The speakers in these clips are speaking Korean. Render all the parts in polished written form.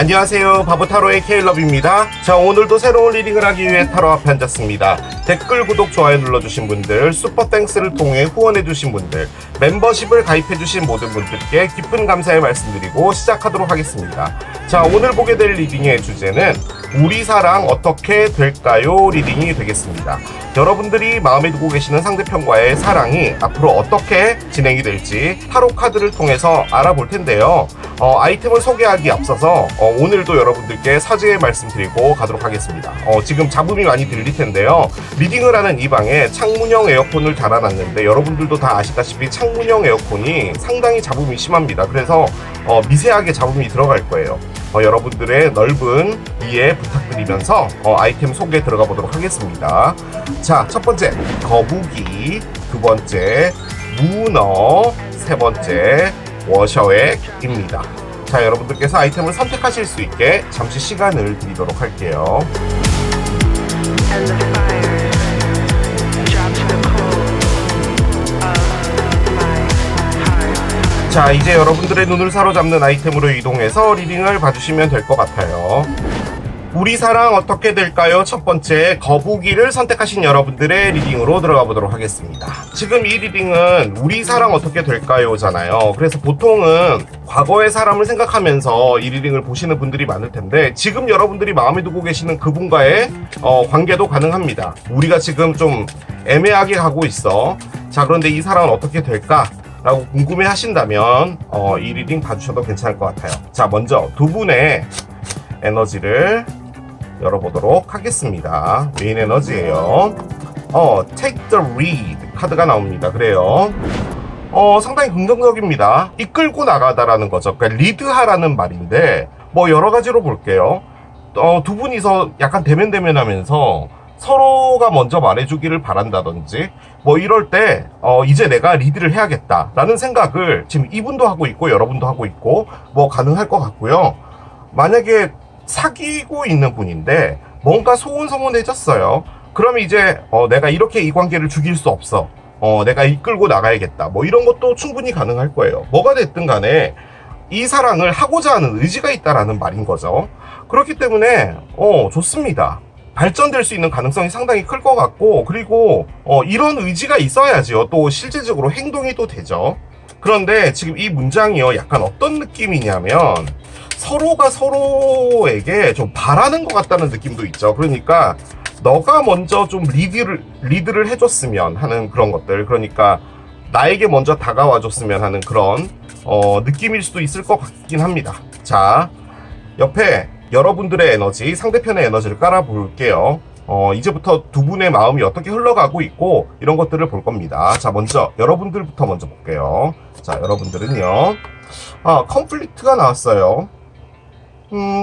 안녕하세요, 바보타로의 케일럽입니다. 자, 오늘도 새로운 리딩을 하기 위해 타로 앞에 앉았습니다. 댓글, 구독, 좋아요 눌러주신 분들, 슈퍼땡스를 통해 후원해주신 분들, 멤버십을 가입해주신 모든 분들께 깊은 감사의 말씀드리고 시작하도록 하겠습니다. 자, 오늘 보게 될 리딩의 주제는 우리 사랑 어떻게 될까요? 리딩이 되겠습니다. 여러분들이 마음에 두고 계시는 상대편과의 사랑이 앞으로 어떻게 진행이 될지 타로 카드를 통해서 알아볼 텐데요. 아이템을 소개하기 앞서서 오늘도 여러분들께 사죄의 말씀드리고 가도록 하겠습니다. 지금 잡음이 많이 들릴 텐데요. 리딩을 하는 이 방에 창문형 에어컨을 달아놨는데 여러분들도 다 아시다시피 창문형 에어컨이 상당히 잡음이 심합니다. 그래서 미세하게 잡음이 들어갈 거예요. 여러분들의 넓은 이해 부탁드리면서 아이템 소개 들어가 보도록 하겠습니다. 자, 첫 번째 거북이, 두 번째 문어, 세 번째 워셔액입니다. 자, 여러분들께서 아이템을 선택하실 수 있게 잠시 시간을 드리도록 할게요. 자, 이제 여러분들의 눈을 사로잡는 아이템으로 이동해서 리딩을 봐주시면 될 것 같아요. 우리 사랑 어떻게 될까요? 첫 번째 거북이를 선택하신 여러분들의 리딩으로 들어가 보도록 하겠습니다. 지금 이 리딩은 우리 사랑 어떻게 될까요? 잖아요. 그래서 보통은 과거의 사람을 생각하면서 이 리딩을 보시는 분들이 많을 텐데 지금 여러분들이 마음에 두고 계시는 그분과의 관계도 가능합니다. 우리가 지금 좀 애매하게 가고 있어. 자, 그런데 이 사랑은 어떻게 될까? 라고 궁금해 하신다면 이 리딩 봐주셔도 괜찮을 것 같아요. 자, 먼저 두 분의 에너지를 열어보도록 하겠습니다. 메인 에너지예요. Take the lead 카드가 나옵니다. 그래요. 상당히 긍정적입니다. 이끌고 나가다라는 거죠. 그러니까 리드하라는 말인데 뭐 여러 가지로 볼게요. 두 분이서 약간 대면대면하면서 서로가 먼저 말해주기를 바란다든지 뭐 이럴 때 이제 내가 리드를 해야겠다라는 생각을 지금 이분도 하고 있고 여러분도 하고 있고 뭐 가능할 것 같고요. 만약에 사귀고 있는 분인데 뭔가 소원소원해졌어요. 그러면 이제 내가 이렇게 이 관계를 죽일 수 없어. 내가 이끌고 나가야겠다. 뭐 이런 것도 충분히 가능할 거예요. 뭐가 됐든 간에 이 사랑을 하고자 하는 의지가 있다라는 말인 거죠. 그렇기 때문에 좋습니다. 발전될 수 있는 가능성이 상당히 클 것 같고, 그리고 이런 의지가 있어야지요. 또 실제적으로 행동이 또 되죠. 그런데 지금 이 문장이요, 약간 어떤 느낌이냐면 서로가 서로에게 좀 바라는 것 같다는 느낌도 있죠. 그러니까 너가 먼저 좀 리드를 해줬으면 하는 그런 것들, 그러니까 나에게 먼저 다가와 줬으면 하는 그런 느낌일 수도 있을 것 같긴 합니다. 자, 옆에 여러분들의 에너지, 상대편의 에너지를 깔아볼게요. 이제부터 두 분의 마음이 어떻게 흘러가고 있고 이런 것들을 볼 겁니다. 자, 먼저 여러분들부터 먼저 볼게요. 자, 여러분들은요, 컨플릭트가 나왔어요.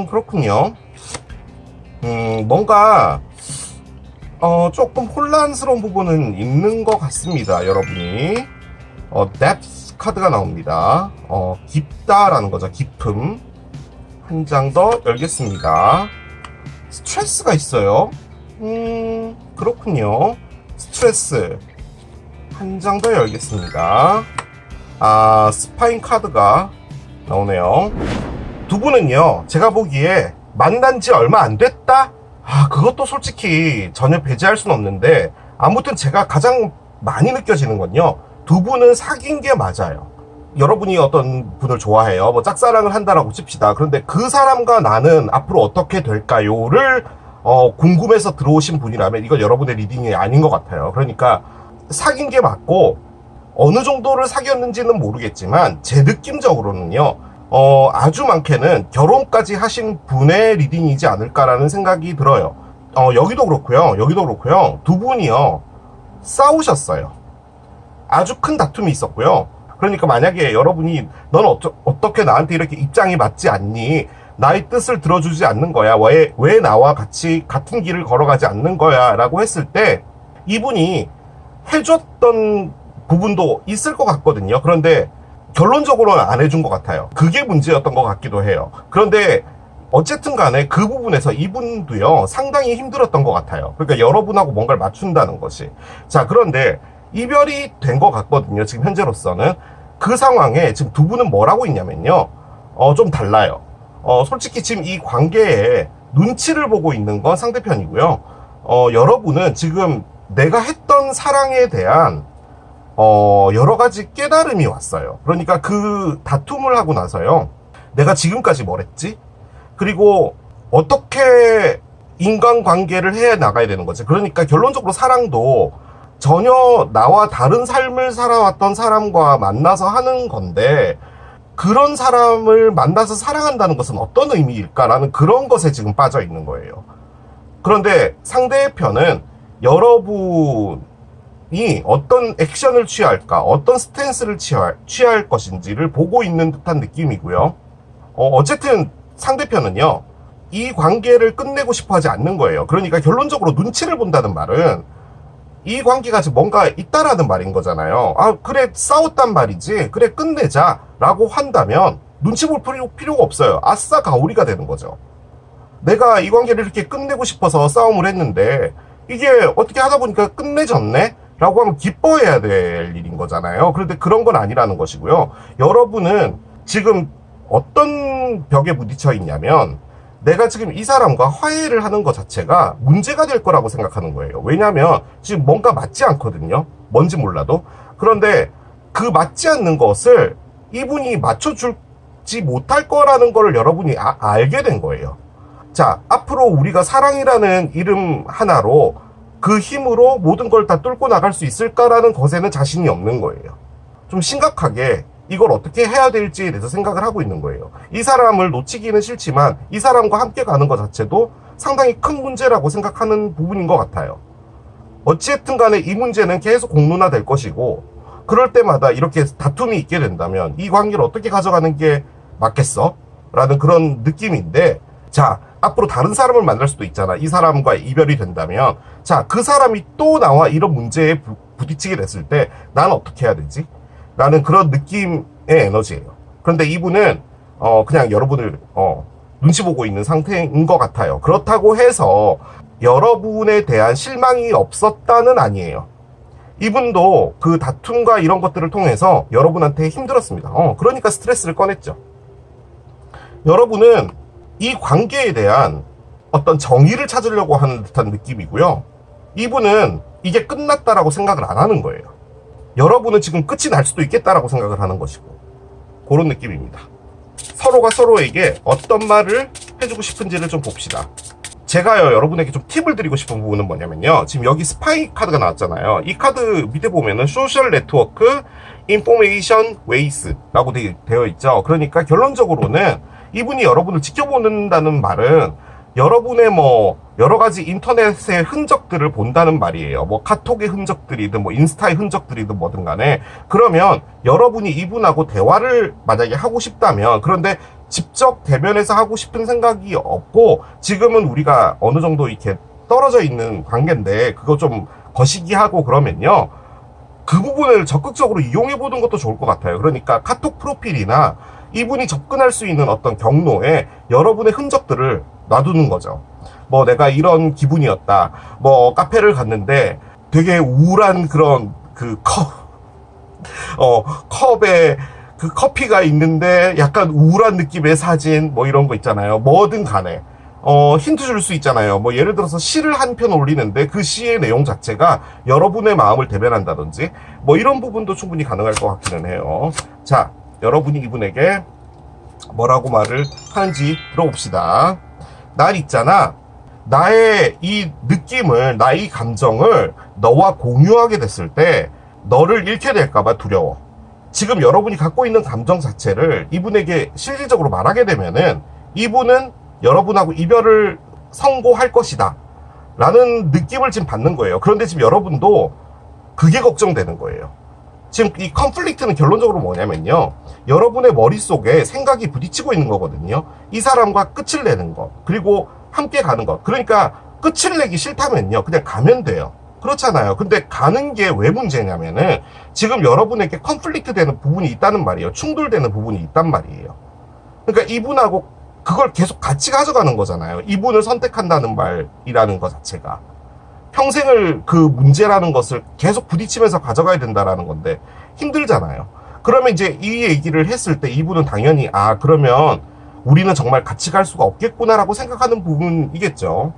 그렇군요. 뭔가 조금 혼란스러운 부분은 있는 것 같습니다. 여러분이 depth 카드가 나옵니다. 깊다라는 거죠. 깊음. 한 장 더 열겠습니다. 스트레스가 있어요. 그렇군요. 스트레스 한 장 더 열겠습니다. 스파인 카드가 나오네요. 두 분은요, 제가 보기에 만난 지 얼마 안 됐다? 그것도 솔직히 전혀 배제할 수는 없는데, 아무튼 제가 가장 많이 느껴지는 건요, 두 분은 사귄 게 맞아요. 여러분이 어떤 분을 좋아해요. 뭐 짝사랑을 한다라고 칩시다. 그런데 그 사람과 나는 앞으로 어떻게 될까요?를 궁금해서 들어오신 분이라면 이건 여러분의 리딩이 아닌 것 같아요. 그러니까 사귄 게 맞고 어느 정도를 사귀었는지는 모르겠지만 제 느낌적으로는요, 아주 많게는 결혼까지 하신 분의 리딩이지 않을까라는 생각이 들어요. 여기도 그렇고요. 두 분이요, 싸우셨어요. 아주 큰 다툼이 있었고요. 그러니까 만약에 여러분이 넌 어떻게 나한테 이렇게 입장이 맞지 않니? 나의 뜻을 들어주지 않는 거야. 왜 나와 같이 같은 길을 걸어가지 않는 거야? 라고 했을 때 이분이 해줬던 부분도 있을 것 같거든요. 그런데 결론적으로는 안 해준 것 같아요. 그게 문제였던 것 같기도 해요. 그런데 어쨌든 간에 그 부분에서 이분도요, 상당히 힘들었던 것 같아요. 그러니까 여러분하고 뭔가를 맞춘다는 것이. 자, 그런데 이별이 된 것 같거든요. 지금 현재로서는. 그 상황에 지금 두 분은 뭘 하고 있냐면요, 좀 달라요. 솔직히 지금 이 관계에 눈치를 보고 있는 건 상대편이고요. 여러분은 지금 내가 했던 사랑에 대한 여러 가지 깨달음이 왔어요. 그러니까 그 다툼을 하고 나서요. 내가 지금까지 뭘 했지? 그리고 어떻게 인간관계를 해 나가야 되는 거지. 그러니까 결론적으로 사랑도 전혀 나와 다른 삶을 살아왔던 사람과 만나서 하는 건데, 그런 사람을 만나서 사랑한다는 것은 어떤 의미일까라는 그런 것에 지금 빠져 있는 거예요. 그런데 상대편은 여러분이 어떤 액션을 취할까, 어떤 스탠스를 취할 것인지를 보고 있는 듯한 느낌이고요. 어쨌든 상대편은요, 이 관계를 끝내고 싶어 하지 않는 거예요. 그러니까 결론적으로 눈치를 본다는 말은 이 관계가 지금 뭔가 있다라는 말인 거잖아요. 아, 그래, 싸웠단 말이지. 그래, 끝내자. 라고 한다면 눈치 볼 필요가 없어요. 아싸 가오리가 되는 거죠. 내가 이 관계를 이렇게 끝내고 싶어서 싸움을 했는데 이게 어떻게 하다 보니까 끝내졌네? 라고 하면 기뻐해야 될 일인 거잖아요. 그런데 그런 건 아니라는 것이고요. 여러분은 지금 어떤 벽에 부딪혀 있냐면, 내가 지금 이 사람과 화해를 하는 것 자체가 문제가 될 거라고 생각하는 거예요. 왜냐하면 지금 뭔가 맞지 않거든요. 뭔지 몰라도. 그런데 그 맞지 않는 것을 이분이 맞춰주지 못할 거라는 걸 여러분이 알게 된 거예요. 자, 앞으로 우리가 사랑이라는 이름 하나로 그 힘으로 모든 걸 다 뚫고 나갈 수 있을까라는 것에는 자신이 없는 거예요. 좀 심각하게 이걸 어떻게 해야 될지에 대해서 생각을 하고 있는 거예요. 이 사람을 놓치기는 싫지만 이 사람과 함께 가는 것 자체도 상당히 큰 문제라고 생각하는 부분인 것 같아요. 어찌됐든 간에 이 문제는 계속 공론화될 것이고, 그럴 때마다 이렇게 다툼이 있게 된다면 이 관계를 어떻게 가져가는 게 맞겠어? 라는 그런 느낌인데, 자, 앞으로 다른 사람을 만날 수도 있잖아. 이 사람과 이별이 된다면, 자, 그 사람이 또 나와 이런 문제에 부딪히게 됐을 때 나는 어떻게 해야 되지? 라는 그런 느낌의 에너지예요. 그런데 이분은 그냥 여러분을 눈치 보고 있는 상태인 것 같아요. 그렇다고 해서 여러분에 대한 실망이 없었다는 아니에요. 이분도 그 다툼과 이런 것들을 통해서 여러분한테 힘들었습니다. 그러니까 스트레스를 꺼냈죠. 여러분은 이 관계에 대한 어떤 정의를 찾으려고 하는 듯한 느낌이고요. 이분은 이게 끝났다라고 생각을 안 하는 거예요. 여러분은 지금 끝이 날 수도 있겠다라고 생각을 하는 것이고, 그런 느낌입니다. 서로가 서로에게 어떤 말을 해주고 싶은지를 좀 봅시다. 제가요, 여러분에게 좀 팁을 드리고 싶은 부분은 뭐냐면요, 지금 여기 스파이 카드가 나왔잖아요. 이 카드 밑에 보면은 소셜 네트워크 인포메이션 웨이스라고 되어 있죠. 그러니까 결론적으로는 이분이 여러분을 지켜보는다는 말은 여러분의 여러 가지 인터넷의 흔적들을 본다는 말이에요. 카톡의 흔적들이든 인스타의 흔적들이든 뭐든 간에. 그러면 여러분이 이분하고 대화를 만약에 하고 싶다면, 그런데 직접 대면해서 하고 싶은 생각이 없고 지금은 우리가 어느 정도 이렇게 떨어져 있는 관계인데 그거 좀 거시기하고 그러면요, 그 부분을 적극적으로 이용해 보는 것도 좋을 것 같아요. 그러니까 카톡 프로필이나 이분이 접근할 수 있는 어떤 경로에 여러분의 흔적들을 놔두는 거죠. 내가 이런 기분이었다. 카페를 갔는데 되게 우울한 그런 컵에 그 커피가 있는데 약간 우울한 느낌의 사진, 이런 거 있잖아요. 뭐든 간에. 힌트 줄 수 있잖아요. 예를 들어서 시를 한 편 올리는데 그 시의 내용 자체가 여러분의 마음을 대변한다든지, 이런 부분도 충분히 가능할 것 같기는 해요. 자, 여러분이 이분에게 뭐라고 말을 하는지 들어봅시다. 난 있잖아, 나의 이 느낌을, 나의 감정을 너와 공유하게 됐을 때 너를 잃게 될까봐 두려워. 지금 여러분이 갖고 있는 감정 자체를 이분에게 실질적으로 말하게 되면은 이분은 여러분하고 이별을 선고할 것이다 라는 느낌을 지금 받는 거예요. 그런데 지금 여러분도 그게 걱정되는 거예요. 지금 이 컨플릭트는 결론적으로 뭐냐면요, 여러분의 머릿속에 생각이 부딪히고 있는 거거든요. 이 사람과 끝을 내는 것, 그리고 함께 가는 것. 그러니까 끝을 내기 싫다면요, 그냥 가면 돼요. 그렇잖아요. 근데 가는 게 왜 문제냐면은 지금 여러분에게 컨플릭트 되는 부분이 있다는 말이에요. 충돌되는 부분이 있단 말이에요. 그러니까 이분하고 그걸 계속 같이 가져가는 거잖아요. 이분을 선택한다는 말이라는 것 자체가 평생을 그 문제라는 것을 계속 부딪히면서 가져가야 된다라는 건데 힘들잖아요. 그러면 이제 이 얘기를 했을 때 이분은 당연히 그러면 우리는 정말 같이 갈 수가 없겠구나라고 생각하는 부분이겠죠.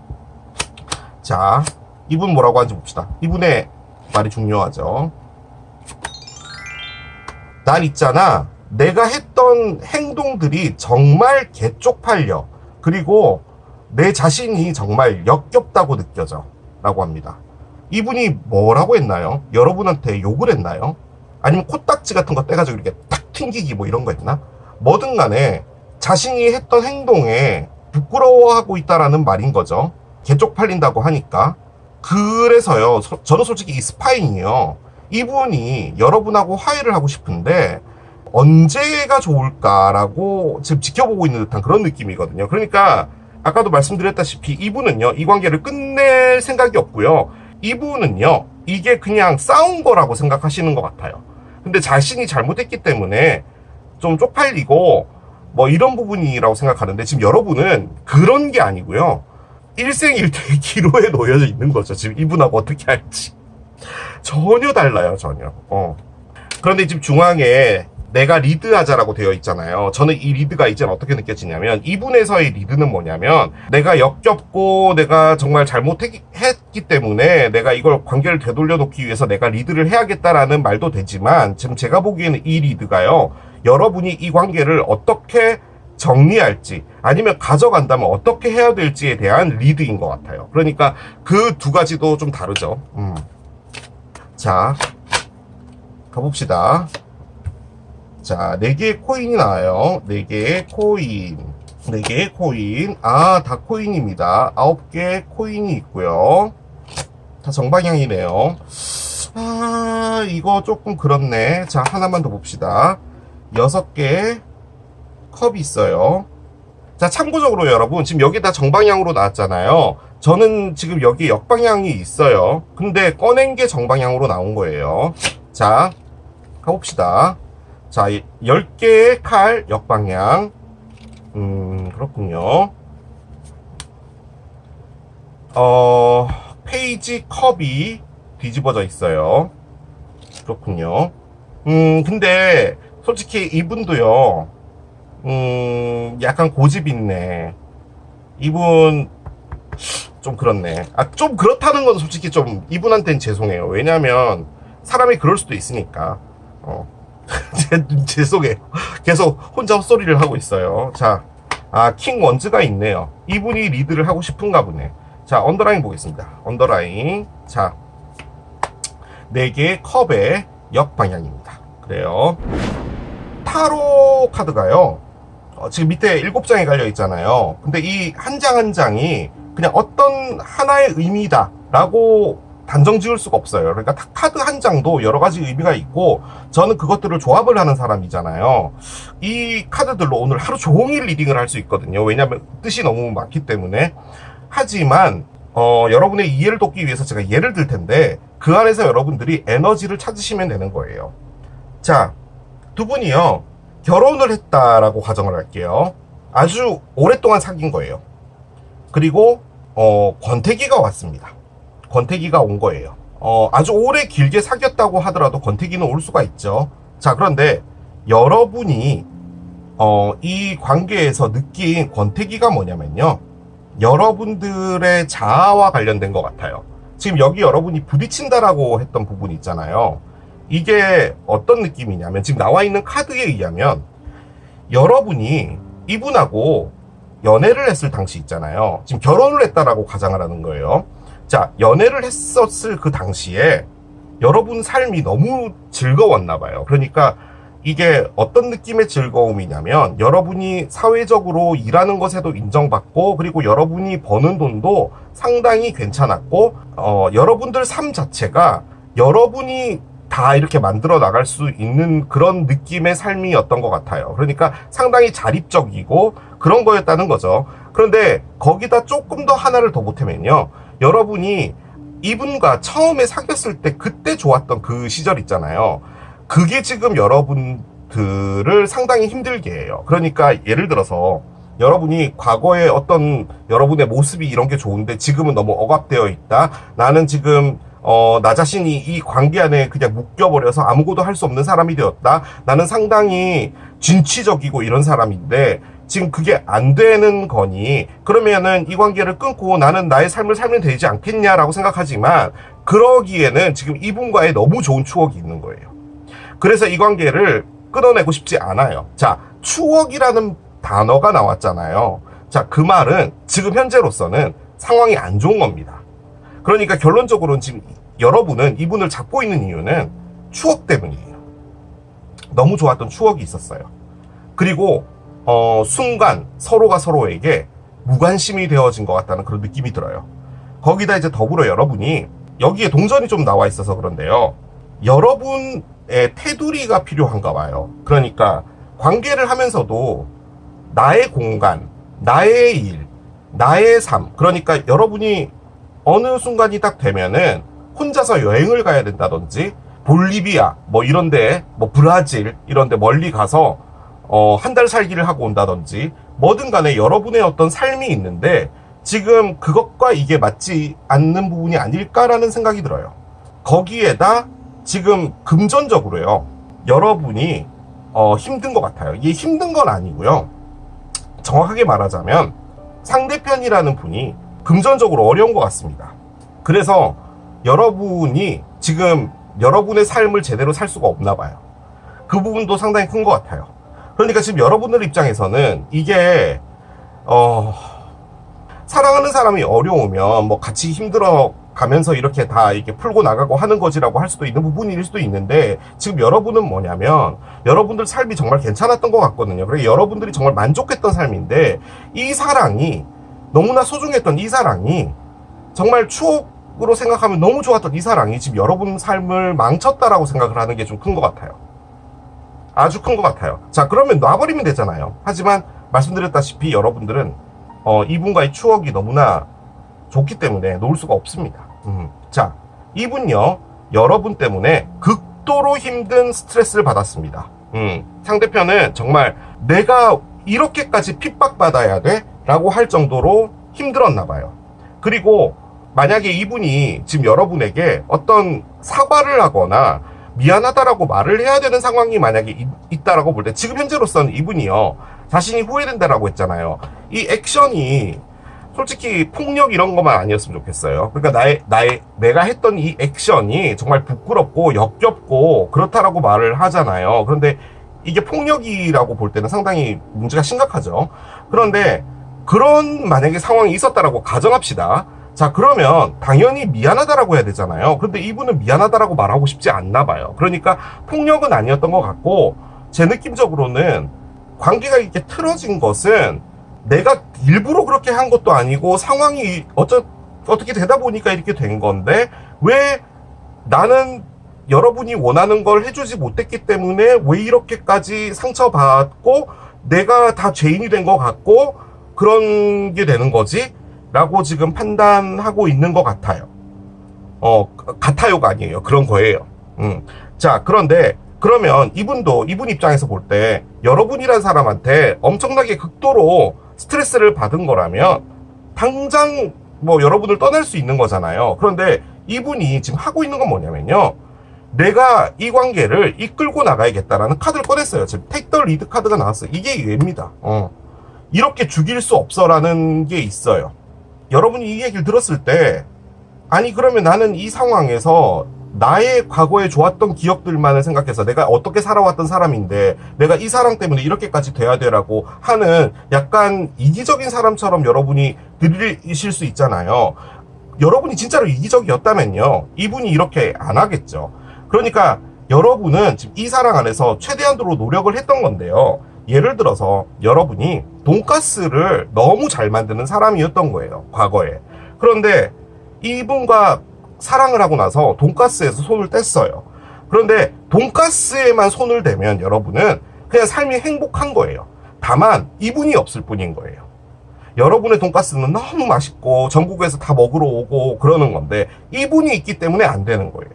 자, 이분 뭐라고 하는지 봅시다. 이분의 말이 중요하죠. 난 있잖아, 내가 했던 행동들이 정말 개쪽팔려. 그리고 내 자신이 정말 역겹다고 느껴져 라고 합니다. 이분이 뭐라고 했나요? 여러분한테 욕을 했나요? 아니면 코딱지 같은 거 떼가지고 이렇게 탁 튕기기 뭐 이런 거 했나? 뭐든 간에 자신이 했던 행동에 부끄러워하고 있다라는 말인 거죠. 개쪽팔린다고 하니까. 그래서요, 저는 솔직히 이 스파인이요, 이분이 여러분하고 화해를 하고 싶은데 언제가 좋을까라고 지금 지켜보고 있는 듯한 그런 느낌이거든요. 그러니까 아까도 말씀드렸다시피 이분은요, 이 관계를 끝낼 생각이 없고요, 이분은요, 이게 그냥 싸운 거라고 생각하시는 것 같아요. 근데 자신이 잘못했기 때문에 좀 쪽팔리고 뭐 이런 부분이라고 생각하는데, 지금 여러분은 그런 게 아니고요, 일생일대의 기로에 놓여져 있는 거죠. 지금 이분하고 어떻게 할지 전혀 달라요. 전혀. 그런데 지금 중앙에 내가 리드하자라고 되어 있잖아요. 저는 이 리드가 이제는 어떻게 느껴지냐면, 이분에서의 리드는 뭐냐면, 내가 역겹고 내가 정말 잘못했기 때문에 내가 이걸 관계를 되돌려 놓기 위해서 내가 리드를 해야겠다라는 말도 되지만, 지금 제가 보기에는 이 리드가요, 여러분이 이 관계를 어떻게 정리할지, 아니면 가져간다면 어떻게 해야 될지에 대한 리드인 것 같아요. 그러니까 그 두 가지도 좀 다르죠. 자, 가봅시다. 자, 4개의 코인이 나와요. 4개의 코인. 4개의 코인. 아, 다 코인입니다. 9개의 코인이 있고요. 다 정방향이네요. 아, 이거 조금 그렇네. 자, 하나만 더 봅시다. 6개의 컵이 있어요. 자, 참고적으로 여러분, 지금 여기 다 정방향으로 나왔잖아요. 저는 지금 여기 역방향이 있어요. 근데 꺼낸 게 정방향으로 나온 거예요. 자, 가봅시다. 자, 10개의 칼 역방향. 그렇군요. 페이지 컵이 뒤집어져 있어요. 그렇군요. 근데 솔직히 이분도요, 약간 고집 있네. 이분 좀 그렇네. 아, 좀 그렇다는 건 솔직히 좀 이분한테는 죄송해요. 왜냐면 사람이 그럴 수도 있으니까. 제 속에 계속 혼자 헛소리를 하고 있어요. 자, 킹 원즈가 있네요. 이분이 리드를 하고 싶은가 보네. 자, 언더라인 보겠습니다. 언더라인. 자, 4개의 컵의 역방향입니다. 그래요. 타로 카드가요, 지금 밑에 7장이 갈려 있잖아요. 근데 이 한 장 한 장이 그냥 어떤 하나의 의미다 라고 단정 지을 수가 없어요. 그러니까 카드 한 장도 여러 가지 의미가 있고, 저는 그것들을 조합을 하는 사람이잖아요. 이 카드들로 오늘 하루 종일 리딩을 할 수 있거든요. 왜냐하면 뜻이 너무 많기 때문에. 하지만 여러분의 이해를 돕기 위해서 제가 예를 들 텐데, 그 안에서 여러분들이 에너지를 찾으시면 되는 거예요. 자, 두 분이요, 결혼을 했다라고 가정을 할게요. 아주 오랫동안 사귄 거예요. 그리고 권태기가 왔습니다. 권태기가 온 거예요. 아주 오래 길게 사귀었다고 하더라도 권태기는 올 수가 있죠. 자, 그런데 여러분이 이 관계에서 느낀 권태기가 뭐냐면요, 여러분들의 자아와 관련된 것 같아요. 지금 여기 여러분이 부딪힌다라고 했던 부분이 있잖아요. 이게 어떤 느낌이냐면, 지금 나와 있는 카드에 의하면 여러분이 이분하고 연애를 했을 당시 있잖아요. 지금 결혼을 했다라고 가정을 하는 거예요. 자, 연애를 했었을 그 당시에 여러분 삶이 너무 즐거웠나 봐요. 그러니까 이게 어떤 느낌의 즐거움이냐면, 여러분이 사회적으로 일하는 것에도 인정받고, 그리고 여러분이 버는 돈도 상당히 괜찮았고, 여러분들 삶 자체가 여러분이 다 이렇게 만들어 나갈 수 있는 그런 느낌의 삶이었던 것 같아요. 그러니까 상당히 자립적이고 그런 거였다는 거죠. 그런데 거기다 조금 더 하나를 더 보태면요, 여러분이 이분과 처음에 사귀었을 때 그때 좋았던 그 시절 있잖아요. 그게 지금 여러분들을 상당히 힘들게 해요. 그러니까 예를 들어서 여러분이 과거에 어떤 여러분의 모습이 이런 게 좋은데 지금은 너무 억압되어 있다. 나는 지금 나 자신이 이 관계 안에 그냥 묶여버려서 아무것도 할 수 없는 사람이 되었다. 나는 상당히 진취적이고 이런 사람인데 지금 그게 안 되는 거니 그러면은 이 관계를 끊고 나는 나의 삶을 살면 되지 않겠냐라고 생각하지만 그러기에는 지금 이분과의 너무 좋은 추억이 있는 거예요. 그래서 이 관계를 끊어내고 싶지 않아요. 자, 추억이라는 단어가 나왔잖아요. 자, 그 말은 지금 현재로서는 상황이 안 좋은 겁니다. 그러니까 결론적으로는 지금 여러분은 이분을 잡고 있는 이유는 추억 때문이에요. 너무 좋았던 추억이 있었어요. 그리고 순간 서로가 서로에게 무관심이 되어진 것 같다는 그런 느낌이 들어요. 거기다 이제 더불어 여러분이 여기에 동전이 좀 나와 있어서 그런데요. 여러분의 테두리가 필요한가 봐요. 그러니까 관계를 하면서도 나의 공간, 나의 일, 나의 삶. 그러니까 여러분이 어느 순간이 딱 되면은 혼자서 여행을 가야 된다든지 볼리비아 뭐 이런데 뭐 브라질 이런데 멀리 가서 한 달 살기를 하고 온다든지 뭐든 간에 여러분의 어떤 삶이 있는데 지금 그것과 이게 맞지 않는 부분이 아닐까라는 생각이 들어요. 거기에다 지금 금전적으로요. 여러분이 힘든 것 같아요. 이게 힘든 건 아니고요. 정확하게 말하자면 상대편이라는 분이 금전적으로 어려운 것 같습니다. 그래서 여러분이 지금 여러분의 삶을 제대로 살 수가 없나 봐요. 그 부분도 상당히 큰 것 같아요. 그러니까 지금 여러분들 입장에서는 이게 사랑하는 사람이 어려우면 뭐 같이 힘들어 가면서 이렇게 다 이렇게 풀고 나가고 하는 거지라고 할 수도 있는 부분일 수도 있는데 지금 여러분은 뭐냐면 여러분들 삶이 정말 괜찮았던 것 같거든요. 그리고 여러분들이 정말 만족했던 삶인데 이 사랑이 너무나 소중했던 이 사랑이 정말 추억으로 생각하면 너무 좋았던 이 사랑이 지금 여러분 삶을 망쳤다라고 생각을 하는 게 좀 큰 것 같아요. 아주 큰 것 같아요. 자, 그러면 놔버리면 되잖아요. 하지만 말씀드렸다시피 여러분들은 이분과의 추억이 너무나 좋기 때문에 놓을 수가 없습니다. 자, 이분요 여러분 때문에 극도로 힘든 스트레스를 받았습니다. 상대편은 정말 내가 이렇게까지 핍박받아야 돼? 라고 할 정도로 힘들었나 봐요. 그리고 만약에 이분이 지금 여러분에게 어떤 사과를 하거나 미안하다라고 말을 해야 되는 상황이 만약에 있다라고 볼 때 지금 현재로서는 이분이요 자신이 후회된다라고 했잖아요. 이 액션이 솔직히 폭력 이런 것만 아니었으면 좋겠어요. 그러니까 내가 했던 이 액션이 정말 부끄럽고 역겹고 그렇다라고 말을 하잖아요. 그런데 이게 폭력이라고 볼 때는 상당히 문제가 심각하죠. 그런데 그런 만약에 상황이 있었다라고 가정합시다. 자, 그러면 당연히 미안하다라고 해야 되잖아요. 그런데 이분은 미안하다라고 말하고 싶지 않나 봐요. 그러니까 폭력은 아니었던 것 같고 제 느낌적으로는 관계가 이렇게 틀어진 것은 내가 일부러 그렇게 한 것도 아니고 상황이 어떻게 되다 보니까 이렇게 된 건데 왜 나는 여러분이 원하는 걸 해주지 못했기 때문에 왜 이렇게까지 상처받고 내가 다 죄인이 된 것 같고 그런 게 되는 거지? 라고 지금 판단하고 있는 것 같아요. 같아요가 아니에요. 그런 거예요. 자, 그런데 그러면 이분 입장에서 볼 때 여러분이란 사람한테 엄청나게 극도로 스트레스를 받은 거라면 당장 뭐 여러분을 떠날 수 있는 거잖아요. 그런데 이분이 지금 하고 있는 건 뭐냐면요. 내가 이 관계를 이끌고 나가야겠다라는 카드를 꺼냈어요. 지금 take the lead 카드가 나왔어요. 이게 얘입니다. 이렇게 죽일 수 없어라는 게 있어요. 여러분이 이 얘기를 들었을 때 아니 그러면 나는 이 상황에서 나의 과거에 좋았던 기억들만을 생각해서 내가 어떻게 살아왔던 사람인데 내가 이 사람 때문에 이렇게까지 돼야 되라고 하는 약간 이기적인 사람처럼 여러분이 들리실 수 있잖아요. 여러분이 진짜로 이기적이었다면요 이분이 이렇게 안 하겠죠. 그러니까 여러분은 지금 이 사랑 안에서 최대한으로 노력을 했던 건데요. 예를 들어서 여러분이 돈가스를 너무 잘 만드는 사람이었던 거예요, 과거에. 그런데 이분과 사랑을 하고 나서 돈가스에서 손을 뗐어요. 그런데 돈가스에만 손을 대면 여러분은 그냥 삶이 행복한 거예요. 다만 이분이 없을 뿐인 거예요. 여러분의 돈가스는 너무 맛있고 전국에서 다 먹으러 오고 그러는 건데 이분이 있기 때문에 안 되는 거예요.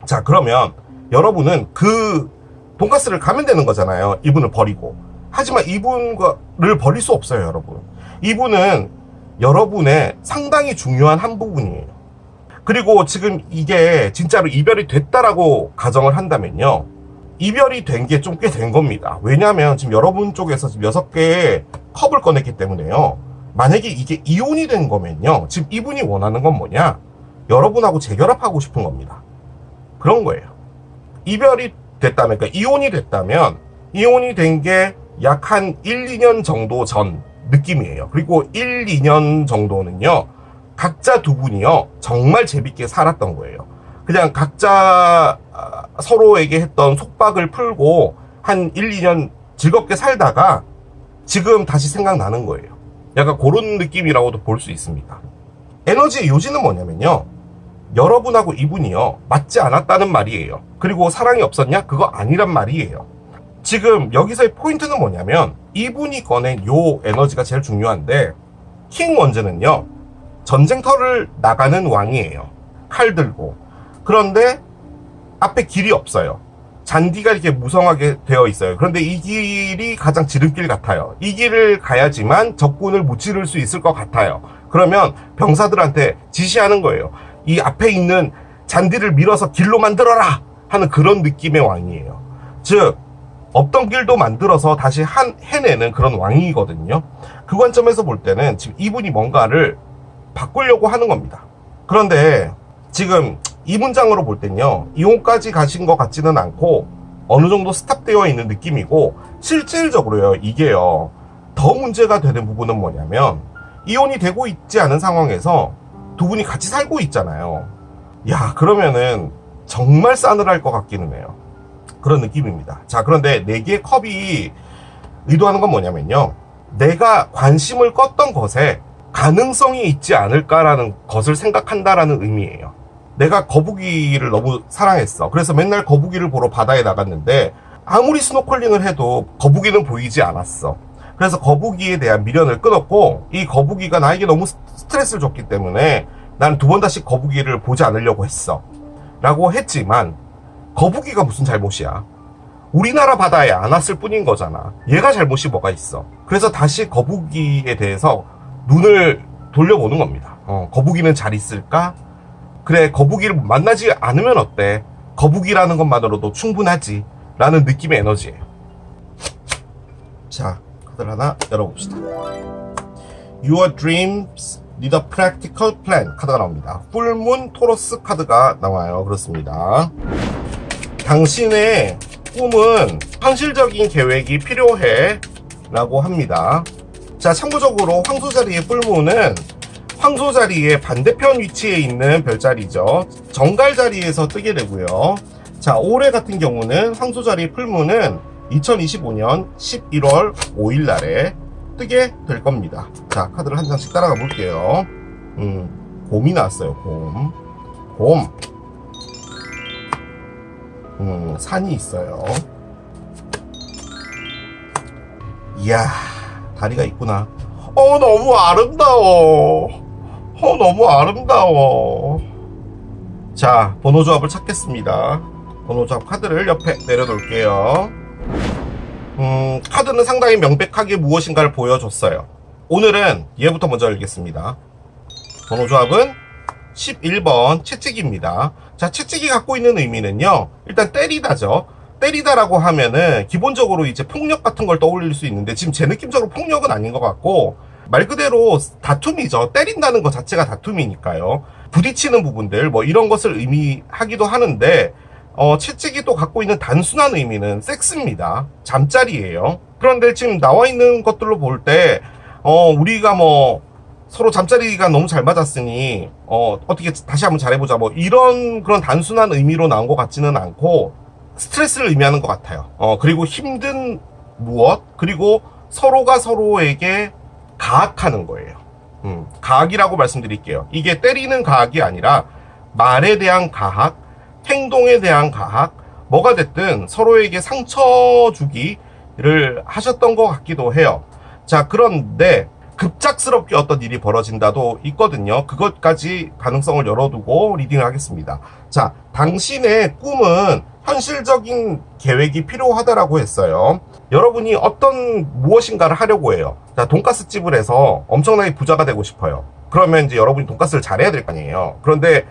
자, 그러면 여러분은 그 돈가스를 가면 되는 거잖아요. 이분을 버리고. 하지만 이분을 버릴 수 없어요, 여러분. 이분은 여러분의 상당히 중요한 한 부분이에요. 그리고 지금 이게 진짜로 이별이 됐다라고 가정을 한다면요. 이별이 된 게 좀 꽤 된 겁니다. 왜냐하면 지금 여러분 쪽에서 지금 6개의 컵을 꺼냈기 때문에요. 만약에 이게 이혼이 된 거면요, 지금 이분이 원하는 건 뭐냐? 여러분하고 재결합하고 싶은 겁니다. 그런 거예요. 이별이 됐다면, 그러니까 이혼이 됐다면, 이혼이 된 게 약 한 1, 2년 정도 전 느낌이에요. 그리고 1, 2년 정도는요, 각자 두 분이요, 정말 재밌게 살았던 거예요. 그냥 각자 서로에게 했던 속박을 풀고 한 1, 2년 즐겁게 살다가 지금 다시 생각나는 거예요. 약간 그런 느낌이라고도 볼 수 있습니다. 에너지의 요지는 뭐냐면요, 여러분하고 이분이요, 맞지 않았다는 말이에요. 그리고 사랑이 없었냐? 그거 아니란 말이에요. 지금 여기서의 포인트는 뭐냐면, 이분이 꺼낸 요 에너지가 제일 중요한데, 킹 원즈는요, 전쟁터를 나가는 왕이에요. 칼 들고. 그런데 앞에 길이 없어요. 잔디가 이렇게 무성하게 되어 있어요. 그런데 이 길이 가장 지름길 같아요. 이 길을 가야지만 적군을 무찌를 수 있을 것 같아요. 그러면 병사들한테 지시하는 거예요. 이 앞에 있는 잔디를 밀어서 길로 만들어라! 하는 그런 느낌의 왕이에요. 즉, 없던 길도 만들어서 다시 해내는 그런 왕이거든요. 그 관점에서 볼 때는 지금 이분이 뭔가를 바꾸려고 하는 겁니다. 그런데 지금 이 문장으로 볼 땐요, 이혼까지 가신 것 같지는 않고 어느 정도 스탑되어 있는 느낌이고, 실질적으로요, 이게요, 더 문제가 되는 부분은 뭐냐면, 이혼이 되고 있지 않은 상황에서 두 분이 같이 살고 있잖아요. 야, 그러면은 정말 싸늘할 것 같기는 해요. 그런 느낌입니다. 자, 그런데 4개의 컵이 의도하는 건 뭐냐면요, 내가 관심을 껐던 것에 가능성이 있지 않을까라는 것을 생각한다라는 의미예요. 내가 거북이를 너무 사랑했어. 그래서 맨날 거북이를 보러 바다에 나갔는데 아무리 스노클링을 해도 거북이는 보이지 않았어. 그래서 거북이에 대한 미련을 끊었고, 이 거북이가 나에게 너무 스트레스를 줬기 때문에 난 2번 다시 거북이를 보지 않으려고 했어 라고 했지만, 거북이가 무슨 잘못이야? 우리나라 바다에 안 왔을 뿐인 거잖아. 얘가 잘못이 뭐가 있어? 그래서 다시 거북이에 대해서 눈을 돌려보는 겁니다. 거북이는 잘 있을까? 그래, 거북이를 만나지 않으면 어때? 거북이라는 것만으로도 충분하지 라는 느낌의 에너지예요. 자, 카드를 하나 열어봅시다. Your dreams need a practical plan 카드가 나옵니다. 풀문 토러스 카드가 나와요. 그렇습니다. 당신의 꿈은 현실적인 계획이 필요해 라고 합니다. 자, 참고적으로 황소자리의 풀문은 황소자리의 반대편 위치에 있는 별자리죠. 정갈자리에서 뜨게 되고요. 자, 올해 같은 경우는 황소자리 풀문은 2025년 11월 5일 날에 뜨게 될 겁니다. 자, 카드를 한 장씩 따라가 볼게요. 곰이 나왔어요. 곰. 산이 있어요. 이야, 다리가 있구나. 너무 아름다워. 너무 아름다워. 자, 번호 조합을 찾겠습니다. 번호 조합 카드를 옆에 내려놓을게요. 카드는 상당히 명백하게 무엇인가를 보여줬어요. 오늘은 얘부터 먼저 읽겠습니다. 번호 조합은 11번 채찍입니다. 자, 채찍이 갖고 있는 의미는요, 일단 때리다죠. 때리다라고 하면은 기본적으로 이제 폭력 같은 걸 떠올릴 수 있는데, 지금 제 느낌적으로 폭력은 아닌 것 같고 말 그대로 다툼이죠. 때린다는 것 자체가 다툼이니까요. 부딪히는 부분들 뭐 이런 것을 의미하기도 하는데, 채찍이 또 갖고 있는 단순한 의미는 섹스입니다. 잠자리예요. 그런데 지금 나와 있는 것들로 볼 때 우리가 뭐 서로 잠자리가 너무 잘 맞았으니 어떻게 다시 한번 잘해보자 뭐 이런 그런 단순한 의미로 나온 것 같지는 않고 스트레스를 의미하는 것 같아요. 그리고 힘든 무엇, 그리고 서로가 서로에게 가학하는 거예요. 가학이라고 말씀드릴게요. 이게 때리는 가학이 아니라 말에 대한 가학, 행동에 대한 가학, 뭐가 됐든 서로에게 상처 주기를 하셨던 것 같기도 해요. 자, 그런데 급작스럽게 어떤 일이 벌어진다도 있거든요. 그것까지 가능성을 열어두고 리딩을 하겠습니다. 자, 당신의 꿈은 현실적인 계획이 필요하다라고 했어요. 여러분이 어떤 무엇인가를 하려고 해요. 자, 돈가스 집을 해서 엄청나게 부자가 되고 싶어요. 그러면 이제 여러분이 돈가스를 잘해야 될 거 아니에요. 그런데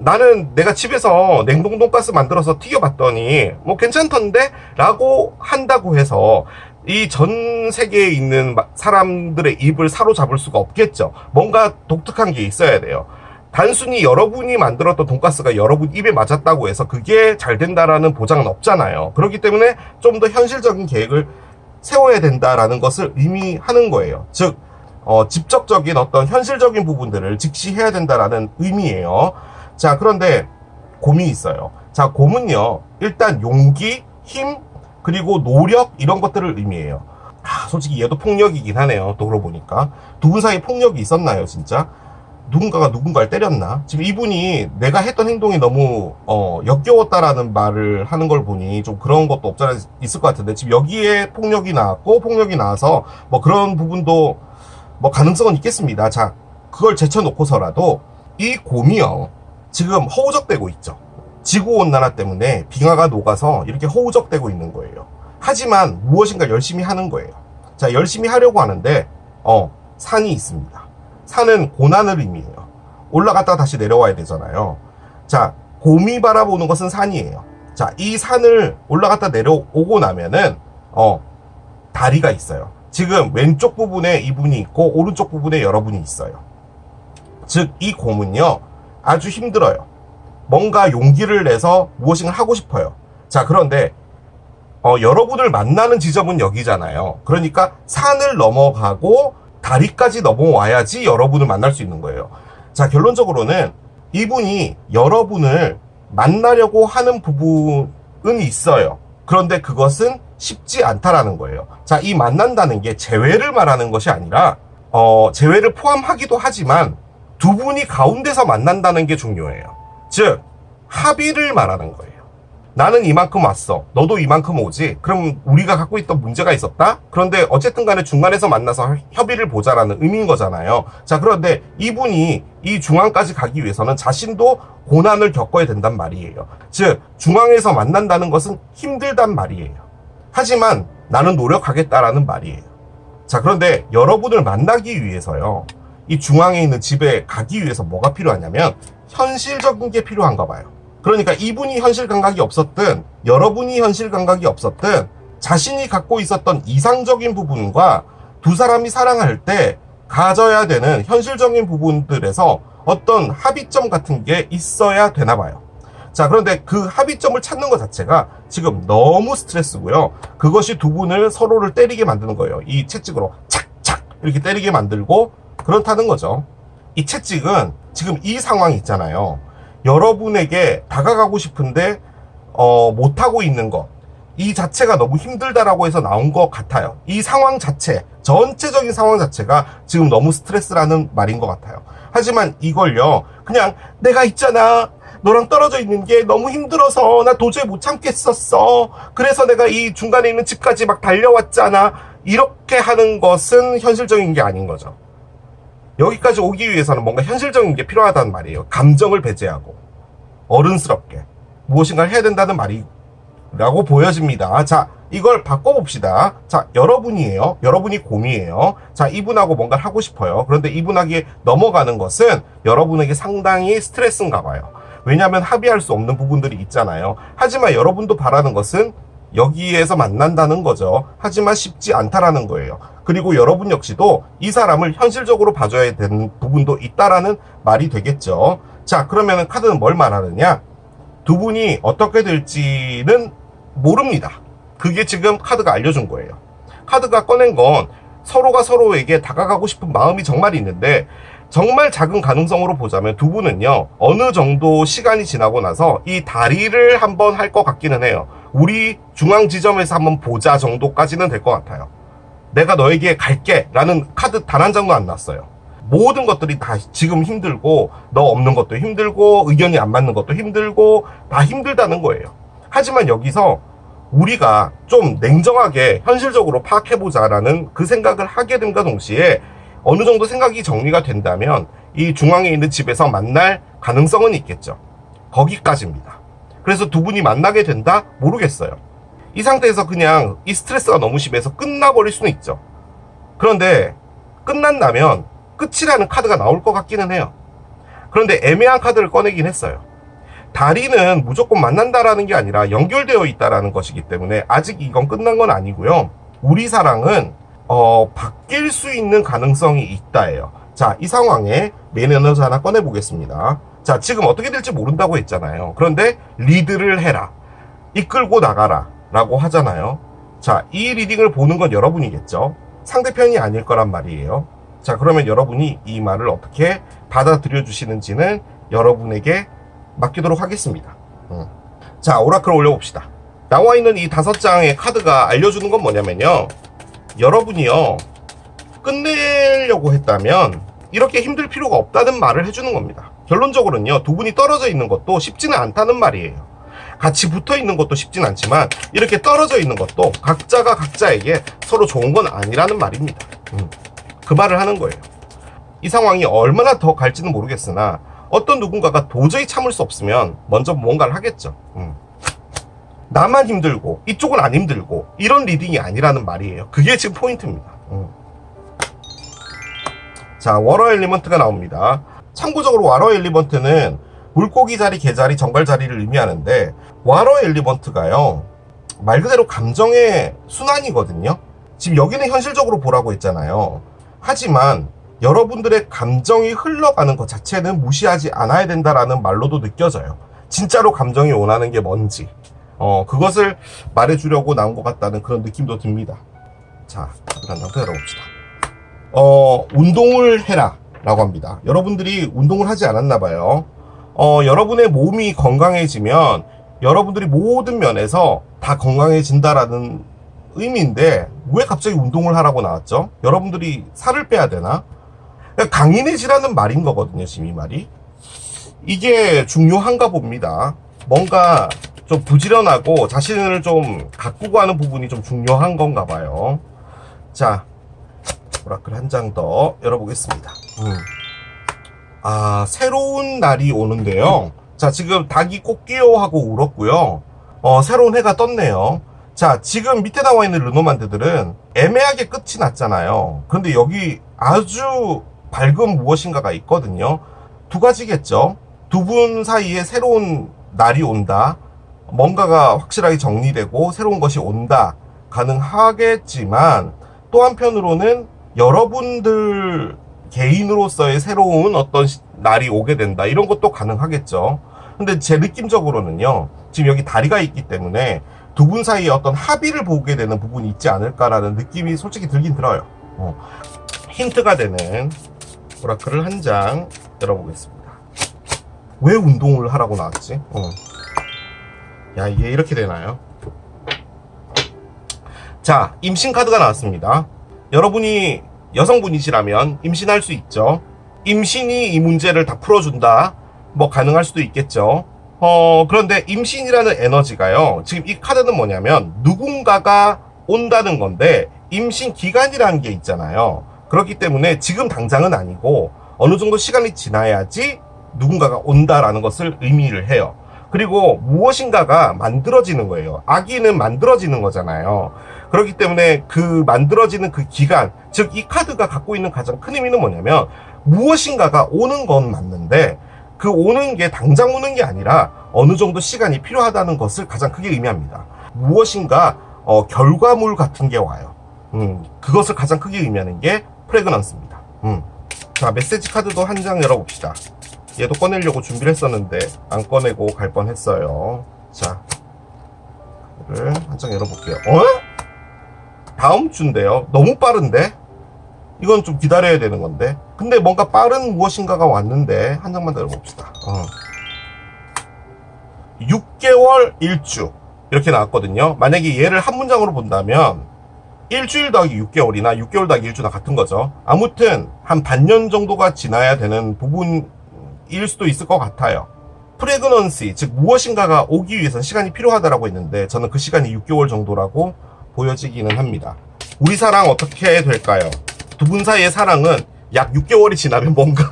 나는 내가 집에서 냉동 돈가스 만들어서 튀겨봤더니 뭐 괜찮던데? 라고 한다고 해서 이 전 세계에 있는 사람들의 입을 사로잡을 수가 없겠죠. 뭔가 독특한 게 있어야 돼요. 단순히 여러분이 만들었던 돈가스가 여러분 입에 맞았다고 해서 그게 잘 된다라는 보장은 없잖아요. 그렇기 때문에 좀 더 현실적인 계획을 세워야 된다라는 것을 의미하는 거예요. 즉 직접적인 어떤 현실적인 부분들을 직시해야 된다라는 의미예요. 자, 그런데 곰이 있어요. 자, 곰은요, 일단 용기, 힘, 그리고 노력, 이런 것들을 의미해요. 솔직히 얘도 폭력이긴 하네요. 또 그러고 보니까. 두 분 사이에 폭력이 있었나요, 진짜? 누군가가 누군가를 때렸나? 지금 이분이 내가 했던 행동이 너무 역겨웠다라는 말을 하는 걸 보니 좀 그런 것도 없잖아 있을 것 같은데, 지금 여기에 폭력이 나왔고, 폭력이 나와서 뭐 그런 부분도 뭐 가능성은 있겠습니다. 자, 그걸 제쳐놓고서라도 이 곰이요, 지금 허우적대고 있죠. 지구온난화 때문에 빙하가 녹아서 이렇게 허우적대고 있는 거예요. 하지만 무엇인가 열심히 하는 거예요. 자, 열심히 하려고 하는데 산이 있습니다. 산은 고난을 의미해요. 올라갔다가 다시 내려와야 되잖아요. 자, 곰이 바라보는 것은 산이에요. 자, 이 산을 올라갔다 내려오고 나면은 다리가 있어요. 지금 왼쪽 부분에 이분이 있고 오른쪽 부분에 여러분이 있어요. 즉, 이 곰은요, 아주 힘들어요. 뭔가 용기를 내서 무엇인가 하고 싶어요. 자, 그런데 여러분을 만나는 지점은 여기잖아요. 그러니까 산을 넘어가고 다리까지 넘어와야지 여러분을 만날 수 있는 거예요. 자, 결론적으로는 이분이 여러분을 만나려고 하는 부분은 있어요. 그런데 그것은 쉽지 않다라는 거예요. 자, 이 만난다는 게 재회를 말하는 것이 아니라 재회를 포함하기도 하지만 두 분이 가운데서 만난다는 게 중요해요. 즉, 합의를 말하는 거예요. 나는 이만큼 왔어. 너도 이만큼 오지. 그럼 우리가 갖고 있던 문제가 있었다? 그런데 어쨌든 간에 중간에서 만나서 협의를 보자라는 의미인 거잖아요. 자, 그런데 이분이 이 중앙까지 가기 위해서는 자신도 고난을 겪어야 된단 말이에요. 즉, 중앙에서 만난다는 것은 힘들단 말이에요. 하지만 나는 노력하겠다라는 말이에요. 자, 그런데 여러분을 만나기 위해서요, 이 중앙에 있는 집에 가기 위해서 뭐가 필요하냐면 현실적인 게 필요한가 봐요. 그러니까 이분이 현실 감각이 없었든 여러분이 현실 감각이 없었든 자신이 갖고 있었던 이상적인 부분과 두 사람이 사랑할 때 가져야 되는 현실적인 부분들에서 어떤 합의점 같은 게 있어야 되나 봐요. 자, 그런데 그 합의점을 찾는 것 자체가 지금 너무 스트레스고요. 그것이 두 분을 서로를 때리게 만드는 거예요. 이 채찍으로 착착 이렇게 때리게 만들고 그렇다는 거죠. 이 채찍은 지금 이 상황이 있잖아요. 여러분에게 다가가고 싶은데 못하고 있는 것, 이 자체가 너무 힘들다라고 해서 나온 것 같아요. 이 상황 자체, 전체적인 상황 자체가 지금 너무 스트레스라는 말인 것 같아요. 하지만 이걸요, 그냥 내가 있잖아, 너랑 떨어져 있는 게 너무 힘들어서 나 도저히 못 참겠었어, 그래서 내가 이 중간에 있는 집까지 막 달려왔잖아, 이렇게 하는 것은 현실적인 게 아닌 거죠. 여기까지 오기 위해서는 뭔가 현실적인 게 필요하다는 말이에요. 감정을 배제하고 어른스럽게 무엇인가를 해야 된다는 말이라고 보여집니다. 자, 이걸 바꿔봅시다. 자, 여러분이에요. 여러분이 곰이에요. 자, 이분하고 뭔가를 하고 싶어요. 그런데 이분에게 넘어가는 것은 여러분에게 상당히 스트레스인가 봐요. 왜냐하면 합의할 수 없는 부분들이 있잖아요. 하지만 여러분도 바라는 것은 여기에서 만난다는 거죠. 하지만 쉽지 않다라는 거예요. 그리고 여러분 역시도 이 사람을 현실적으로 봐줘야 되는 부분도 있다라는 말이 되겠죠. 자, 그러면 카드는 뭘 말하느냐? 두 분이 어떻게 될지는 모릅니다. 그게 지금 카드가 알려준 거예요. 카드가 꺼낸 건 서로가 서로에게 다가가고 싶은 마음이 정말 있는데, 정말 작은 가능성으로 보자면 두 분은요, 어느 정도 시간이 지나고 나서 이 다리를 한번 할 것 같기는 해요. 우리 중앙 지점에서 한번 보자 정도까지는 될 것 같아요. 내가 너에게 갈게 라는 카드 단 한 장도 안 났어요. 모든 것들이 다 지금 힘들고, 너 없는 것도 힘들고, 의견이 안 맞는 것도 힘들고, 다 힘들다는 거예요. 하지만 여기서 우리가 좀 냉정하게 현실적으로 파악해보자라는 그 생각을 하게 됨과 동시에 어느 정도 생각이 정리가 된다면 이 중앙에 있는 집에서 만날 가능성은 있겠죠. 거기까지입니다. 그래서 두 분이 만나게 된다? 모르겠어요. 이 상태에서 그냥 이 스트레스가 너무 심해서 끝나버릴 수는 있죠. 그런데 끝난다면 끝이라는 카드가 나올 것 같기는 해요. 그런데 애매한 카드를 꺼내긴 했어요. 다리는 무조건 만난다라는 게 아니라 연결되어 있다라는 것이기 때문에 아직 이건 끝난 건 아니고요. 우리 사랑은 바뀔 수 있는 가능성이 있다예요. 자, 이 상황에 메인 에너지 하나 꺼내 보겠습니다. 자, 지금 어떻게 될지 모른다고 했잖아요. 그런데 리드를 해라, 이끌고 나가라 라고 하잖아요. 자, 이 리딩을 보는 건 여러분이겠죠. 상대편이 아닐 거란 말이에요. 자, 그러면 여러분이 이 말을 어떻게 받아들여 주시는지는 여러분에게 맡기도록 하겠습니다. 자, 오라클 올려봅시다. 나와 있는 이 5장의 카드가 알려주는 건 뭐냐면요, 여러분이요 끝내려고 했다면 이렇게 힘들 필요가 없다는 말을 해주는 겁니다. 결론적으로는요, 두 분이 떨어져 있는 것도 쉽지는 않다는 말이에요. 같이 붙어 있는 것도 쉽진 않지만 이렇게 떨어져 있는 것도 각자가 각자에게 서로 좋은 건 아니라는 말입니다. 그 말을 하는 거예요. 이 상황이 얼마나 더 갈지는 모르겠으나 어떤 누군가가 도저히 참을 수 없으면 먼저 뭔가를 하겠죠. 나만 힘들고 이쪽은 안 힘들고 이런 리딩이 아니라는 말이에요. 그게 지금 포인트입니다. 자, 워러 엘리먼트가 나옵니다. 참고적으로 와러 엘리먼트는 물고기 자리, 개 자리, 정갈 자리를 의미하는데, 와러 엘리먼트가요 말 그대로 감정의 순환이거든요. 지금 여기는 현실적으로 보라고 했잖아요. 하지만 여러분들의 감정이 흘러가는 것 자체는 무시하지 않아야 된다라는 말로도 느껴져요. 진짜로 감정이 원하는 게 뭔지 그것을 말해주려고 나온 것 같다는 그런 느낌도 듭니다. 자, 카드 한 장 더 열어봅시다. 운동을 해라 라고 합니다. 여러분들이 운동을 하지 않았나 봐요. 여러분의 몸이 건강해지면 여러분들이 모든 면에서 다 건강해진다라는 의미인데 왜 갑자기 운동을 하라고 나왔죠? 여러분들이 살을 빼야 되나? 그러니까 강인해지라는 말인 거거든요. 지금 이 말이 이게 중요한가 봅니다. 뭔가 좀 부지런하고 자신을 좀 가꾸고 하는 부분이 좀 중요한 건가 봐요. 자, 오라클 한 장 더 열어보겠습니다. 새로운 날이 오는데요. 자, 지금 닭이 꽃기요 하고 울었고요. 새로운 해가 떴네요. 자, 지금 밑에 나와 있는 르노만드들은 애매하게 끝이 났잖아요. 그런데 여기 아주 밝은 무엇인가가 있거든요. 두 가지겠죠. 두 분 사이에 새로운 날이 온다, 뭔가가 확실하게 정리되고 새로운 것이 온다 가능하겠지만, 또 한편으로는 여러분들 개인으로서의 새로운 어떤 날이 오게 된다, 이런 것도 가능하겠죠. 근데 제 느낌적으로는요, 지금 여기 다리가 있기 때문에 두 분 사이에 어떤 합의를 보게 되는 부분이 있지 않을까라는 느낌이 솔직히 들긴 들어요. 힌트가 되는 오라클을 한 장 열어보겠습니다. 왜 운동을 하라고 나왔지? 야, 이게 이렇게 되나요? 자, 임신 카드가 나왔습니다. 여러분이 여성분이시라면 임신할 수 있죠. 임신이 이 문제를 다 풀어준다, 뭐 가능할 수도 있겠죠. 그런데 임신이라는 에너지가요, 지금 이 카드는 뭐냐면 누군가가 온다는 건데 임신 기간이라는 게 있잖아요. 그렇기 때문에 지금 당장은 아니고 어느 정도 시간이 지나야지 누군가가 온다라는 것을 의미를 해요. 그리고 무엇인가가 만들어지는 거예요. 아기는 만들어지는 거잖아요. 그렇기 때문에 그 만들어지는 그 기간, 즉 이 카드가 갖고 있는 가장 큰 의미는 뭐냐면 무엇인가가 오는 건 맞는데 그 오는 게 당장 오는 게 아니라 어느 정도 시간이 필요하다는 것을 가장 크게 의미합니다. 무엇인가 결과물 같은 게 와요. 그것을 가장 크게 의미하는 게 프레그넌스입니다. 자, 메시지 카드도 한 장 열어봅시다. 얘도 꺼내려고 준비를 했었는데 안 꺼내고 갈 뻔했어요. 자, 이거를 한 장 열어볼게요. 다음 주인데요. 너무 빠른데? 이건 좀 기다려야 되는 건데. 근데 뭔가 빠른 무엇인가가 왔는데 한 장만 더 열어봅시다. 6개월 1주 이렇게 나왔거든요. 만약에 얘를 한 문장으로 본다면 일주일 더하기 6개월이나 6개월 더하기 1주나 같은 거죠. 아무튼 한 반년 정도가 지나야 되는 부분일 수도 있을 것 같아요. 프레그넌시, 즉 무엇인가가 오기 위해서 시간이 필요하다라고 했는데 저는 그 시간이 6개월 정도라고 보여지기는 합니다. 우리 사랑 어떻게 될까요? 두 분 사이의 사랑은 약 6개월이 지나면 뭔가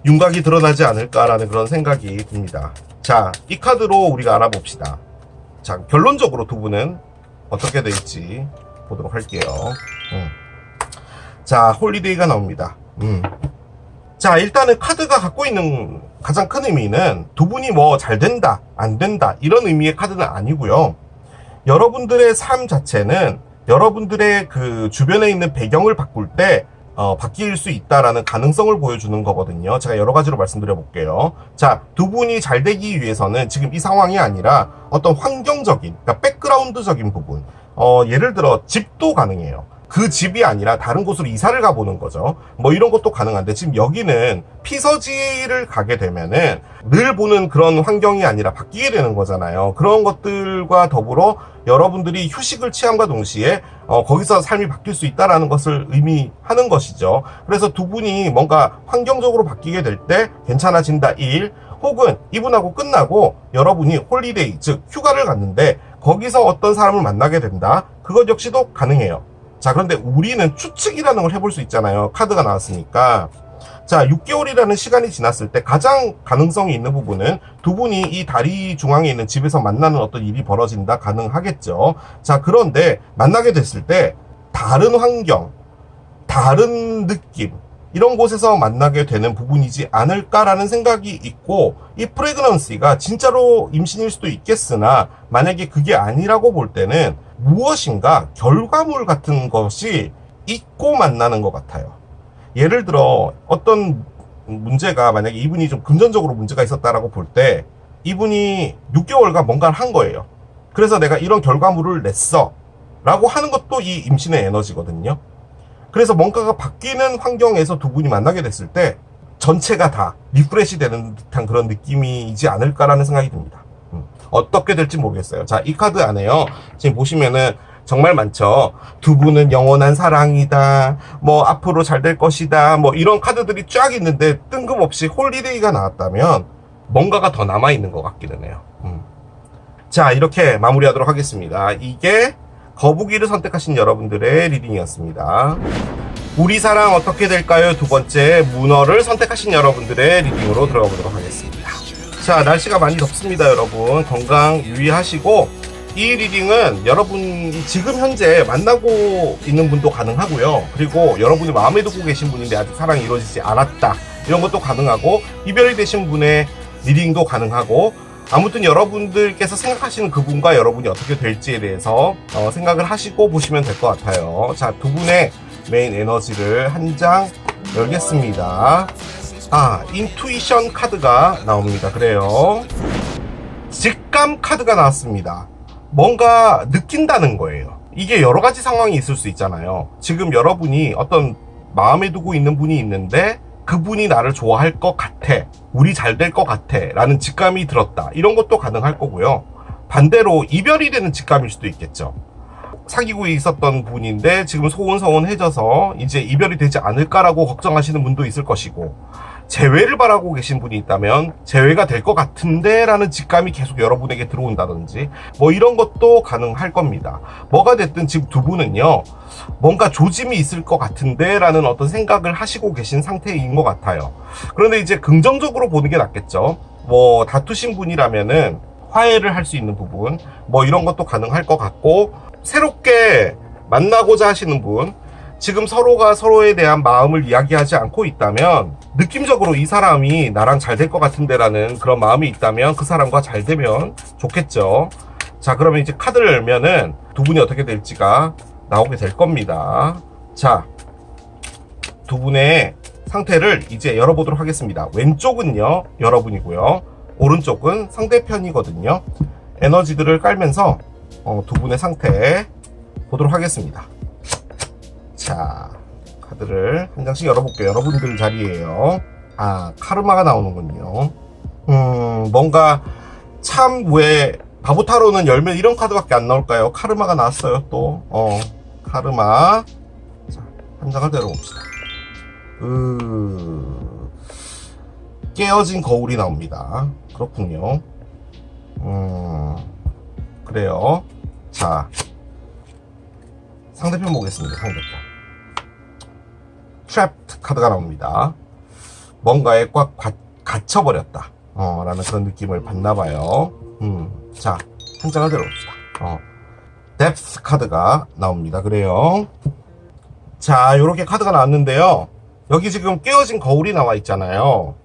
윤곽이 드러나지 않을까라는 그런 생각이 듭니다. 자, 이 카드로 우리가 알아봅시다. 자, 결론적으로 두 분은 어떻게 될지 보도록 할게요. 자, 홀리데이가 나옵니다. 자, 일단은 카드가 갖고 있는 가장 큰 의미는 두 분이 뭐 잘 된다, 안 된다, 이런 의미의 카드는 아니고요. 여러분들의 삶 자체는 여러분들의 그 주변에 있는 배경을 바꿀 때 바뀔 수 있다라는 가능성을 보여주는 거거든요. 제가 여러 가지로 말씀드려 볼게요. 자, 두 분이 잘 되기 위해서는 지금 이 상황이 아니라 어떤 환경적인, 그러니까 백그라운드적인 부분, 예를 들어 집도 가능해요. 그 집이 아니라 다른 곳으로 이사를 가보는 거죠. 뭐 이런 것도 가능한데 지금 여기는 피서지를 가게 되면은 늘 보는 그런 환경이 아니라 바뀌게 되는 거잖아요. 그런 것들과 더불어 여러분들이 휴식을 취함과 동시에 거기서 삶이 바뀔 수 있다라는 것을 의미하는 것이죠. 그래서 두 분이 뭔가 환경적으로 바뀌게 될 때 괜찮아진다 1, 혹은 이분하고 끝나고 여러분이 홀리데이, 즉 휴가를 갔는데 거기서 어떤 사람을 만나게 된다. 그것 역시도 가능해요. 자, 그런데 우리는 추측이라는 걸 해볼 수 있잖아요. 카드가 나왔으니까. 자, 6개월이라는 시간이 지났을 때 가장 가능성이 있는 부분은 두 분이 이 다리 중앙에 있는 집에서 만나는 어떤 일이 벌어진다, 가능하겠죠. 자, 그런데 만나게 됐을 때 다른 환경, 다른 느낌, 이런 곳에서 만나게 되는 부분이지 않을까라는 생각이 있고, 이 프레그넌시가 진짜로 임신일 수도 있겠으나 만약에 그게 아니라고 볼 때는 무엇인가 결과물 같은 것이 있고 만나는 것 같아요. 예를 들어 어떤 문제가, 만약에 이분이 좀 금전적으로 문제가 있었다라고 볼 때 이분이 6개월간 뭔가를 한 거예요. 그래서 내가 이런 결과물을 냈어 라고 하는 것도 이 임신의 에너지거든요. 그래서 뭔가가 바뀌는 환경에서 두 분이 만나게 됐을 때 전체가 다 리프레시 되는 듯한 그런 느낌이지 않을까라는 생각이 듭니다. 어떻게 될지 모르겠어요. 자, 이 카드 안에요. 지금 보시면은 정말 많죠. 두 분은 영원한 사랑이다. 뭐 앞으로 잘 될 것이다. 뭐 이런 카드들이 쫙 있는데 뜬금없이 홀리데이가 나왔다면 뭔가가 더 남아있는 것 같기는 해요. 자, 이렇게 마무리하도록 하겠습니다. 이게 거북이를 선택하신 여러분들의 리딩이었습니다. 우리 사랑 어떻게 될까요? 두 번째, 문어를 선택하신 여러분들의 리딩으로 들어가 보도록 하겠습니다. 자, 날씨가 많이 덥습니다, 여러분. 건강 유의하시고, 이 리딩은 여러분이 지금 현재 만나고 있는 분도 가능하고요. 그리고 여러분이 마음에 두고 계신 분인데 아직 사랑이 이루어지지 않았다, 이런 것도 가능하고, 이별이 되신 분의 리딩도 가능하고, 아무튼 여러분들께서 생각하시는 그분과 여러분이 어떻게 될지에 대해서 생각을 하시고 보시면 될 것 같아요. 자, 두 분의 메인 에너지를 한 장 열겠습니다. 인투이션 카드가 나옵니다. 그래요. 직감 카드가 나왔습니다. 뭔가 느낀다는 거예요. 이게 여러 가지 상황이 있을 수 있잖아요. 지금 여러분이 어떤 마음에 두고 있는 분이 있는데 그분이 나를 좋아할 것 같아, 우리 잘 될 것 같아 라는 직감이 들었다, 이런 것도 가능할 거고요. 반대로 이별이 되는 직감일 수도 있겠죠. 사귀고 있었던 분인데 지금 소원소원해져서 이제 이별이 되지 않을까라고 걱정하시는 분도 있을 것이고, 재회를 바라고 계신 분이 있다면 재회가 될 것 같은데 라는 직감이 계속 여러분에게 들어온다든지, 뭐 이런 것도 가능할 겁니다. 뭐가 됐든 지금 두 분은요, 뭔가 조짐이 있을 것 같은데 라는 어떤 생각을 하시고 계신 상태인 것 같아요. 그런데 이제 긍정적으로 보는 게 낫겠죠. 뭐 다투신 분이라면은 화해를 할 수 있는 부분, 뭐 이런 것도 가능할 것 같고, 새롭게 만나고자 하시는 분, 지금 서로가 서로에 대한 마음을 이야기하지 않고 있다면 느낌적으로 이 사람이 나랑 잘 될 것 같은데 라는 그런 마음이 있다면 그 사람과 잘 되면 좋겠죠. 자, 그러면 이제 카드를 열면은 두 분이 어떻게 될지가 나오게 될 겁니다. 자, 두 분의 상태를 이제 열어보도록 하겠습니다. 왼쪽은요, 여러분이고요. 오른쪽은 상대편이거든요. 에너지들을 깔면서 두 분의 상태 보도록 하겠습니다. 자, 카드를 한 장씩 열어볼게요. 여러분들 자리에요. 카르마가 나오는군요. 뭔가 참, 왜 바보타로는 열면 이런 카드밖에 안 나올까요? 카르마가 나왔어요. 또 카르마. 자, 한 장을 내려봅시다. 깨어진 거울이 나옵니다. 그렇군요. 그래요. 자, 상대편 보겠습니다. 상대편. 트랩트 카드가 나옵니다. 뭔가에 꽉 갇혀버렸다, 라는 그런 느낌을 받나봐요. 자, 한 장을 들어봅시다. 뎁스 카드가 나옵니다. 그래요. 자, 요렇게 카드가 나왔는데요. 여기 지금 깨어진 거울이 나와 있잖아요.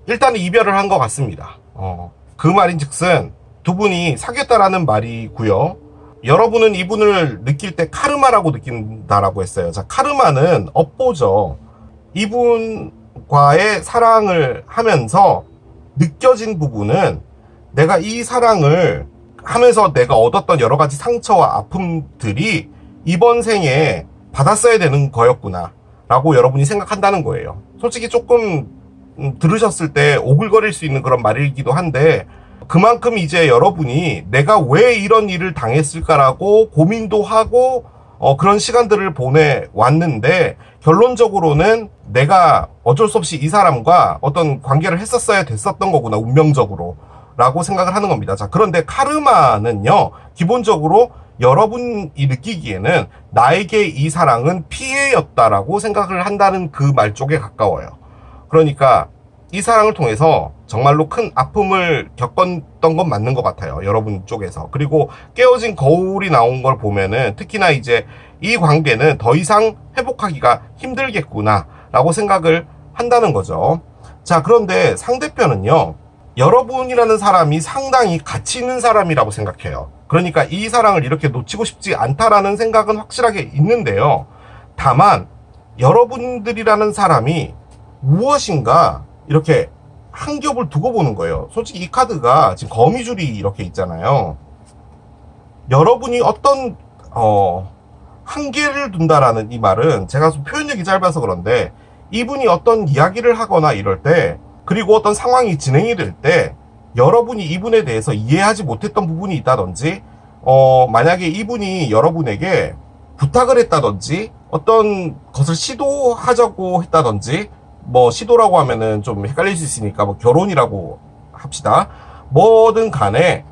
일단은 이별을 한 것 같습니다. 그 말인즉슨 두 분이 사귀었다라는 말이고요. 여러분은 이분을 느낄 때 카르마라고 느낀다라고 했어요. 자, 카르마는 업보죠. 이분과의 사랑을 하면서 느껴진 부분은 내가 이 사랑을 하면서 내가 얻었던 여러 가지 상처와 아픔들이 이번 생에 받았어야 되는 거였구나 라고 여러분이 생각한다는 거예요. 솔직히 조금 들으셨을 때 오글거릴 수 있는 그런 말이기도 한데, 그만큼 이제 여러분이 내가 왜 이런 일을 당했을까라고 고민도 하고 그런 시간들을 보내왔는데, 결론적으로는 내가 어쩔 수 없이 이 사람과 어떤 관계를 했었어야 됐었던 거구나, 운명적으로 라고 생각을 하는 겁니다. 자, 그런데 카르마는요, 기본적으로 여러분이 느끼기에는 나에게 이 사랑은 피해였다라고 생각을 한다는 그 말 쪽에 가까워요. 그러니까 이 사랑을 통해서 정말로 큰 아픔을 겪었던 건 맞는 것 같아요, 여러분 쪽에서. 그리고 깨어진 거울이 나온 걸 보면은 특히나 이제 이 관계는 더 이상 회복하기가 힘들겠구나 라고 생각을 한다는 거죠. 자, 그런데 상대편은요, 여러분이라는 사람이 상당히 가치 있는 사람이라고 생각해요. 그러니까 이 사랑을 이렇게 놓치고 싶지 않다라는 생각은 확실하게 있는데요. 다만 여러분들이라는 사람이 무엇인가 이렇게 한 겹을 두고 보는 거예요. 솔직히 이 카드가 지금 거미줄이 이렇게 있잖아요. 여러분이 어떤 한계를 둔다라는 이 말은, 제가 좀 표현력이 짧아서 그런데, 이분이 어떤 이야기를 하거나 이럴 때, 그리고 어떤 상황이 진행이 될 때 여러분이 이분에 대해서 이해하지 못했던 부분이 있다든지, 만약에 이분이 여러분에게 부탁을 했다든지, 어떤 것을 시도하자고 했다든지, 뭐 시도라고 하면은 좀 헷갈릴 수 있으니까 뭐 결혼이라고 합시다. 뭐든 간에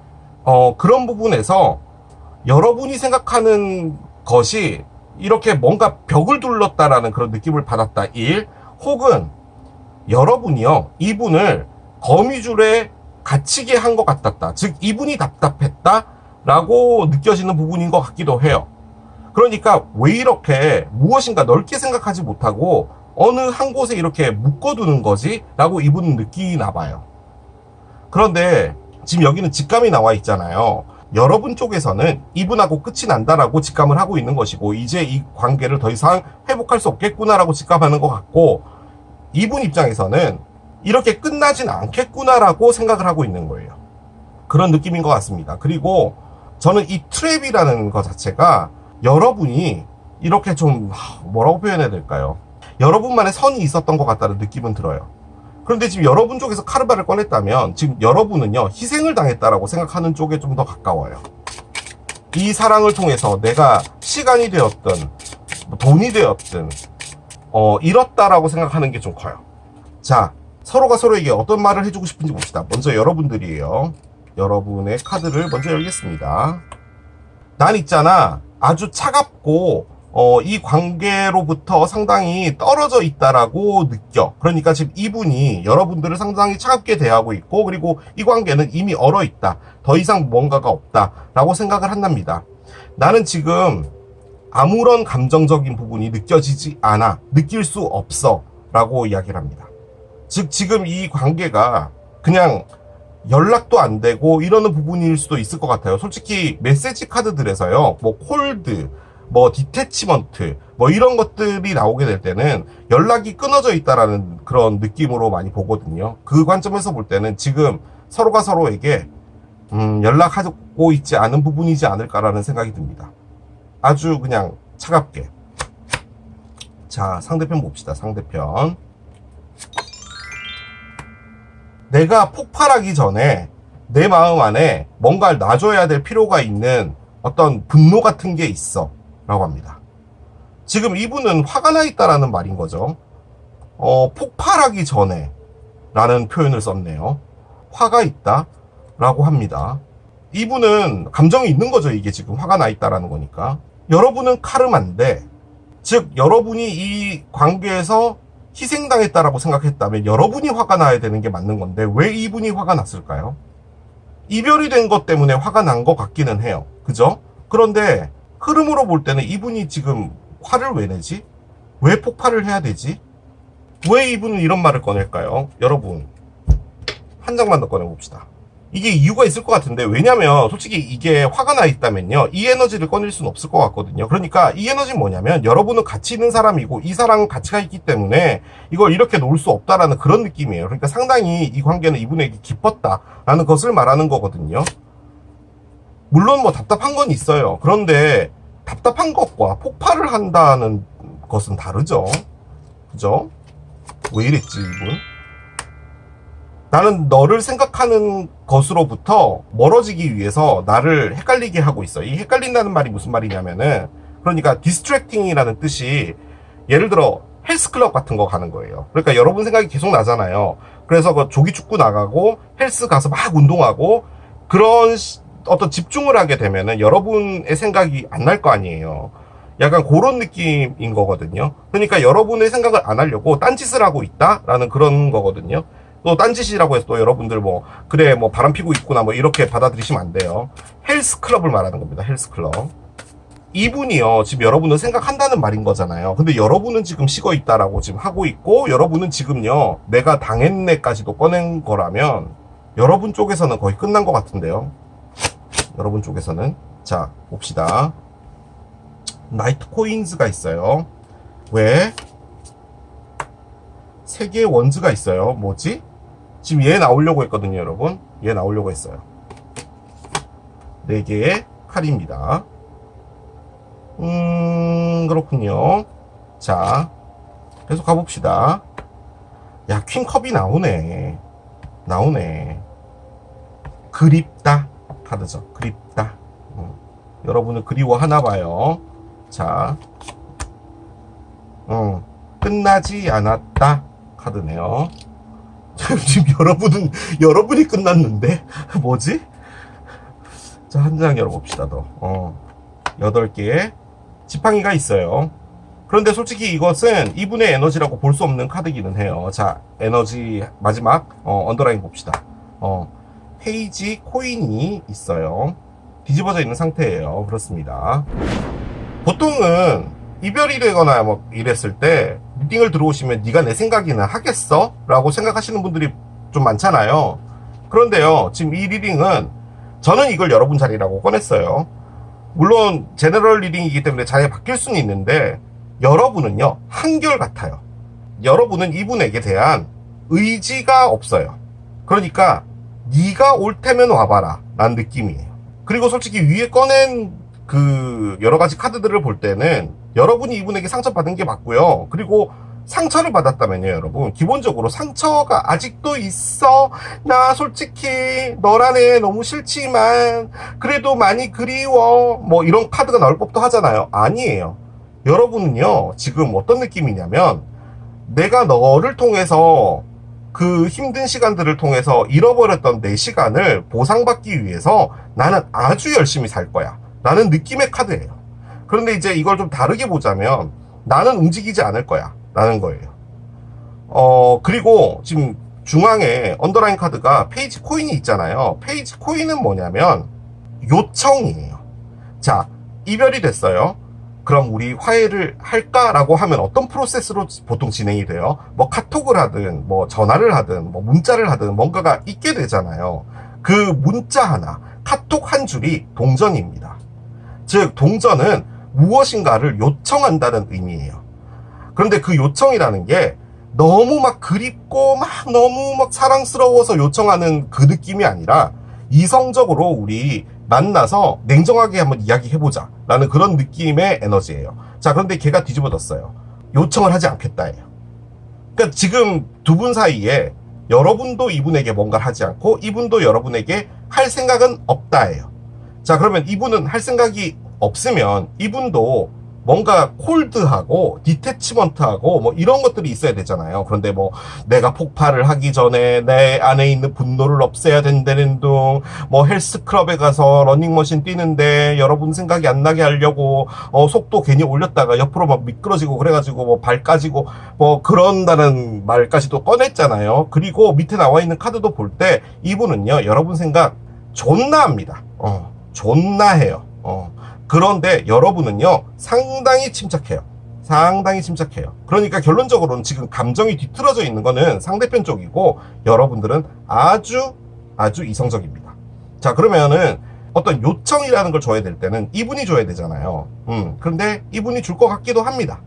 그런 부분에서 여러분이 생각하는 것이 이렇게 뭔가 벽을 둘렀다라는 그런 느낌을 받았다 1, 혹은 여러분이요, 이분을 거미줄에 갇히게 한 것 같았다, 즉 이분이 답답했다 라고 느껴지는 부분인 것 같기도 해요. 그러니까 왜 이렇게 무엇인가 넓게 생각하지 못하고 어느 한 곳에 이렇게 묶어두는 거지? 라고 이분은 느끼나 봐요. 그런데 지금 여기는 직감이 나와 있잖아요. 여러분 쪽에서는 이분하고 끝이 난다라고 직감을 하고 있는 것이고, 이제 이 관계를 더 이상 회복할 수 없겠구나라고 직감하는 것 같고, 이분 입장에서는 이렇게 끝나진 않겠구나라고 생각을 하고 있는 거예요. 그런 느낌인 것 같습니다. 그리고 저는 이 트랩이라는 것 자체가 여러분이 이렇게 좀 뭐라고 표현해야 될까요? 여러분만의 선이 있었던 것 같다는 느낌은 들어요. 그런데 지금 여러분 쪽에서 카르마를 꺼냈다면 지금 여러분은요, 희생을 당했다라고 생각하는 쪽에 좀 더 가까워요. 이 사랑을 통해서 내가 시간이 되었든 돈이 되었든 잃었다라고 생각하는 게 좀 커요. 자, 서로가 서로에게 어떤 말을 해주고 싶은지 봅시다. 먼저 여러분들이에요. 여러분의 카드를 먼저 열겠습니다. 난 있잖아, 아주 차갑고 이 관계로부터 상당히 떨어져 있다라고 느껴. 그러니까 지금 이분이 여러분들을 상당히 차갑게 대하고 있고, 그리고 이 관계는 이미 얼어 있다, 더 이상 뭔가가 없다 라고 생각을 한답니다. 나는 지금 아무런 감정적인 부분이 느껴지지 않아, 느낄 수 없어 라고 이야기를 합니다. 즉 지금 이 관계가 그냥 연락도 안 되고 이러는 부분일 수도 있을 것 같아요. 솔직히 메시지 카드들에서요, 뭐 콜드, 뭐 디태치먼트, 뭐 이런 것들이 나오게 될 때는 연락이 끊어져 있다라는 그런 느낌으로 많이 보거든요. 그 관점에서 볼 때는 지금 서로가 서로에게 연락하고 있지 않은 부분이지 않을까라는 생각이 듭니다. 아주 그냥 차갑게. 자, 상대편 봅시다. 상대편. 내가 폭발하기 전에 내 마음 안에 뭔가를 놔줘야 될 필요가 있는 어떤 분노 같은 게 있어 라고 합니다. 지금 이분은 화가 나 있다라는 말인 거죠. 폭발하기 전에 라는 표현을 썼네요. 화가 있다 라고 합니다. 이분은 감정이 있는 거죠. 이게 지금 화가 나 있다라는 거니까. 여러분은 카르마인데, 즉 여러분이 이 관계에서 희생당했다라고 생각했다면 여러분이 화가 나야 되는 게 맞는 건데, 왜 이분이 화가 났을까요? 이별이 된 것 때문에 화가 난 것 같기는 해요. 그죠? 그런데 흐름으로 볼 때는 이분이 지금 화를 왜 내지? 왜 폭발을 해야 되지? 왜 이분은 이런 말을 꺼낼까요? 여러분, 한 장만 더 꺼내봅시다. 이게 이유가 있을 것 같은데, 왜냐면 솔직히 이게 화가 나 있다면요, 이 에너지를 꺼낼 수는 없을 것 같거든요. 그러니까 이 에너지는 뭐냐면, 여러분은 가치 있는 사람이고 이 사람은 가치가 있기 때문에 이걸 이렇게 놓을 수 없다라는 그런 느낌이에요. 그러니까 상당히 이 관계는 이분에게 깊었다라는 것을 말하는 거거든요. 물론 뭐 답답한 건 있어요. 그런데 답답한 것과 폭발을 한다는 것은 다르죠. 그죠? 왜 이랬지 이분? 나는 너를 생각하는 것으로부터 멀어지기 위해서 나를 헷갈리게 하고 있어. 이 헷갈린다는 말이 무슨 말이냐면은, 그러니까 디스트랙팅이라는 뜻이, 예를 들어 헬스클럽 같은 거 가는 거예요. 그러니까 여러분 생각이 계속 나잖아요. 그래서 그 조기 축구 나가고 헬스 가서 막 운동하고 그런 어떤 집중을 하게 되면은 여러분의 생각이 안 날 거 아니에요. 약간 그런 느낌인 거거든요. 그러니까 여러분의 생각을 안 하려고 딴짓을 하고 있다라는 그런 거거든요. 또 딴짓이라고 해서 또 여러분들 뭐 그래 뭐 바람 피고 있구나 뭐 이렇게 받아들이시면 안 돼요. 헬스클럽을 말하는 겁니다. 헬스클럽. 이분이요, 지금 여러분은 생각한다는 말인 거잖아요. 근데 여러분은 지금 식어 있다라고 지금 하고 있고, 여러분은 지금요, 내가 당했네까지도 꺼낸 거라면 여러분 쪽에서는 거의 끝난 것 같은데요. 여러분 쪽에서는. 자, 봅시다. 나이트 코인즈가 있어요. 왜? 3개의 원즈가 있어요. 뭐지? 지금 얘 나오려고 했거든요, 여러분. 얘 나오려고 했어요. 4개의 칼입니다. 그렇군요. 자, 계속 가봅시다. 야, 퀸컵이 나오네. 나오네. 그립다. 카드죠. 그립다. 여러분을 그리워하나 봐요. 자, 끝나지 않았다. 카드네요. 지금 여러분이 끝났는데? 뭐지? 자, 한 장 열어봅시다, 더. 8개의 지팡이가 있어요. 그런데 솔직히 이것은 이분의 에너지라고 볼 수 없는 카드기는 해요. 자, 에너지 마지막 언더라인 봅시다. 페이지 코인이 있어요. 뒤집어져 있는 상태예요. 그렇습니다. 보통은 이별이 되거나 뭐 이랬을 때 리딩을 들어오시면 네가 내 생각이나 하겠어? 라고 생각하시는 분들이 좀 많잖아요. 그런데요, 지금 이 리딩은 저는 이걸 여러분 자리라고 꺼냈어요. 물론 제너럴 리딩이기 때문에 자리가 바뀔 수는 있는데, 여러분은요 한결같아요. 여러분은 이분에게 대한 의지가 없어요. 그러니까 네가 올 테면 와봐라 라는 느낌이에요. 그리고 솔직히 위에 꺼낸 그 여러 가지 카드들을 볼 때는 여러분이 이분에게 상처받은 게 맞고요. 그리고 상처를 받았다면요, 여러분, 기본적으로 상처가 아직도 있어. 나 솔직히 너란 애 너무 싫지만 그래도 많이 그리워. 뭐 이런 카드가 나올 법도 하잖아요. 아니에요. 여러분은요, 지금 어떤 느낌이냐면, 내가 너를 통해서 그 힘든 시간들을 통해서 잃어버렸던 내 시간을 보상받기 위해서 나는 아주 열심히 살 거야 라는 느낌의 카드예요. 그런데 이제 이걸 좀 다르게 보자면, 나는 움직이지 않을 거야 라는 거예요. 그리고 지금 중앙에 언더라인 카드가 페이지 코인이 있잖아요. 페이지 코인은 뭐냐면 요청이에요. 자, 이별이 됐어요. 그럼 우리 화해를 할까라고 하면 어떤 프로세스로 보통 진행이 돼요? 뭐 카톡을 하든 뭐 전화를 하든 뭐 문자를 하든 뭔가가 있게 되잖아요. 그 문자 하나, 카톡 한 줄이 동전입니다. 즉 동전은 무엇인가를 요청한다는 의미예요. 그런데 그 요청이라는 게 너무 막 그립고 막 너무 막 사랑스러워서 요청하는 그 느낌이 아니라, 이성적으로 우리 만나서 냉정하게 한번 이야기해보자 라는 그런 느낌의 에너지예요. 자, 그런데 걔가 뒤집어졌어요. 요청을 하지 않겠다예요. 그러니까 지금 두 분 사이에 여러분도 이분에게 뭔가를 하지 않고 이분도 여러분에게 할 생각은 없다예요. 자, 그러면 이분은 할 생각이 없으면 이분도 뭔가 콜드하고 디태치먼트하고 뭐 이런 것들이 있어야 되잖아요. 그런데 뭐 내가 폭발을 하기 전에 내 안에 있는 분노를 없애야 된다는 둥, 뭐 헬스클럽에 가서 러닝머신 뛰는데 여러분 생각이 안 나게 하려고 속도 괜히 올렸다가 옆으로 막 미끄러지고 그래가지고 뭐 발 까지고 뭐 그런다는 말까지도 꺼냈잖아요. 그리고 밑에 나와 있는 카드도 볼 때 이분은요, 여러분 생각 존나 합니다. 존나 해요. 그런데 여러분은요 상당히 침착해요. 상당히 침착해요. 그러니까 결론적으로는 지금 감정이 뒤틀어져 있는 거는 상대편 쪽이고 여러분들은 아주 이성적입니다. 자, 그러면은 어떤 요청이라는 걸 줘야 될 때는 이분이 줘야 되잖아요. 그런데 이분이 줄 것 같기도 합니다.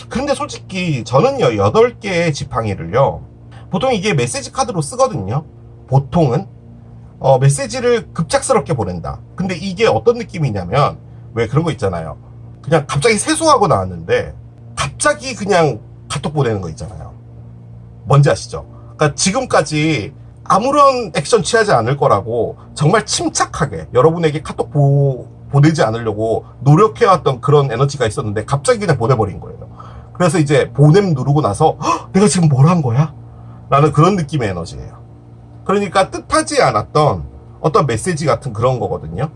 근데 솔직히 저는요 8개의 지팡이를요 보통 이게 메시지 카드로 쓰거든요. 보통은 메시지를 급작스럽게 보낸다. 근데 이게 어떤 느낌이냐면 왜 그런 거 있잖아요. 그냥 갑자기 세수하고 나왔는데 갑자기 그냥 카톡 보내는 거 있잖아요. 뭔지 아시죠? 그러니까 지금까지 아무런 액션 취하지 않을 거라고 정말 침착하게 여러분에게 카톡 보내지 않으려고 노력해왔던 그런 에너지가 있었는데 갑자기 그냥 보내버린 거예요. 그래서 이제 보냄 누르고 나서 내가 지금 뭘 한 거야? 라는 그런 느낌의 에너지예요. 그러니까 뜻하지 않았던 어떤 메시지 같은 그런 거거든요.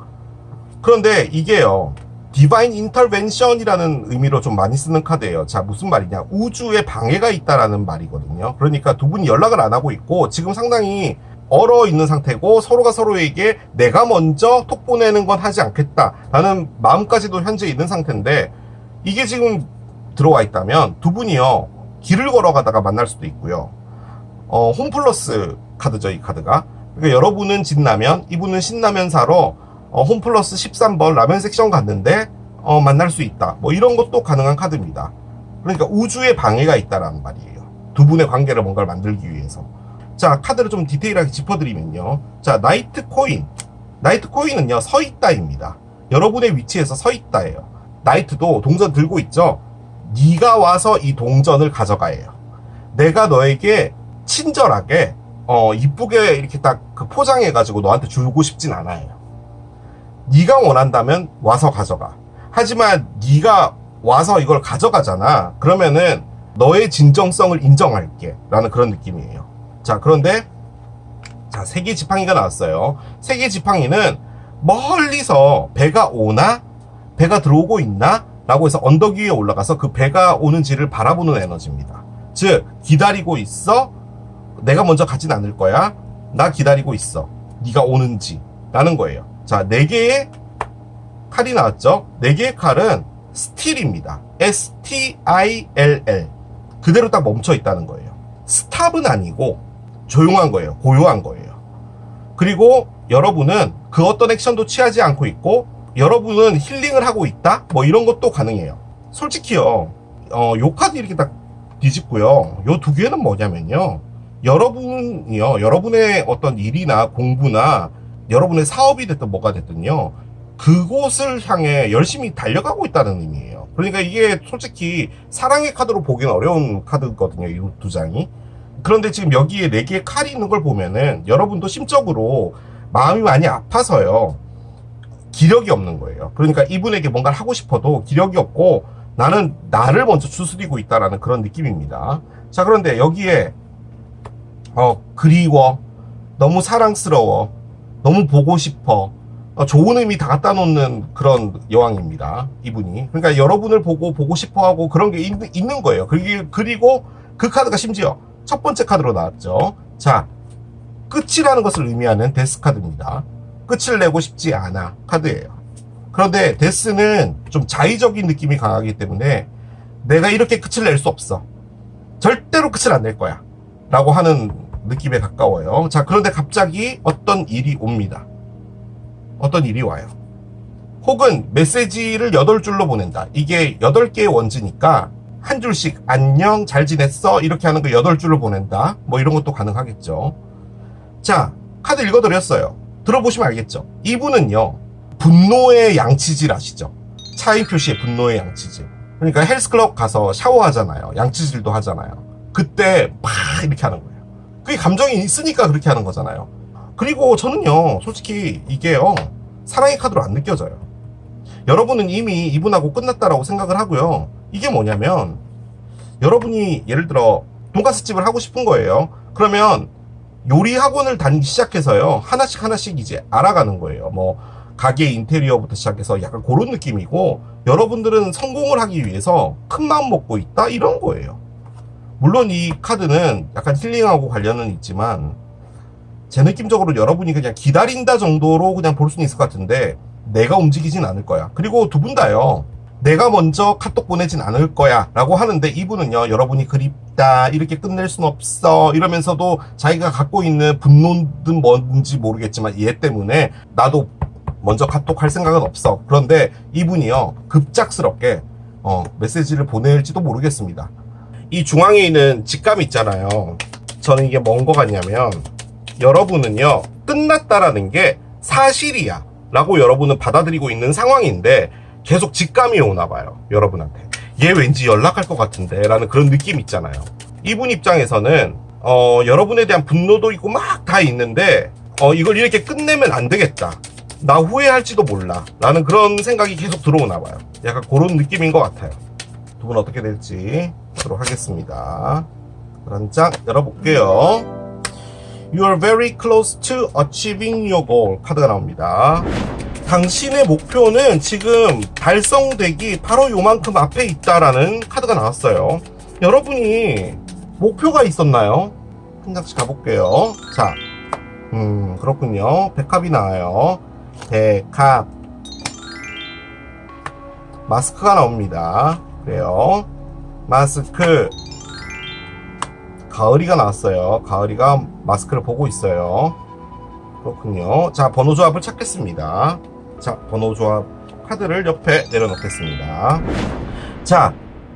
그런데 이게요 디바인 인터벤션이라는 의미로 좀 많이 쓰는 카드예요. 자, 무슨 말이냐, 우주에 방해가 있다라는 말이거든요. 그러니까 두 분이 연락을 안 하고 있고 지금 상당히 얼어 있는 상태고 서로가 서로에게 내가 먼저 톡 보내는 건 하지 않겠다라는 마음까지도 현재 있는 상태인데 이게 지금 들어와 있다면 두 분이요 길을 걸어가다가 만날 수도 있고요. 홈플러스 카드죠, 이 카드가. 그러니까 여러분은 진라면, 이분은 신라면 사러 홈플러스 13번 라면 섹션 갔는데 만날 수 있다. 뭐 이런 것도 가능한 카드입니다. 그러니까 우주에 방해가 있다라는 말이에요. 두 분의 관계를 뭔가를 만들기 위해서. 자, 카드를 좀 디테일하게 짚어드리면요. 자, 나이트 코인. 나이트 코인은요, 서 있다입니다. 여러분의 위치에서 서 있다예요. 나이트도 동전 들고 있죠? 네가 와서 이 동전을 가져가예요. 내가 너에게 친절하게 이쁘게 이렇게 딱 그 포장해가지고 너한테 주고 싶진 않아요. 네가 원한다면 와서 가져가. 하지만 네가 와서 이걸 가져가잖아. 그러면은 너의 진정성을 인정할게 라는 그런 느낌이에요. 자, 그런데 자, 세계 지팡이가 나왔어요. 세계 지팡이는 멀리서 배가 오나? 배가 들어오고 있나? 라고 해서 언덕 위에 올라가서 그 배가 오는지를 바라보는 에너지입니다. 즉, 기다리고 있어. 내가 먼저 가진 않을 거야. 나 기다리고 있어. 네가 오는지 라는 거예요. 자, 4개의 칼이 나왔죠? 4개의 칼은 스틸입니다. STILL. 그대로 딱 멈춰 있다는 거예요. 스탑은 아니고 조용한 거예요. 고요한 거예요. 그리고 여러분은 그 어떤 액션도 취하지 않고 있고 여러분은 힐링을 하고 있다? 뭐 이런 것도 가능해요. 솔직히요. 요 카드 이렇게 딱 뒤집고요. 요 2개는 뭐냐면요. 여러분이요. 여러분의 어떤 일이나 공부나 여러분의 사업이 됐든 뭐가 됐든요. 그곳을 향해 열심히 달려가고 있다는 의미예요. 그러니까 이게 솔직히 사랑의 카드로 보기는 어려운 카드거든요. 이 2장이. 그런데 지금 여기에 4개의 칼이 있는 걸 보면은 여러분도 심적으로 마음이 많이 아파서요. 기력이 없는 거예요. 그러니까 이분에게 뭔가를 하고 싶어도 기력이 없고 나는 나를 먼저 추스리고 있다라는 그런 느낌입니다. 자, 그런데 여기에 그리워, 너무 사랑스러워, 너무 보고 싶어, 좋은 의미 다 갖다 놓는 그런 여왕입니다. 이분이. 그러니까 여러분을 보고 싶어하고 그런 게 있는 거예요. 그리고 그 카드가 심지어 첫 번째 카드로 나왔죠. 자, 끝이라는 것을 의미하는 데스 카드입니다. 끝을 내고 싶지 않아 카드예요. 그런데 데스는 좀 자의적인 느낌이 강하기 때문에 내가 이렇게 끝을 낼 수 없어. 절대로 끝을 안 낼 거야. 라고 하는 느낌에 가까워요. 자, 그런데 갑자기 어떤 일이 옵니다. 어떤 일이 와요. 혹은 메시지를 8줄로 보낸다. 이게 8개의 원지니까 한 줄씩 안녕, 잘 지냈어? 이렇게 하는 거 8줄로 보낸다. 뭐 이런 것도 가능하겠죠. 자, 카드 읽어드렸어요. 들어보시면 알겠죠. 이분은요, 분노의 양치질 아시죠? 차인 표시의 분노의 양치질. 그러니까 헬스클럽 가서 샤워하잖아요. 양치질도 하잖아요. 그때 막 이렇게 하는 거예요. 그게 감정이 있으니까 그렇게 하는 거잖아요. 그리고 저는요, 솔직히 이게요, 사랑의 카드로 안 느껴져요. 여러분은 이미 이분하고 끝났다라고 생각을 하고요. 이게 뭐냐면 여러분이 예를 들어 돈가스집을 하고 싶은 거예요. 그러면 요리 학원을 다니기 시작해서요, 하나씩 이제 알아가는 거예요. 뭐 가게 인테리어부터 시작해서 약간 그런 느낌이고, 여러분들은 성공을 하기 위해서 큰 마음 먹고 있다 이런 거예요. 물론 이 카드는 약간 힐링하고 관련은 있지만 제 느낌적으로 여러분이 그냥 기다린다 정도로 그냥 볼 수는 있을 것 같은데 내가 움직이진 않을 거야. 그리고 두 분 다요, 내가 먼저 카톡 보내진 않을 거야 라고 하는데, 이분은요, 여러분이 그립다, 이렇게 끝낼 순 없어 이러면서도 자기가 갖고 있는 분노든 뭔지 모르겠지만 얘 때문에 나도 먼저 카톡 할 생각은 없어. 그런데 이분이요, 급작스럽게 메시지를 보낼지도 모르겠습니다. 이 중앙에 있는 직감 있잖아요. 저는 이게 뭔 거 같냐면, 여러분은요, 끝났다라는 게 사실이야 라고 여러분은 받아들이고 있는 상황인데 계속 직감이 오나 봐요, 여러분한테. 얘 왠지 연락할 것 같은데 라는 그런 느낌 있잖아요. 이분 입장에서는 여러분에 대한 분노도 있고 막 다 있는데 이걸 이렇게 끝내면 안 되겠다, 나 후회할지도 몰라 라는 그런 생각이 계속 들어오나 봐요. 약간 그런 느낌인 것 같아요. 두 분 어떻게 될지 보도록 하겠습니다. 한 장 열어볼게요. You are very close to achieving your goal 카드가 나옵니다. 당신의 목표는 지금 달성되기 바로 요만큼 앞에 있다라는 카드가 나왔어요. 여러분이 목표가 있었나요? 한 장씩 가볼게요. 자, 그렇군요. 백합이 나와요. 백합. 마스크가 나옵니다. 그래요. 마스크. 가을이가 나왔어요. 가을이가 마스크를 보고 있어요. 그렇군요. 자, 번호 조합을 찾겠습니다. 자, 번호 조합 카드를 옆에 내려놓겠습니다. 자,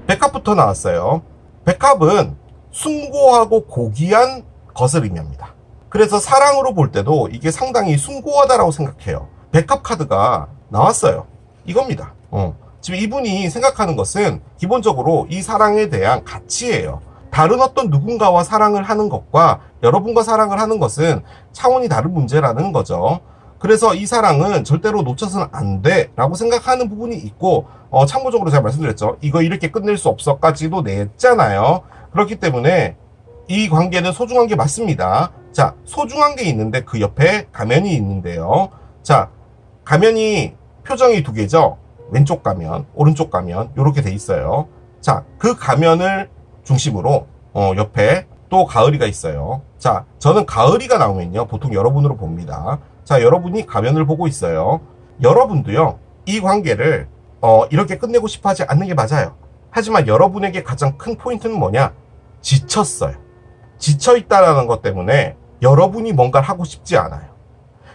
백합부터 나왔어요. 백합은 숭고하고 고귀한 것을 의미합니다. 그래서 사랑으로 볼 때도 이게 상당히 숭고하다라고 생각해요. 백합 카드가 나왔어요. 이겁니다. 지금 이분이 생각하는 것은 기본적으로 이 사랑에 대한 가치예요. 다른 어떤 누군가와 사랑을 하는 것과 여러분과 사랑을 하는 것은 차원이 다른 문제라는 거죠. 그래서 이 사랑은 절대로 놓쳐서는 안 돼 라고 생각하는 부분이 있고, 참고적으로 제가 말씀드렸죠. 이거 이렇게 끝낼 수 없어까지도 냈잖아요. 그렇기 때문에 이 관계는 소중한 게 맞습니다. 자, 소중한 게 있는데 그 옆에 가면이 있는데요. 자, 가면이 표정이 두 개죠. 왼쪽 가면, 오른쪽 가면 이렇게 돼 있어요. 자, 그 가면을 중심으로 옆에 또 가을이가 있어요. 자, 저는 가을이가 나오면요, 보통 여러분으로 봅니다. 자, 여러분이 가면을 보고 있어요. 여러분도요, 이 관계를 이렇게 끝내고 싶어 하지 않는 게 맞아요. 하지만 여러분에게 가장 큰 포인트는 뭐냐? 지쳤어요. 지쳐있다라는 것 때문에 여러분이 뭔가를 하고 싶지 않아요.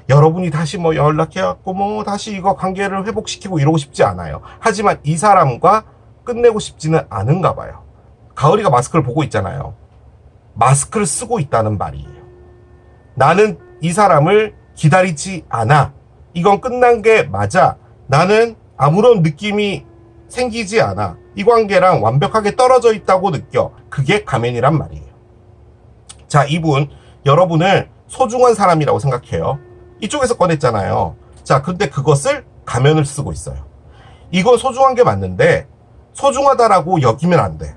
여러분이 다시 뭐 연락해갖고 뭐 다시 이거 관계를 회복시키고 이러고 싶지 않아요. 하지만 이 사람과 끝내고 싶지는 않은가 봐요. 가을이가 마스크를 보고 있잖아요. 마스크를 쓰고 있다는 말이에요. 나는 이 사람을 기다리지 않아. 이건 끝난 게 맞아. 나는 아무런 느낌이 생기지 않아. 이 관계랑 완벽하게 떨어져 있다고 느껴. 그게 가면이란 말이에요. 자, 이분, 여러분을 소중한 사람이라고 생각해요. 이쪽에서 꺼냈잖아요. 자, 근데 그것을 가면을 쓰고 있어요. 이건 소중한 게 맞는데 소중하다라고 여기면 안 돼.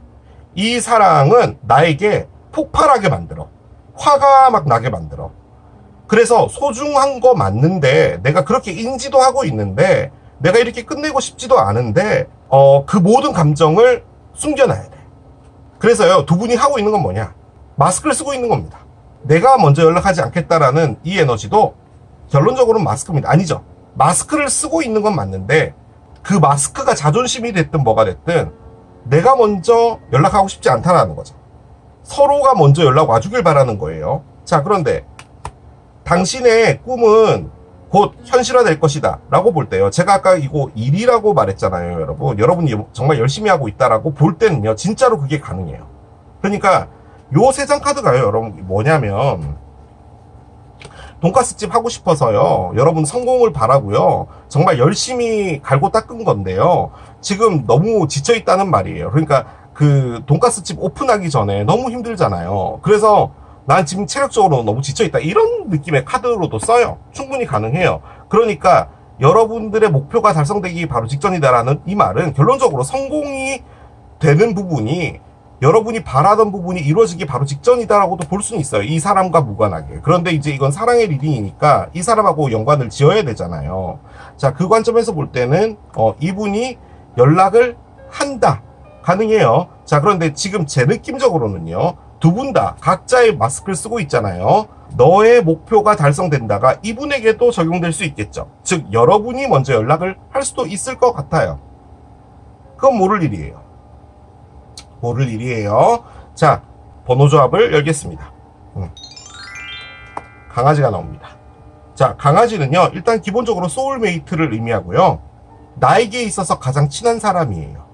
이 사랑은 나에게 폭발하게 만들어. 화가 막 나게 만들어. 그래서 소중한 거 맞는데 내가 그렇게 인지도 하고 있는데 내가 이렇게 끝내고 싶지도 않은데 그 모든 감정을 숨겨놔야 돼. 그래서요, 두 분이 하고 있는 건 뭐냐? 마스크를 쓰고 있는 겁니다. 내가 먼저 연락하지 않겠다라는 이 에너지도 결론적으로는 마스크입니다. 아니죠. 마스크를 쓰고 있는 건 맞는데 그 마스크가 자존심이 됐든 뭐가 됐든 내가 먼저 연락하고 싶지 않다라는 거죠. 서로가 먼저 연락 와주길 바라는 거예요. 자, 그런데 당신의 꿈은 곧 현실화될 것이다 라고 볼 때요, 제가 아까 이거 일이라고 말했잖아요. 여러분이 정말 열심히 하고 있다라고 볼 때는요, 진짜로 그게 가능해요. 그러니까 요 세 장 카드가요, 여러분, 뭐냐면 돈가스집 하고 싶어서요, 여러분 성공을 바라고요, 정말 열심히 갈고 닦은 건데요, 지금 너무 지쳐있다는 말이에요. 그러니까 그 돈가스집 오픈하기 전에 너무 힘들잖아요. 그래서 난 지금 체력적으로 너무 지쳐있다, 이런 느낌의 카드로도 써요. 충분히 가능해요. 그러니까 여러분들의 목표가 달성되기 바로 직전이다라는 이 말은 결론적으로 성공이 되는 부분이, 여러분이 바라던 부분이 이루어지기 바로 직전이다라고도 볼 수는 있어요. 이 사람과 무관하게. 그런데 이제 이건 사랑의 리딩이니까 이 사람하고 연관을 지어야 되잖아요. 자, 그 관점에서 볼 때는 이분이 연락을 한다, 가능해요. 자, 그런데 지금 제 느낌적으로는요, 두 분 다 각자의 마스크를 쓰고 있잖아요. 너의 목표가 달성된다가 이분에게도 적용될 수 있겠죠. 즉 여러분이 먼저 연락을 할 수도 있을 것 같아요. 그건 모를 일이에요. 모를 일이에요. 자, 번호 조합을 열겠습니다. 강아지가 나옵니다. 자, 강아지는요, 일단 기본적으로 소울메이트를 의미하고요. 나에게 있어서 가장 친한 사람이에요.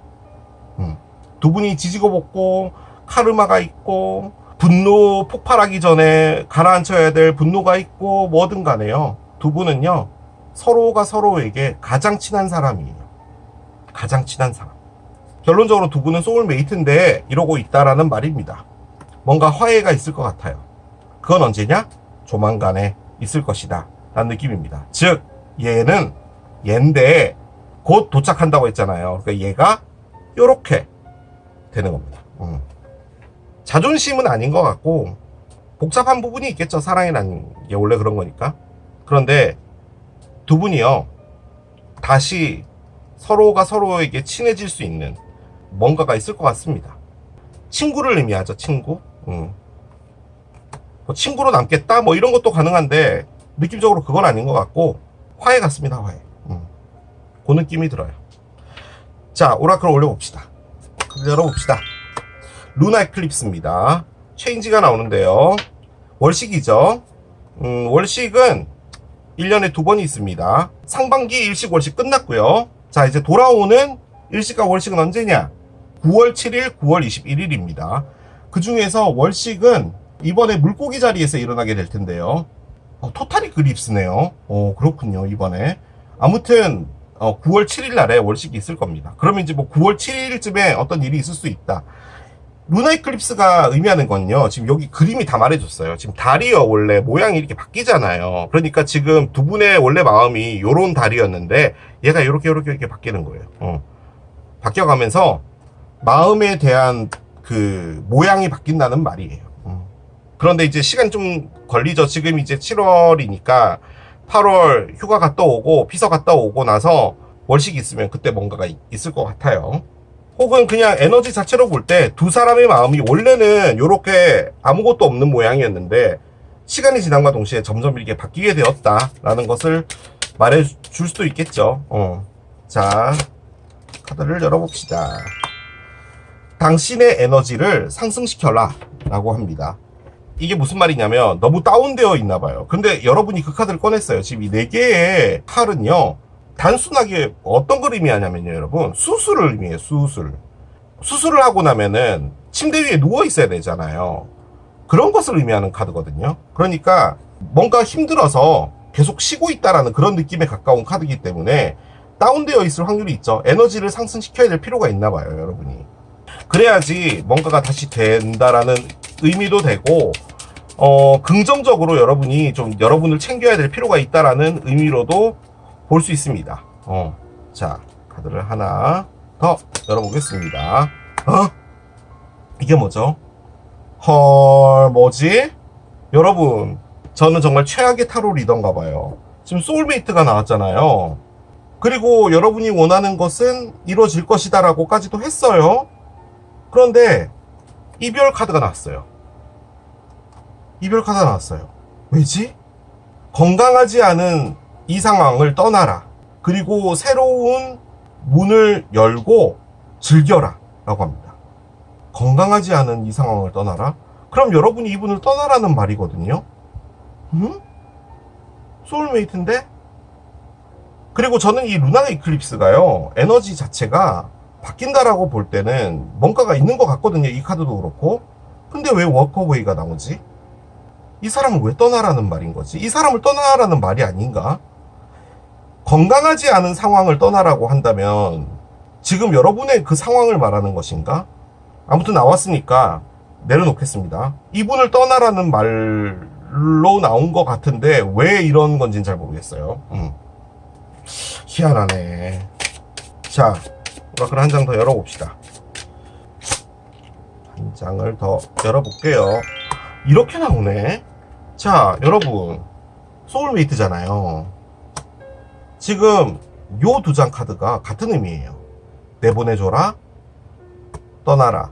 두 분이 지지고 볶고 카르마가 있고 분노 폭발하기 전에 가라앉혀야 될 분노가 있고 뭐든 간에요. 두 분은요, 서로가 서로에게 가장 친한 사람이에요. 가장 친한 사람. 결론적으로 두 분은 소울메이트인데 이러고 있다라는 말입니다. 뭔가 화해가 있을 것 같아요. 그건 언제냐? 조만간에 있을 것이다 라는 느낌입니다. 즉 얘는 얘인데 곧 도착한다고 했잖아요. 그러니까 얘가 요렇게 되는 겁니다. 자존심은 아닌 것 같고 복잡한 부분이 있겠죠. 사랑이라는 게 원래 그런 거니까. 그런데 두 분이요, 다시 서로가 서로에게 친해질 수 있는 뭔가가 있을 것 같습니다. 친구를 의미하죠. 친구. 뭐 친구로 남겠다 뭐 이런 것도 가능한데 느낌적으로 그건 아닌 것 같고 화해 같습니다. 화해. 그 느낌이 들어요. 자, 오라클 올려봅시다. 열어봅시다. 루나 에클립스입니다. 체인지가 나오는데요. 월식이죠. 월식은 1년에 2번이 있습니다. 상반기 일식 월식 끝났고요. 자, 이제 돌아오는 일식과 월식은 언제냐? 9월 7일, 9월 21일입니다. 그 중에서 월식은 이번에 물고기 자리에서 일어나게 될 텐데요. 토탈이 그립스네요. 그렇군요. 이번에. 아무튼 9월 7일 날에 월식이 있을 겁니다. 그러면 이제 뭐 9월 7일쯤에 어떤 일이 있을 수 있다. 루나 이클립스가 의미하는 건요, 지금 여기 그림이 다 말해줬어요. 지금 달이요, 원래 모양이 이렇게 바뀌잖아요. 그러니까 지금 두 분의 원래 마음이 요런 달이었는데 얘가 요렇게 바뀌는 거예요. 바뀌어가면서 마음에 대한 그 모양이 바뀐다는 말이에요. 그런데 이제 시간이 좀 걸리죠. 지금 이제 7월이니까 8월 휴가 갔다 오고 피서 갔다 오고 나서 월식이 있으면 그때 뭔가가 있을 것 같아요. 혹은 그냥 에너지 자체로 볼 때 두 사람의 마음이 원래는 이렇게 아무것도 없는 모양이었는데 시간이 지남과 동시에 점점 이렇게 바뀌게 되었다라는 것을 말해줄 수도 있겠죠. 자, 카드를 열어봅시다. 당신의 에너지를 상승시켜라 라고 합니다. 이게 무슨 말이냐면 너무 다운되어 있나 봐요. 근데 여러분이 그 카드를 꺼냈어요. 지금 이 4개의 칼은요, 단순하게 어떤 걸 의미하냐면요, 여러분, 수술을 의미해요. 수술을 하고 나면은 침대 위에 누워 있어야 되잖아요. 그런 것을 의미하는 카드거든요. 그러니까 뭔가 힘들어서 계속 쉬고 있다라는 그런 느낌에 가까운 카드이기 때문에 다운되어 있을 확률이 있죠. 에너지를 상승시켜야 될 필요가 있나 봐요, 여러분이. 그래야지 뭔가가 다시 된다라는 의미도 되고, 긍정적으로 여러분이 좀 여러분을 챙겨야 될 필요가 있다라는 의미로도 볼 수 있습니다. 자, 카드를 하나 더 열어보겠습니다. 이게 뭐죠? 헐, 뭐지? 여러분, 저는 정말 최악의 타로 리더인가 봐요. 지금 소울메이트가 나왔잖아요. 그리고 여러분이 원하는 것은 이루어질 것이다 라고까지도 했어요. 그런데 이별 카드가 나왔어요. 이별 카드가 나왔어요. 왜지? 건강하지 않은 이 상황을 떠나라. 그리고 새로운 문을 열고 즐겨라 라고 합니다. 건강하지 않은 이 상황을 떠나라? 그럼 여러분이 이분을 떠나라는 말이거든요. 소울메이트인데? 그리고 저는 이 루나 이클립스가요, 에너지 자체가 바뀐다라고 볼 때는 뭔가가 있는 것 같거든요. 이 카드도 그렇고. 근데 왜 워커웨이가 나오지? 이 사람을 왜 떠나라는 말인 거지? 이 사람을 떠나라는 말이 아닌가? 건강하지 않은 상황을 떠나라고 한다면 지금 여러분의 그 상황을 말하는 것인가? 아무튼 나왔으니까 내려놓겠습니다. 이분을 떠나라는 말로 나온 것 같은데 왜 이런 건지는 잘 모르겠어요. 희한하네. 자, 오라클 한 장 더 열어봅시다. 한 장을 더 열어볼게요. 이렇게 나오네. 자, 여러분, 소울메이트잖아요. 지금 요 두 장 카드가 같은 의미예요. 내보내줘라, 떠나라.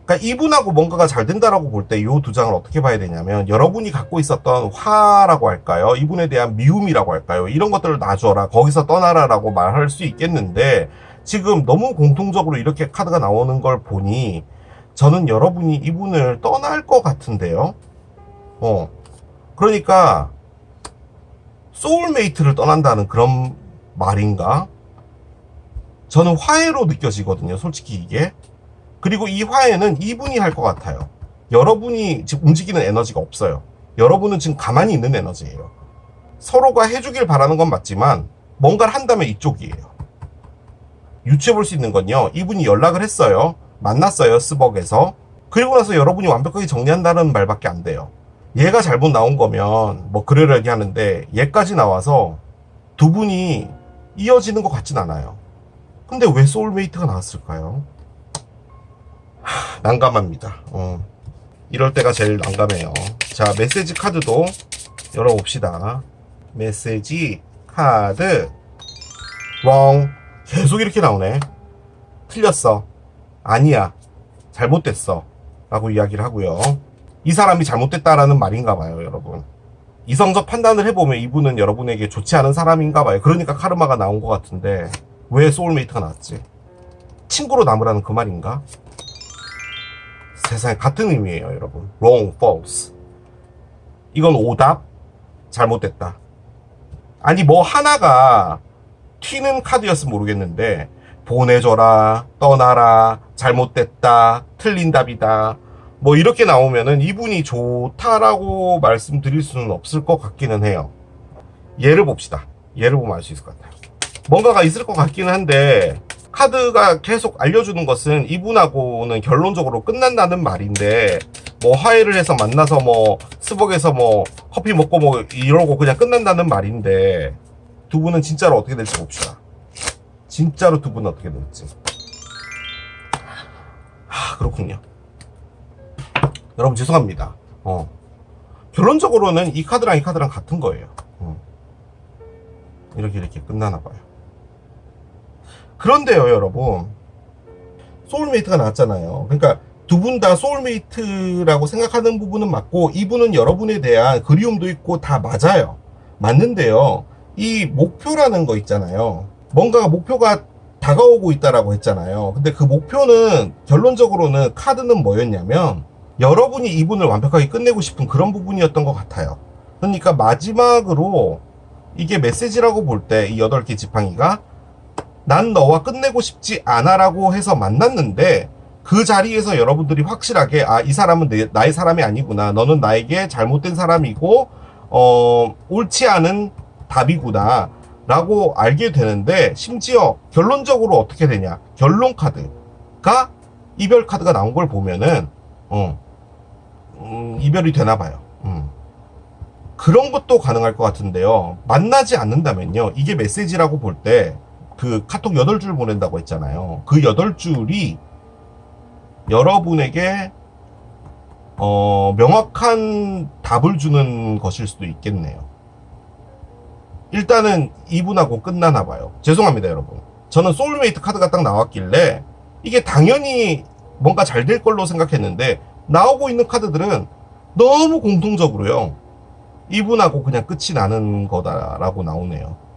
그러니까 이분하고 뭔가가 잘 된다라고 볼 때 요 두 장을 어떻게 봐야 되냐면, 여러분이 갖고 있었던 화라고 할까요? 이분에 대한 미움이라고 할까요? 이런 것들을 놔줘라, 거기서 떠나라 라고 말할 수 있겠는데, 지금 너무 공통적으로 이렇게 카드가 나오는 걸 보니 저는 여러분이 이분을 떠날 것 같은데요. 그러니까 소울메이트를 떠난다는 그런 말인가? 저는 화해로 느껴지거든요, 솔직히 이게. 그리고 이 화해는 이분이 할 것 같아요. 여러분이 지금 움직이는 에너지가 없어요. 여러분은 지금 가만히 있는 에너지예요. 서로가 해주길 바라는 건 맞지만 뭔가를 한다면 이쪽이에요. 유추해 볼 수 있는 건요, 이분이 연락을 했어요. 만났어요, 스벅에서. 그리고 나서 여러분이 완벽하게 정리한다는 말밖에 안 돼요. 얘가 잘못 나온 거면 뭐 그러려니 하는데 얘까지 나와서 두 분이 이어지는 것 같진 않아요. 근데 왜 소울메이트가 나왔을까요? 난감합니다. 이럴 때가 제일 난감해요. 자, 메시지 카드도 열어봅시다. 메시지 카드 웡. 계속 이렇게 나오네. 틀렸어. 아니야. 잘못됐어. 라고 이야기를 하고요. 이 사람이 잘못됐다라는 말인가 봐요, 여러분. 이성적 판단을 해보면 이분은 여러분에게 좋지 않은 사람인가 봐요. 그러니까 카르마가 나온 것 같은데 왜 소울메이트가 나왔지? 친구로 남으라는 그 말인가? 세상에 같은 의미예요, 여러분. wrong, false. 이건 오답, 잘못됐다. 아니 뭐 하나가 튀는 카드였으면 모르겠는데 보내줘라, 떠나라, 잘못됐다, 틀린 답이다, 뭐 이렇게 나오면은 이분이 좋다라고 말씀드릴 수는 없을 것 같기는 해요. 예를 봅시다. 예를 보면 알 수 있을 것 같아요. 뭔가가 있을 것 같기는 한데 카드가 계속 알려주는 것은 이분하고는 결론적으로 끝난다는 말인데, 뭐 화해를 해서 만나서 뭐 스벅에서 뭐 커피 먹고 뭐 이러고 그냥 끝난다는 말인데, 두 분은 진짜로 어떻게 될지 봅시다. 진짜로 두 분은 어떻게 될지. 그렇군요. 여러분 죄송합니다. 결론적으로는 이 카드랑 이 카드랑 같은 거예요. 이렇게 끝나나 봐요. 그런데요, 여러분, 소울메이트가 나왔잖아요. 그러니까 두 분 다 소울메이트라고 생각하는 부분은 맞고, 이분은 여러분에 대한 그리움도 있고 다 맞아요. 맞는데요, 이 목표라는 거 있잖아요. 뭔가 목표가 다가오고 있다라고 했잖아요. 근데 그 목표는 결론적으로는 카드는 뭐였냐면 여러분이 이분을 완벽하게 끝내고 싶은 그런 부분이었던 것 같아요. 그러니까 마지막으로 이게 메시지라고 볼 때 이 8개 지팡이가 난 너와 끝내고 싶지 않아 라고 해서 만났는데, 그 자리에서 여러분들이 확실하게 이 사람은 나의 사람이 아니구나, 너는 나에게 잘못된 사람이고 옳지 않은 답이구나 라고 알게 되는데, 심지어 결론적으로 어떻게 되냐, 결론 카드가 이별 카드가 나온 걸 보면은 이별이 되나 봐요. 그런 것도 가능할 것 같은데요. 만나지 않는다면요, 이게 메시지라고 볼 때 그 카톡 8줄 보낸다고 했잖아요. 그 8줄이 여러분에게 명확한 답을 주는 것일 수도 있겠네요. 일단은 이분하고 끝나나 봐요. 죄송합니다, 여러분. 저는 소울메이트 카드가 딱 나왔길래 이게 당연히 뭔가 잘 될 걸로 생각했는데, 나오고 있는 카드들은 너무 공통적으로요, 이분하고 그냥 끝이 나는 거다라고 나오네요.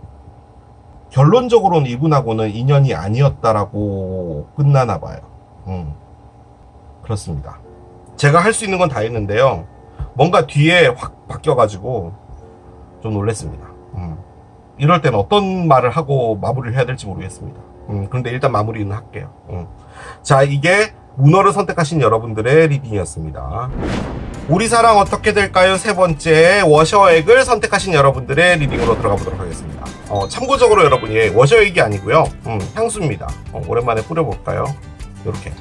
결론적으로는 이분하고는 인연이 아니었다라고 끝나나 봐요. 그렇습니다. 제가 할 수 있는 건 다 했는데요, 뭔가 뒤에 확 바뀌어가지고 좀 놀랬습니다. 이럴 때는 어떤 말을 하고 마무리를 해야 될지 모르겠습니다. 그런데 일단 마무리는 할게요. 자, 이게 문어를 선택하신 여러분들의 리딩이었습니다. 우리 사랑 어떻게 될까요? 세 번째, 워셔액을 선택하신 여러분들의 리딩으로 들어가 보도록 하겠습니다. 참고적으로 여러분이 워셔액이 아니고요, 향수입니다. 오랜만에 뿌려볼까요? 이렇게.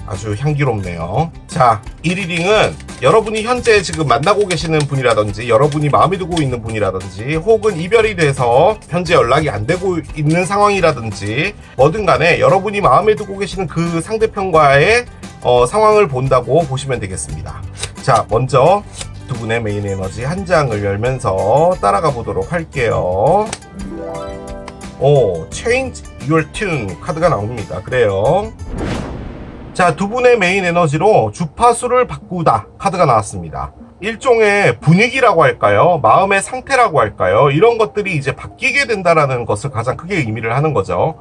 아주 향기롭네요. 자, 이 리딩은 여러분이 현재 지금 만나고 계시는 분이라든지, 여러분이 마음에 두고 있는 분이라든지, 혹은 이별이 돼서 현재 연락이 안 되고 있는 상황이라든지, 뭐든 간에 여러분이 마음에 두고 계시는 그 상대편과의 상황을 본다고 보시면 되겠습니다. 자, 먼저 두 분의 메인 에너지 한 장을 열면서 따라가 보도록 할게요. Change Your Tune 카드가 나옵니다. 그래요. 자, 두 분의 메인 에너지로 주파수를 바꾸다 카드가 나왔습니다. 일종의 분위기라고 할까요? 마음의 상태라고 할까요? 이런 것들이 이제 바뀌게 된다라는 것을 가장 크게 의미를 하는 거죠.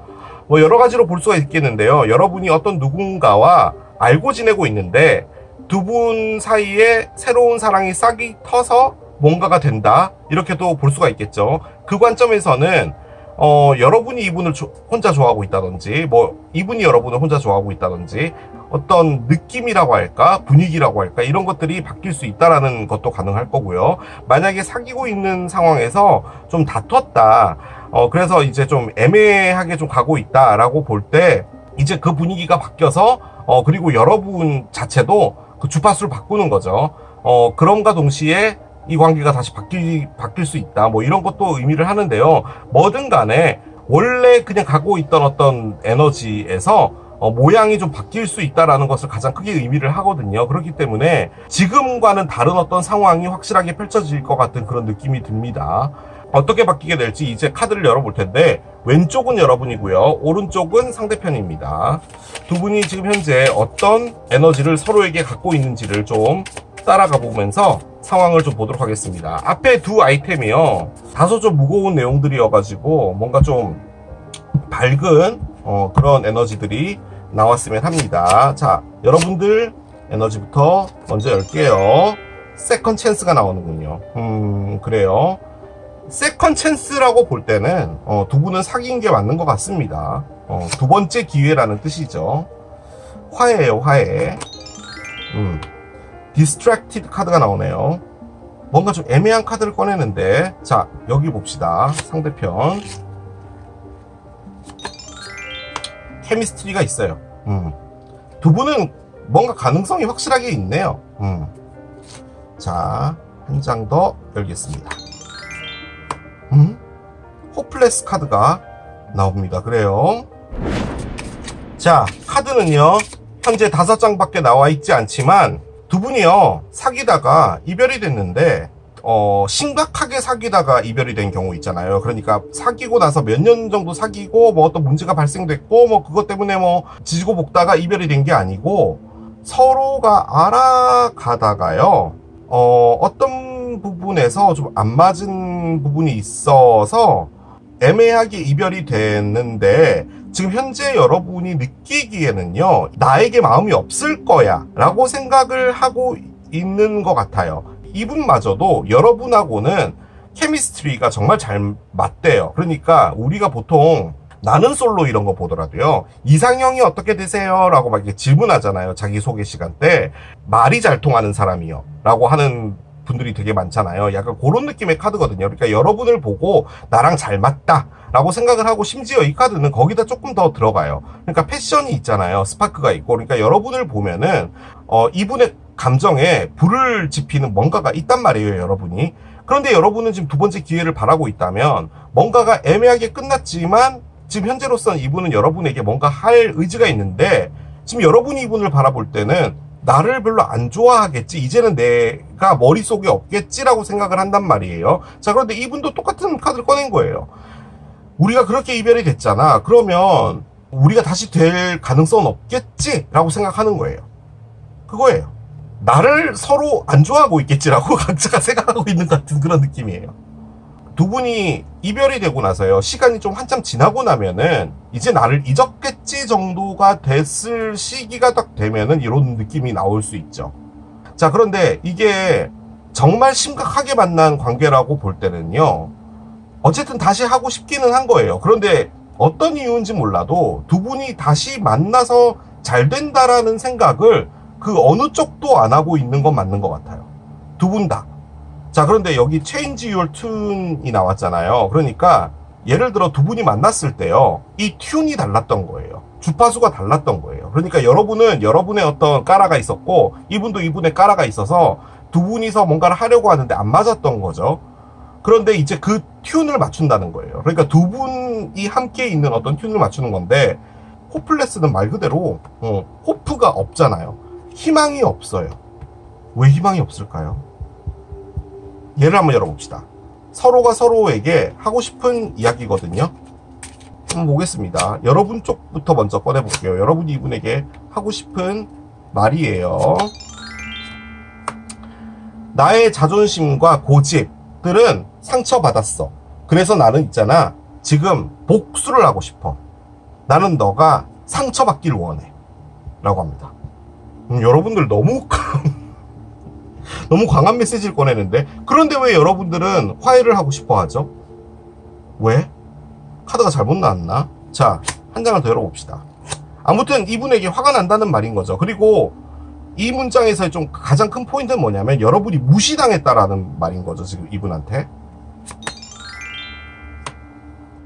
뭐 여러 가지로 볼 수가 있겠는데요. 여러분이 어떤 누군가와 알고 지내고 있는데 두 분 사이에 새로운 사랑이 싹이 터서 뭔가가 된다, 이렇게도 볼 수가 있겠죠. 그 관점에서는 여러분이 이분을 혼자 좋아하고 있다든지, 뭐 이분이 여러분을 혼자 좋아하고 있다든지, 어떤 느낌이라고 할까, 분위기라고 할까, 이런 것들이 바뀔 수 있다라는 것도 가능할 거고요. 만약에 사귀고 있는 상황에서 좀 다퉜다, 그래서 이제 좀 애매하게 좀 가고 있다라고 볼 때, 이제 그 분위기가 바뀌어서 그리고 여러분 자체도 그 주파수를 바꾸는 거죠. 그럼과 동시에 이 관계가 다시 바뀔 수 있다, 뭐 이런 것도 의미를 하는데요. 뭐든 간에 원래 그냥 갖고 있던 어떤 에너지에서 모양이 좀 바뀔 수 있다라는 것을 가장 크게 의미를 하거든요. 그렇기 때문에 지금과는 다른 어떤 상황이 확실하게 펼쳐질 것 같은 그런 느낌이 듭니다. 어떻게 바뀌게 될지 이제 카드를 열어볼 텐데, 왼쪽은 여러분이고요, 오른쪽은 상대편입니다. 두 분이 지금 현재 어떤 에너지를 서로에게 갖고 있는지를 좀 따라가 보면서 상황을 좀 보도록 하겠습니다. 앞에 두 아이템이요, 다소 좀 무거운 내용들이어가지고 뭔가 좀 밝은 그런 에너지들이 나왔으면 합니다. 자, 여러분들 에너지부터 먼저 열게요. 세컨 찬스가 나오는군요. 그래요. 세컨 찬스라고 볼 때는 두 분은 사귄 게 맞는 것 같습니다. 두 번째 기회라는 뜻이죠. 화해예요, 화해. 디스트랙티드 카드가 나오네요. 뭔가 좀 애매한 카드를 꺼내는데, 자, 여기 봅시다. 상대편 케미스트리가 있어요. 두 분은 뭔가 가능성이 확실하게 있네요. 자, 한 장 더 열겠습니다. 호플레스 카드가 나옵니다. 그래요. 자, 카드는요, 현재 5장밖에 나와 있지 않지만 두 분이요, 사귀다가 이별이 됐는데 심각하게 사귀다가 이별이 된 경우 있잖아요. 그러니까 사귀고 나서 몇 년 정도 사귀고 뭐 어떤 문제가 발생됐고 뭐 그것 때문에 뭐 지지고 볶다가 이별이 된 게 아니고, 서로가 알아가다가요, 어떤 부분에서 좀 안 맞은 부분이 있어서 애매하게 이별이 됐는데, 지금 현재 여러분이 느끼기에는요, 나에게 마음이 없을 거야 라고 생각을 하고 있는 것 같아요. 이분마저도 여러분하고는 케미스트리가 정말 잘 맞대요. 그러니까 우리가 보통 나는 솔로 이런 거 보더라도요, 이상형이 어떻게 되세요? 라고 막 이렇게 질문하잖아요. 자기소개 시간 때. 말이 잘 통하는 사람이요 라고 하는 분들이 되게 많잖아요. 약간 그런 느낌의 카드거든요. 그러니까 여러분을 보고 나랑 잘 맞다 라고 생각을 하고, 심지어 이 카드는 거기다 조금 더 들어가요. 그러니까 패션이 있잖아요. 스파크가 있고. 그러니까 여러분을 보면은 이분의 감정에 불을 지피는 뭔가가 있단 말이에요, 여러분이. 그런데 여러분은 지금 두 번째 기회를 바라고 있다면, 뭔가가 애매하게 끝났지만 지금 현재로서는 이분은 여러분에게 뭔가 할 의지가 있는데, 지금 여러분이 이분을 바라볼 때는 나를 별로 안 좋아하겠지, 이제는 내가 머릿속에 없겠지라고 생각을 한단 말이에요. 자, 그런데 이분도 똑같은 카드를 꺼낸 거예요. 우리가 그렇게 이별이 됐잖아. 그러면 우리가 다시 될 가능성은 없겠지 라고 생각하는 거예요. 그거예요. 나를 서로 안 좋아하고 있겠지라고 각자가 생각하고 있는 것 같은 그런 느낌이에요. 두 분이 이별이 되고 나서요, 시간이 좀 한참 지나고 나면은 이제 나를 잊었겠지 정도가 됐을 시기가 딱 되면은 이런 느낌이 나올 수 있죠. 자, 그런데 이게 정말 심각하게 만난 관계라고 볼 때는요, 어쨌든 다시 하고 싶기는 한 거예요. 그런데 어떤 이유인지 몰라도 두 분이 다시 만나서 잘 된다라는 생각을 그 어느 쪽도 안 하고 있는 건 맞는 것 같아요. 두 분 다. 자, 그런데 여기 Change Your Tune이 나왔잖아요. 그러니까 예를 들어 두 분이 만났을 때요, 이 튠이 달랐던 거예요. 주파수가 달랐던 거예요. 그러니까 여러분은 여러분의 어떤 까라가 있었고, 이분도 이분의 까라가 있어서 두 분이서 뭔가를 하려고 하는데 안 맞았던 거죠. 그런데 이제 그 튠을 맞춘다는 거예요. 그러니까 두 분이 함께 있는 어떤 튠을 맞추는 건데, 호플레스는 말 그대로 호프가 없잖아요. 희망이 없어요. 왜 희망이 없을까요? 예를 한번 열어봅시다. 서로가 서로에게 하고 싶은 이야기거든요. 한번 보겠습니다. 여러분 쪽부터 먼저 꺼내볼게요. 여러분이 이분에게 하고 싶은 말이에요. 나의 자존심과 고집들은 상처받았어. 그래서 나는 있잖아, 지금 복수를 하고 싶어. 나는 너가 상처받길 원해. 라고 합니다. 여러분들 너무 너무 강한 메시지를 꺼내는데, 그런데 왜 여러분들은 화해를 하고 싶어 하죠? 왜? 카드가 잘못 나왔나? 자, 한 장을 더 열어봅시다. 아무튼 이분에게 화가 난다는 말인 거죠. 그리고 이 문장에서의 좀 가장 큰 포인트는 뭐냐면, 여러분이 무시당했다라는 말인 거죠, 지금 이분한테.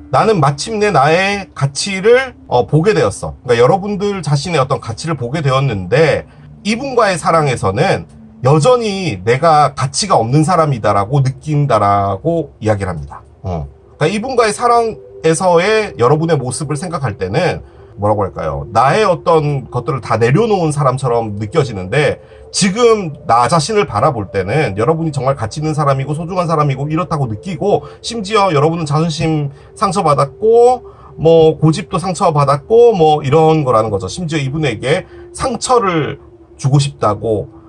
나는 마침내 나의 가치를 보게 되었어. 그러니까 여러분들 자신의 어떤 가치를 보게 되었는데, 이분과의 사랑에서는 여전히 내가 가치가 없는 사람이다라고 느낀다라고 이야기를 합니다. 그러니까 이분과의 사랑에서의 여러분의 모습을 생각할 때는 뭐라고 할까요? 나의 어떤 것들을 다 내려놓은 사람처럼 느껴지는데, 지금 나 자신을 바라볼 때는 여러분이 정말 가치 있는 사람이고 소중한 사람이고 이렇다고 느끼고, 심지어 여러분은 자존심 상처받았고 뭐 고집도 상처받았고 뭐 이런 거라는 거죠. 심지어 이분에게 상처를 주고 싶다고,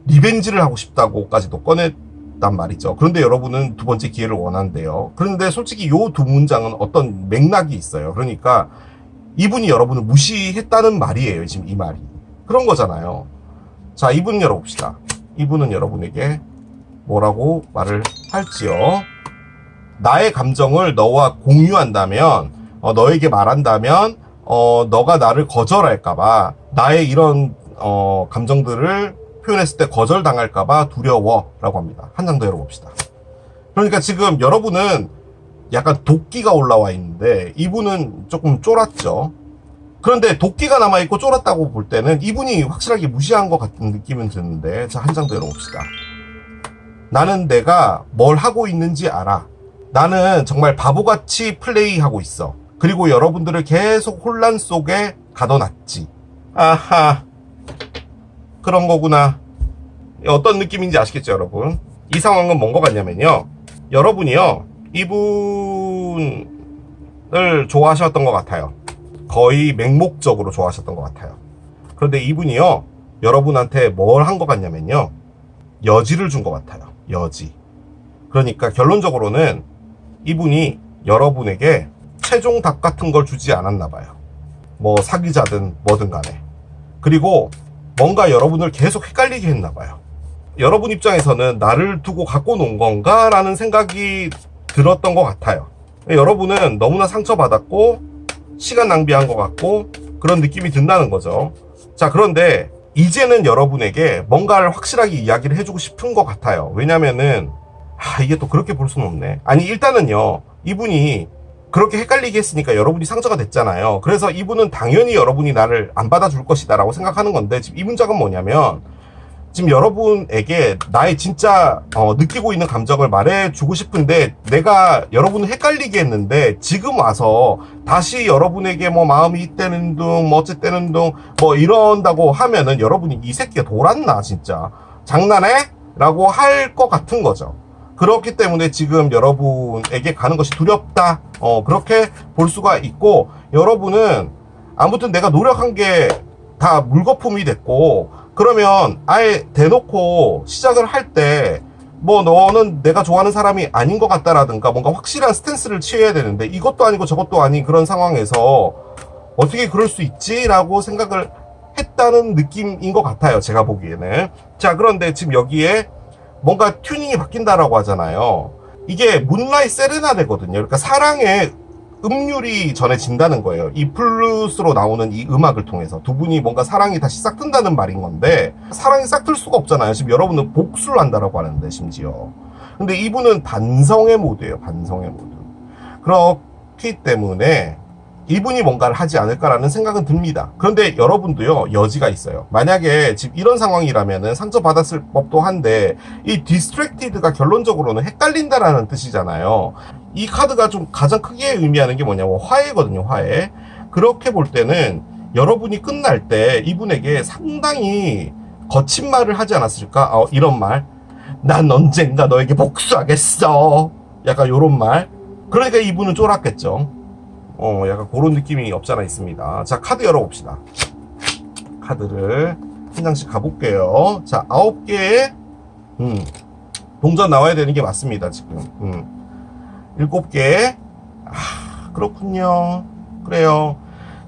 리벤지를 하고 싶다고까지도 꺼냈단 말이죠. 그런데 여러분은 두 번째 기회를 원한대요. 그런데 솔직히 요 두 문장은 어떤 맥락이 있어요. 그러니까 이분이 여러분을 무시했다는 말이에요. 지금 이 말이 그런 거잖아요. 자, 이분 열어봅시다. 이분은 여러분에게 뭐라고 말을 할지요. 나의 감정을 너와 공유한다면, 너에게 말한다면, 너가 나를 거절할까봐, 나의 이런 감정들을 표현했을 때 거절당할까봐 두려워라고 합니다. 한 장 더 열어봅시다. 그러니까 지금 여러분은 약간 도끼가 올라와 있는데, 이분은 조금 쫄았죠. 그런데 도끼가 남아있고 쫄았다고 볼 때는 이분이 확실하게 무시한 것 같은 느낌은 드는데, 자, 한 장 더 열어봅시다. 나는 내가 뭘 하고 있는지 알아. 나는 정말 바보같이 플레이하고 있어. 그리고 여러분들을 계속 혼란 속에 가둬놨지. 아하, 그런 거구나. 어떤 느낌인지 아시겠죠, 여러분? 이 상황은 뭔 것 같냐면요, 여러분이요, 이분을 좋아하셨던 것 같아요. 거의 맹목적으로 좋아하셨던 것 같아요. 그런데 이분이요, 여러분한테 뭘 한 것 같냐면요, 여지를 준 것 같아요. 여지. 그러니까 결론적으로는 이분이 여러분에게 최종 답 같은 걸 주지 않았나 봐요. 뭐 사귀자든 뭐든 간에. 그리고 뭔가 여러분을 계속 헷갈리게 했나 봐요. 여러분 입장에서는 나를 두고 갖고 논 건가? 라는 생각이 들었던 것 같아요. 여러분은 너무나 상처받았고 시간 낭비한 것 같고 그런 느낌이 든다는 거죠. 자, 그런데 이제는 여러분에게 뭔가를 확실하게 이야기를 해주고 싶은 것 같아요. 왜냐면은 이게 또 그렇게 볼 수는 없네. 아니, 일단은요, 이분이 그렇게 헷갈리게 했으니까 여러분이 상처가 됐잖아요. 그래서 이분은 당연히 여러분이 나를 안 받아줄 것이다 라고 생각하는 건데, 지금 이 문장은 뭐냐면, 지금 여러분에게 나의 진짜 느끼고 있는 감정을 말해주고 싶은데, 내가 여러분을 헷갈리게 했는데 지금 와서 다시 여러분에게 뭐 마음이 있다는 둥 뭐 어쨌다는 둥 뭐 이런다고 하면은 여러분이 이 새끼가 돌았나 진짜 장난해? 라고 할 것 같은 거죠. 그렇기 때문에 지금 여러분에게 가는 것이 두렵다, 그렇게 볼 수가 있고, 여러분은 아무튼 내가 노력한 게 다 물거품이 됐고, 그러면 아예 대놓고 시작을 할 때 뭐 너는 내가 좋아하는 사람이 아닌 것 같다라든가 뭔가 확실한 스탠스를 취해야 되는데, 이것도 아니고 저것도 아닌 그런 상황에서 어떻게 그럴 수 있지? 라고 생각을 했다는 느낌인 것 같아요, 제가 보기에는. 자, 그런데 지금 여기에 뭔가 튜닝이 바뀐다라고 하잖아요. 이게 문라이트 세레나데거든요. 그러니까 사랑의 음률이 전해진다는 거예요. 이 플루스로 나오는 이 음악을 통해서 두 분이 뭔가 사랑이 다시 싹튼다는 말인 건데, 사랑이 싹틀 수가 없잖아요. 지금 여러분은 복수를 한다라고 하는데, 심지어. 근데 이분은 반성의 모드예요. 반성의 모드. 그렇기 때문에 이분이 뭔가를 하지 않을까라는 생각은 듭니다. 그런데 여러분도요, 여지가 있어요. 만약에 지금 이런 상황이라면은 상처받았을 법도 한데, 이 distracted가 결론적으로는 헷갈린다라는 뜻이잖아요. 이 카드가 좀 가장 크게 의미하는 게 뭐냐면 화해거든요, 화해. 그렇게 볼 때는 여러분이 끝날 때 이분에게 상당히 거친 말을 하지 않았을까? 이런 말. 난 언젠가 너에게 복수하겠어. 약간 요런 말. 그러니까 이분은 쫄았겠죠. 약간 그런 느낌이 없잖아 있습니다. 자, 카드 열어봅시다. 카드를 한 장씩 가볼게요. 자, 9개의 동전 나와야 되는 게 맞습니다, 지금. 7개. 그렇군요. 그래요.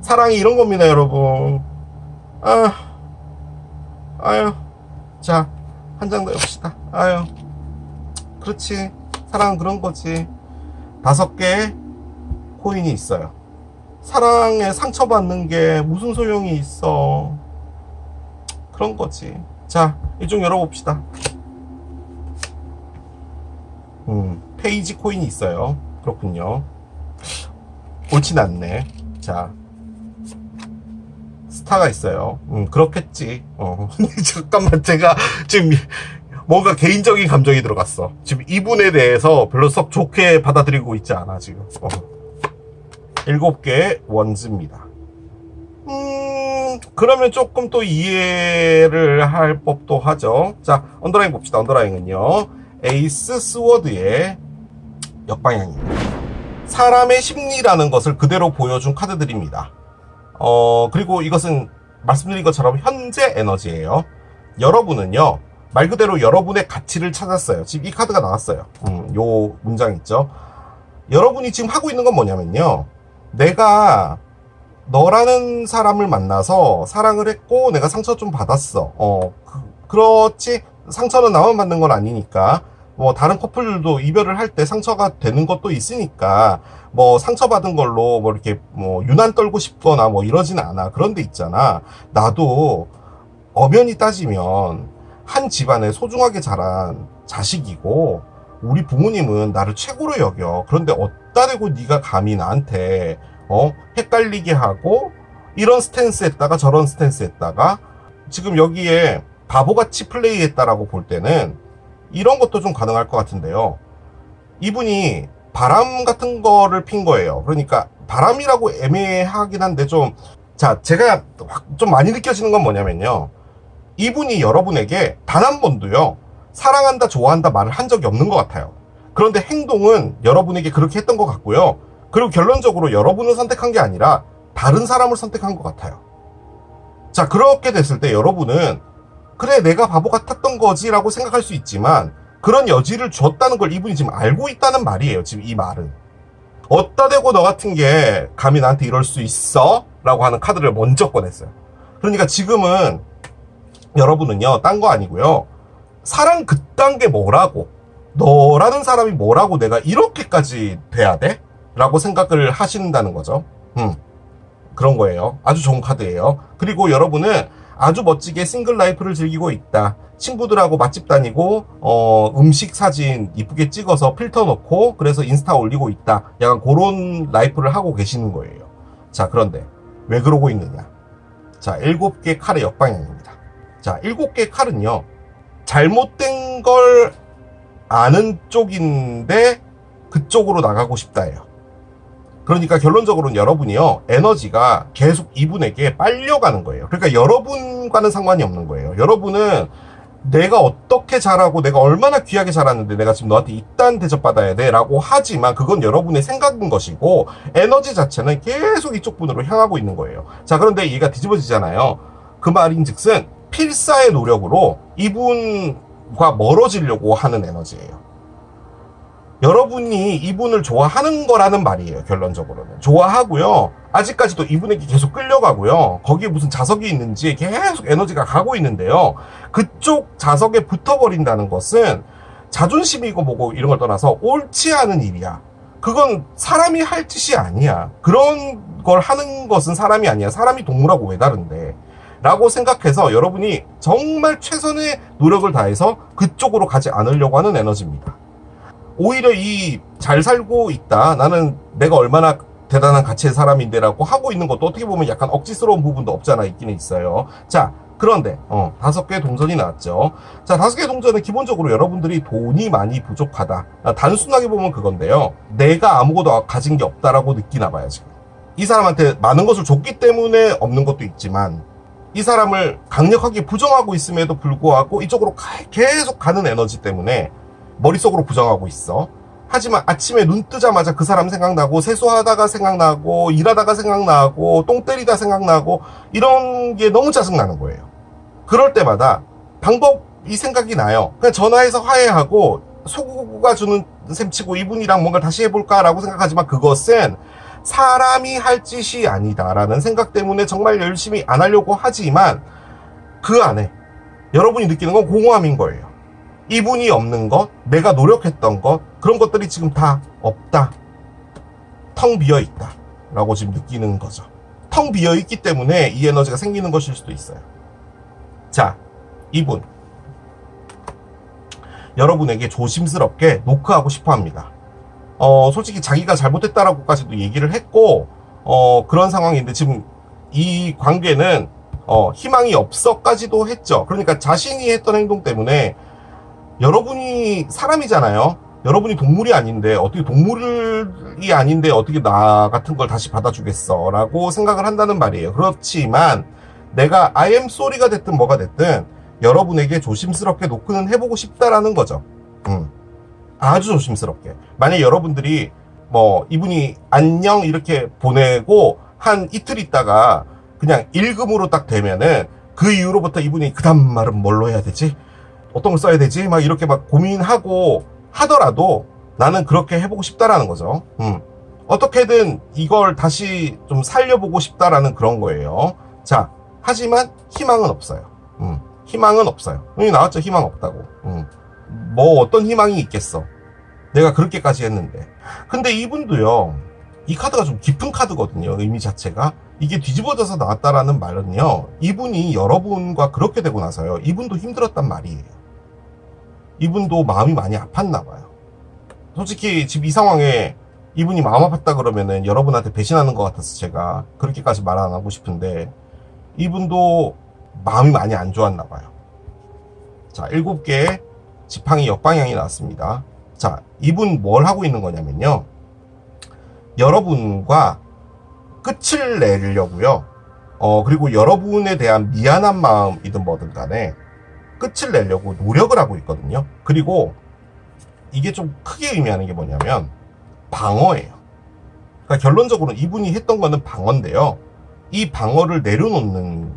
사랑이 이런 겁니다, 여러분. 아유. 자, 한 장 더 엽시다. 아유. 그렇지. 사랑은 그런 거지. 5개 코인이 있어요. 사랑에 상처받는 게 무슨 소용이 있어. 그런 거지. 자, 이쪽 열어봅시다. 페이지 코인이 있어요. 그렇군요. 옳진 않네. 자, 스타가 있어요. 그렇겠지. 잠깐만, 제가 지금 뭔가 개인적인 감정이 들어갔어. 지금 이분에 대해서 별로 썩 좋게 받아들이고 있지 않아, 지금. 7개 원즈입니다. 그러면 조금 또 이해를 할 법도 하죠. 자, 언더라인 봅시다. 언더라인은요, 에이스 스워드의 역방향입니다. 사람의 심리라는 것을 그대로 보여준 카드들입니다. 그리고 이것은 말씀드린 것처럼 현재 에너지예요. 여러분은요, 말 그대로 여러분의 가치를 찾았어요. 지금 이 카드가 나왔어요. 요 문장 있죠. 여러분이 지금 하고 있는 건 뭐냐면요, 내가 너라는 사람을 만나서 사랑을 했고 내가 상처 좀 받았어. 그렇지. 상처는 나만 받는 건 아니니까. 뭐 다른 커플들도 이별을 할 때 상처가 되는 것도 있으니까 뭐 상처받은 걸로 뭐 이렇게 뭐 유난 떨고 싶거나 뭐 이러진 않아. 그런 데 있잖아. 나도 엄연히 따지면 한 집안에 소중하게 자란 자식이고 우리 부모님은 나를 최고로 여겨. 그런데 어디다 대고 네가 감히 나한테 헷갈리게 하고 이런 스탠스 했다가 저런 스탠스 했다가 지금 여기에 바보같이 플레이했다라고 볼 때는 이런 것도 좀 가능할 것 같은데요. 이분이 바람 같은 거를 핀 거예요. 그러니까 바람이라고 애매하긴 한데 자, 제가 좀 많이 느껴지는 건 뭐냐면요, 이분이 여러분에게 단 한 번도요, 사랑한다, 좋아한다 말을 한 적이 없는 것 같아요. 그런데 행동은 여러분에게 그렇게 했던 것 같고요. 그리고 결론적으로 여러분을 선택한 게 아니라 다른 사람을 선택한 것 같아요. 자, 그렇게 됐을 때 여러분은 그래, 내가 바보 같았던 거지 라고 생각할 수 있지만 그런 여지를 줬다는 걸 이분이 지금 알고 있다는 말이에요. 지금 이 말은. 어따 대고 너 같은 게 감히 나한테 이럴 수 있어? 라고 하는 카드를 먼저 꺼냈어요. 그러니까 지금은 여러분은요, 딴 거 아니고요, 사랑 그딴 게 뭐라고, 너라는 사람이 뭐라고 내가 이렇게까지 돼야 돼? 라고 생각을 하신다는 거죠. 그런 거예요. 아주 좋은 카드예요. 그리고 여러분은 아주 멋지게 싱글 라이프를 즐기고 있다. 친구들하고 맛집 다니고 음식 사진 이쁘게 찍어서 필터 넣고 그래서 인스타 올리고 있다. 약간 그런 라이프를 하고 계시는 거예요. 자, 그런데 왜 그러고 있느냐. 자, 7개 칼의 역방향입니다. 자, 7개 칼은요, 잘못된 걸 아는 쪽인데 그쪽으로 나가고 싶다예요. 그러니까 결론적으로는 여러분이요, 에너지가 계속 이분에게 빨려가는 거예요. 그러니까 여러분과는 상관이 없는 거예요. 여러분은 내가 어떻게 잘하고 내가 얼마나 귀하게 자랐는데 내가 지금 너한테 이딴 대접받아야 돼 라고 하지만 그건 여러분의 생각인 것이고 에너지 자체는 계속 이쪽 분으로 향하고 있는 거예요. 자, 그런데 얘가 뒤집어지잖아요. 그 말인 즉슨 필사의 노력으로 이분과 멀어지려고 하는 에너지예요. 여러분이 이분을 좋아하는 거라는 말이에요. 결론적으로는 좋아하고요, 아직까지도 이분에게 계속 끌려가고요, 거기에 무슨 자석이 있는지 계속 에너지가 가고 있는데요, 그쪽 자석에 붙어버린다는 것은 자존심이고 뭐고 이런 걸 떠나서 옳지 않은 일이야. 그건 사람이 할 짓이 아니야. 그런 걸 하는 것은 사람이 아니야. 사람이 동물하고 왜 다른데 라고 생각해서 여러분이 정말 최선의 노력을 다해서 그쪽으로 가지 않으려고 하는 에너지입니다. 오히려 이 잘 살고 있다, 나는 내가 얼마나 대단한 가치의 사람인데 라고 하고 있는 것도 어떻게 보면 약간 억지스러운 부분도 없잖아 있기는 있어요. 자, 그런데 5개 동전이 나왔죠. 자, 5개 동전은 기본적으로 여러분들이 돈이 많이 부족하다, 단순하게 보면 그건데요, 내가 아무것도 가진 게 없다라고 느끼나 봐요. 지금 이 사람한테 많은 것을 줬기 때문에 없는 것도 있지만 이 사람을 강력하게 부정하고 있음에도 불구하고 이쪽으로 계속 가는 에너지 때문에 머릿속으로 부정하고 있어. 하지만 아침에 눈 뜨자마자 그 사람 생각나고, 세수하다가 생각나고, 일하다가 생각나고, 똥 때리다 생각나고, 이런 게 너무 짜증나는 거예요. 그럴 때마다 방법 이 생각이 나요. 그냥 전화해서 화해하고 속가 주는 셈치고 이분이랑 뭔가 다시 해볼까라고 생각하지만 그것은 사람이 할 짓이 아니다라는 생각 때문에 정말 열심히 안 하려고 하지만 그 안에 여러분이 느끼는 건 공허함인 거예요. 이분이 없는 것, 내가 노력했던 것, 그런 것들이 지금 다 없다. 텅 비어있다. 라고 지금 느끼는 거죠. 텅 비어있기 때문에 이 에너지가 생기는 것일 수도 있어요. 자, 이분. 여러분에게 조심스럽게 노크하고 싶어 합니다. 솔직히 자기가 잘못했다라고까지도 얘기를 했고, 그런 상황인데 지금 이 관계는, 희망이 없어까지도 했죠. 그러니까 자신이 했던 행동 때문에 여러분이 사람이잖아요. 여러분이 동물이 아닌데 어떻게 동물이 아닌데 어떻게 나 같은 걸 다시 받아주겠어 라고 생각을 한다는 말이에요. 그렇지만 내가 I am sorry가 됐든 뭐가 됐든 여러분에게 조심스럽게 노크는 해보고 싶다라는 거죠. 아주 조심스럽게. 만약 여러분들이 뭐 이분이 안녕 이렇게 보내고 한 이틀 있다가 그냥 일금으로 딱 되면은 그 이후로부터 이분이 그 다음 말은 뭘로 해야 되지? 어떤 걸 써야 되지? 막 이렇게 막 고민하고 하더라도 나는 그렇게 해보고 싶다라는 거죠. 어떻게든 이걸 다시 좀 살려보고 싶다라는 그런 거예요. 자, 하지만 희망은 없어요. 희망은 없어요. 여기 나왔죠? 희망 없다고. 뭐 어떤 희망이 있겠어. 내가 그렇게까지 했는데. 근데 이분도요, 이 카드가 좀 깊은 카드거든요. 의미 자체가. 이게 뒤집어져서 나왔다라는 말은요, 이분이 여러분과 그렇게 되고 나서요, 이분도 힘들었단 말이에요. 이분도 마음이 많이 아팠나 봐요. 솔직히 지금 이 상황에 이분이 마음 아팠다 그러면은 여러분한테 배신하는 것 같아서 제가 그렇게까지 말 안 하고 싶은데 이분도 마음이 많이 안 좋았나 봐요. 자, 7개의 지팡이 역방향이 나왔습니다. 자, 이분 뭘 하고 있는 거냐면요, 여러분과 끝을 내려고요. 그리고 여러분에 대한 미안한 마음이든 뭐든 간에 끝을 내려고 노력을 하고 있거든요. 그리고 이게 좀 크게 의미하는 게 뭐냐면 방어예요. 그러니까 결론적으로 이분이 했던 거는 방어인데요. 이 방어를 내려놓는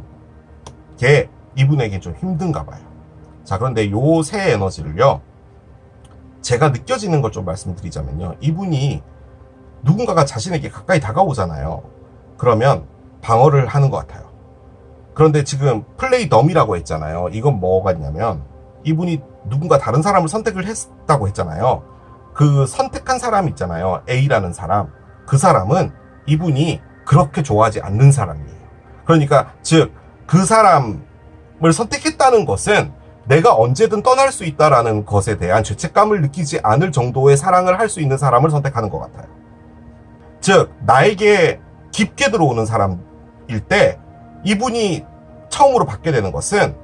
게 이분에게 좀 힘든가 봐요. 자, 그런데 요 새 에너지를요, 제가 느껴지는 걸 좀 말씀드리자면요, 이분이 누군가가 자신에게 가까이 다가오잖아요. 그러면 방어를 하는 것 같아요. 그런데 지금 플레이 덤이라고 했잖아요. 이건 뭐 같냐면 이분이 누군가 다른 사람을 선택을 했다고 했잖아요. 그 선택한 사람 있잖아요. A라는 사람. 그 사람은 이분이 그렇게 좋아하지 않는 사람이에요. 그러니까 즉 그 사람을 선택했다는 것은 내가 언제든 떠날 수 있다라는 것에 대한 죄책감을 느끼지 않을 정도의 사랑을 할 수 있는 사람을 선택하는 것 같아요. 즉 나에게 깊게 들어오는 사람일 때 이분이 처음으로 받게 되는 것은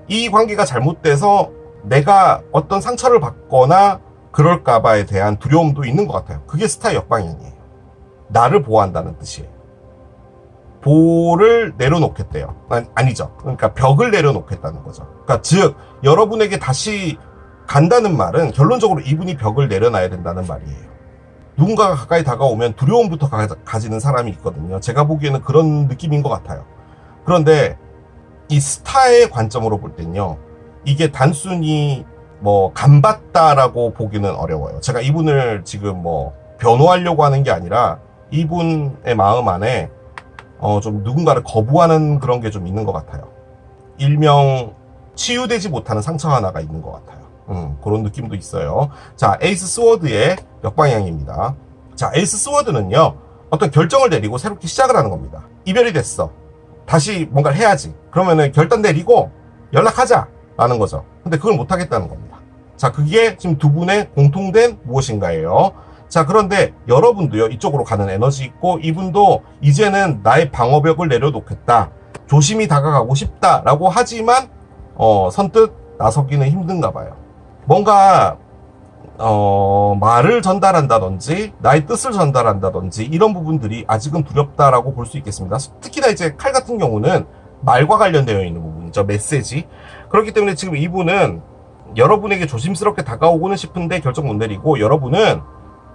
이 관계가 잘못돼서 내가 어떤 상처를 받거나 그럴까봐에 대한 두려움도 있는 것 같아요. 그게 스타 역방향이에요. 나를 보호한다는 뜻이에요. 보호를 내려놓겠대요. 아니죠. 그러니까 벽을 내려놓겠다는 거죠. 그러니까 즉 여러분에게 다시 간다는 말은 결론적으로 이분이 벽을 내려놔야 된다는 말이에요. 누군가가 가까이 다가오면 두려움부터 가지는 사람이 있거든요. 제가 보기에는 그런 느낌인 것 같아요. 그런데 이 스타의 관점으로 볼 땐요, 이게 단순히 뭐 간봤다라고 보기는 어려워요. 제가 이분을 지금 뭐 변호하려고 하는 게 아니라 이분의 마음 안에 좀 누군가를 거부하는 그런 게 좀 있는 것 같아요. 일명 치유되지 못하는 상처 하나가 있는 것 같아요. 그런 느낌도 있어요. 자, 에이스 스워드의 역방향입니다. 자, 에이스 스워드는요, 어떤 결정을 내리고 새롭게 시작을 하는 겁니다. 이별이 됐어. 다시 뭔가를 해야지. 그러면은 결단 내리고 연락하자 라는 거죠. 근데 그걸 못 하겠다는 겁니다. 자, 그게 지금 두 분의 공통된 무엇인가예요. 자, 그런데 여러분도요, 이쪽으로 가는 에너지 있고, 이분도 이제는 나의 방어벽을 내려놓겠다, 조심히 다가가고 싶다라고 하지만 선뜻 나서기는 힘든가 봐요. 뭔가 말을 전달한다든지 나의 뜻을 전달한다든지 이런 부분들이 아직은 두렵다라고 볼 수 있겠습니다. 특히나 이제 칼 같은 경우는 말과 관련되어 있는 부분이죠. 메시지. 그렇기 때문에 지금 이분은 여러분에게 조심스럽게 다가오고는 싶은데 결정 못 내리고, 여러분은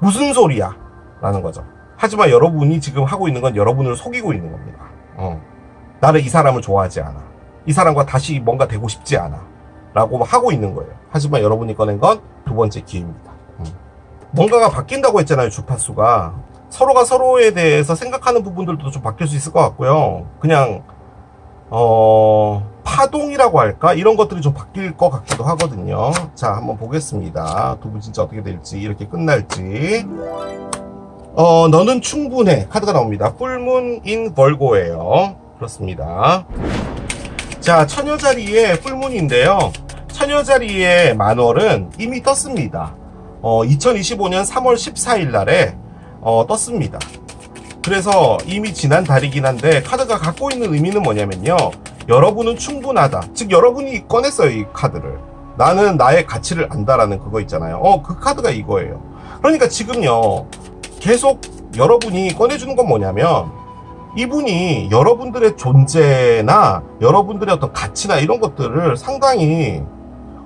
무슨 소리야 라는 거죠. 하지만 여러분이 지금 하고 있는 건 여러분을 속이고 있는 겁니다. 나를 이 사람을 좋아하지 않아. 이 사람과 다시 뭔가 되고 싶지 않아. 라고 하고 있는 거예요. 하지만 여러분이 꺼낸 건 두 번째 기회입니다. 뭔가가 바뀐다고 했잖아요. 주파수가. 서로가 서로에 대해서 생각하는 부분들도 좀 바뀔 수 있을 것 같고요. 그냥 파동이라고 할까? 이런 것들이 좀 바뀔 것 같기도 하거든요. 자, 한번 보겠습니다. 두 분 진짜 어떻게 될지, 이렇게 끝날지. 너는 충분해. 카드가 나옵니다. 풀문 인 벌고예요. 그렇습니다. 자, 처녀 자리에 풀문인데요. 처녀 자리에 만월은 이미 떴습니다. 2025년 3월 14일 날에 떴습니다. 그래서 이미 지난 달이긴 한데 카드가 갖고 있는 의미는 뭐냐면요. 여러분은 충분하다. 즉 여러분이 꺼냈어요. 이 카드를. 나는 나의 가치를 안다라는 그거 있잖아요. 그 카드가 이거예요. 그러니까 지금요. 계속 여러분이 꺼내주는 건 뭐냐면 이분이 여러분들의 존재나 여러분들의 어떤 가치나 이런 것들을 상당히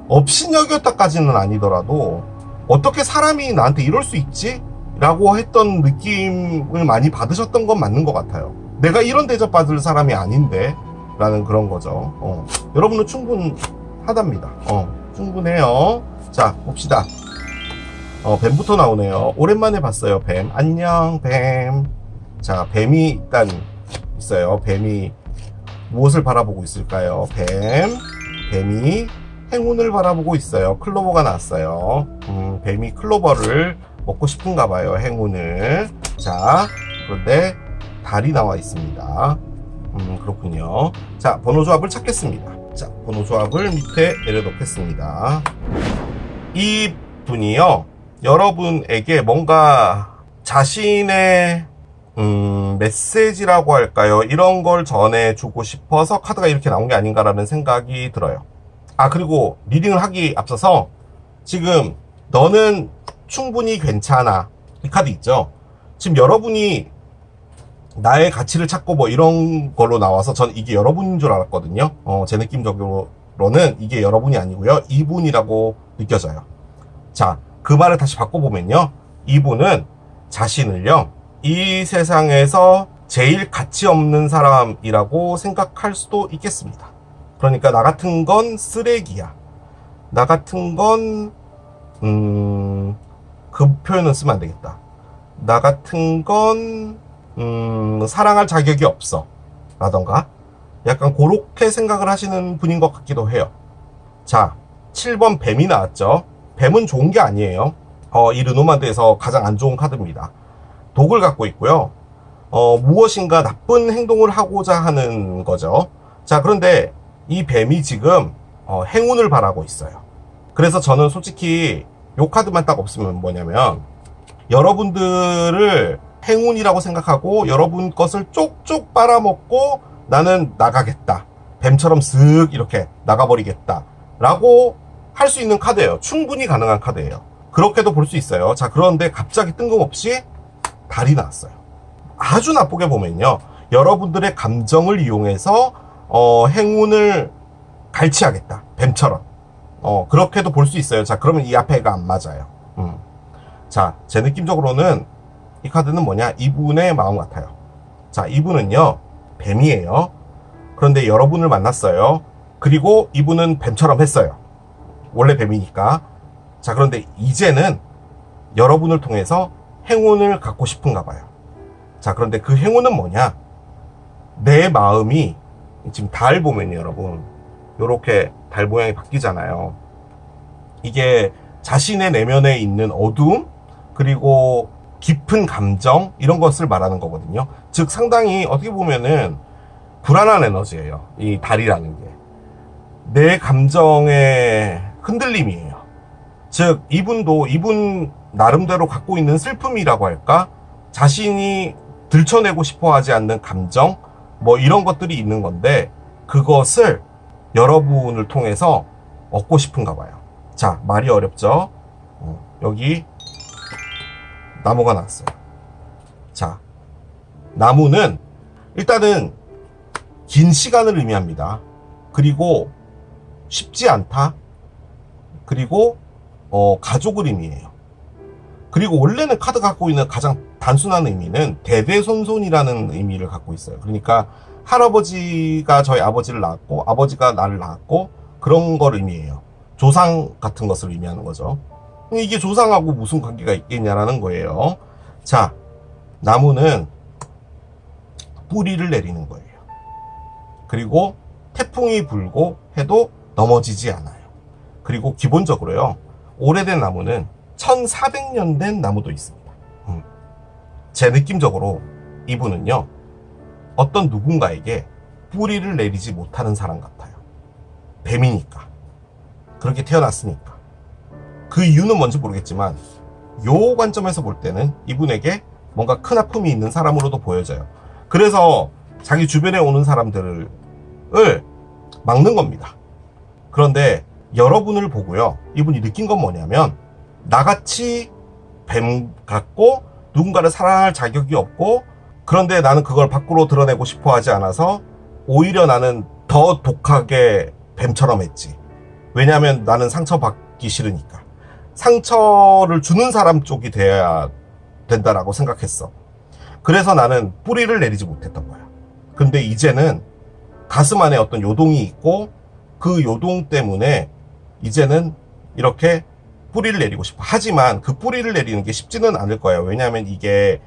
업신여겼다까지는 아니더라도 어떻게 사람이 나한테 이럴 수 있지? 라고 했던 느낌을 많이 받으셨던 건 맞는 것 같아요. 내가 이런 대접 받을 사람이 아닌데 라는 그런 거죠. 여러분은 충분하답니다. 충분해요. 자, 봅시다. 뱀부터 나오네요. 오랜만에 봤어요. 뱀. 안녕, 뱀. 자, 뱀이 일단 있어요. 뱀이 무엇을 바라보고 있을까요? 뱀이 행운을 바라보고 있어요. 클로버가 나왔어요. 뱀이 클로버를 먹고 싶은가 봐요. 행운을. 자, 그런데 달이 나와 있습니다. 그렇군요. 자, 번호 조합을 찾겠습니다. 자, 번호 조합을 밑에 내려놓겠습니다. 이 분이요, 여러분에게 뭔가 자신의 메시지라고 할까요? 이런 걸 전해주고 싶어서 카드가 이렇게 나온 게 아닌가라는 생각이 들어요. 그리고 리딩을 하기 앞서서 지금 너는 충분히 괜찮아. 이 카드 있죠? 지금 여러분이 나의 가치를 찾고 뭐 이런 걸로 나와서 전 이게 여러분인 줄 알았거든요. 제 느낌적으로는 이게 여러분이 아니고요. 이분이라고 느껴져요. 자, 그 말을 다시 바꿔보면요. 이분은 자신을요, 이 세상에서 제일 가치 없는 사람이라고 생각할 수도 있겠습니다. 그러니까 나 같은 건 쓰레기야. 나 같은 건 그 표현은 쓰면 안 되겠다. 나 같은 건 사랑할 자격이 없어 라던가 약간 그렇게 생각을 하시는 분인 것 같기도 해요. 자, 7번 뱀이 나왔죠. 뱀은 좋은 게 아니에요. 이 르노만드에서 가장 안 좋은 카드입니다. 독을 갖고 있고요. 무엇인가 나쁜 행동을 하고자 하는 거죠. 자, 그런데 이 뱀이 지금 행운을 바라고 있어요. 그래서 저는 솔직히 요 카드만 딱 없으면 뭐냐면 여러분들을 행운이라고 생각하고 여러분 것을 쪽쪽 빨아먹고 나는 나가겠다. 뱀처럼 쓱 이렇게 나가버리겠다. 라고 할 수 있는 카드예요. 충분히 가능한 카드예요. 그렇게도 볼 수 있어요. 자, 그런데 갑자기 뜬금없이 달이 나왔어요. 아주 나쁘게 보면요. 여러분들의 감정을 이용해서 행운을 갈취하겠다. 뱀처럼. 그렇게도 볼 수 있어요. 자, 그러면 이 앞에가 안 맞아요. 자, 제 느낌적으로는 이 카드는 뭐냐? 이분의 마음 같아요. 자, 이분은요, 뱀이에요. 그런데 여러분을 만났어요. 그리고 이분은 뱀처럼 했어요. 원래 뱀이니까. 자, 그런데 이제는 여러분을 통해서 행운을 갖고 싶은가 봐요. 자, 그런데 그 행운은 뭐냐? 내 마음이, 지금 달 보면요, 여러분. 요렇게 달 모양이 바뀌잖아요. 이게 자신의 내면에 있는 어두움, 그리고 깊은 감정, 이런 것을 말하는 거거든요. 즉, 상당히 어떻게 보면은 불안한 에너지예요. 이 달이라는 게. 내 감정의 흔들림이에요. 즉, 이분 나름대로 갖고 있는 슬픔이라고 할까? 자신이 들춰내고 싶어 하지 않는 감정, 뭐 이런 것들이 있는 건데, 그것을 여러분을 통해서 얻고 싶은가 봐요. 자, 말이 어렵죠? 여기 나무가 나왔어요. 자, 나무는 일단은 긴 시간을 의미합니다. 그리고 쉽지 않다. 그리고 가족을 의미해요. 그리고 원래는 카드가 갖고 있는 가장 단순한 의미는 대대손손이라는 의미를 갖고 있어요. 그러니까 할아버지가 저희 아버지를 낳았고 아버지가 나를 낳았고 그런 걸 의미해요. 조상 같은 것을 의미하는 거죠. 이게 조상하고 무슨 관계가 있겠냐라는 거예요. 자, 나무는 뿌리를 내리는 거예요. 그리고 태풍이 불고 해도 넘어지지 않아요. 그리고 기본적으로요, 오래된 나무는 1400년 된 나무도 있습니다. 제 느낌적으로 이분은요, 어떤 누군가에게 뿌리를 내리지 못하는 사람 같아요. 뱀이니까. 그렇게 태어났으니까. 그 이유는 뭔지 모르겠지만 요 관점에서 볼 때는 이분에게 뭔가 큰 아픔이 있는 사람으로도 보여져요. 그래서 자기 주변에 오는 사람들을 막는 겁니다. 그런데 여러분을 보고요, 이분이 느낀 건 뭐냐면, 나같이 뱀 같고 누군가를 사랑할 자격이 없고, 그런데 나는 그걸 밖으로 드러내고 싶어 하지 않아서 오히려 나는 더 독하게 뱀처럼 했지. 왜냐하면 나는 상처받기 싫으니까. 상처를 주는 사람 쪽이 돼야 된다라고 생각했어. 그래서 나는 뿌리를 내리지 못했던 거야. 근데 이제는 가슴 안에 어떤 요동이 있고, 그 요동 때문에 이제는 이렇게 뿌리를 내리고 싶어. 하지만 그 뿌리를 내리는 게 쉽지는 않을 거예요. 왜냐하면 이게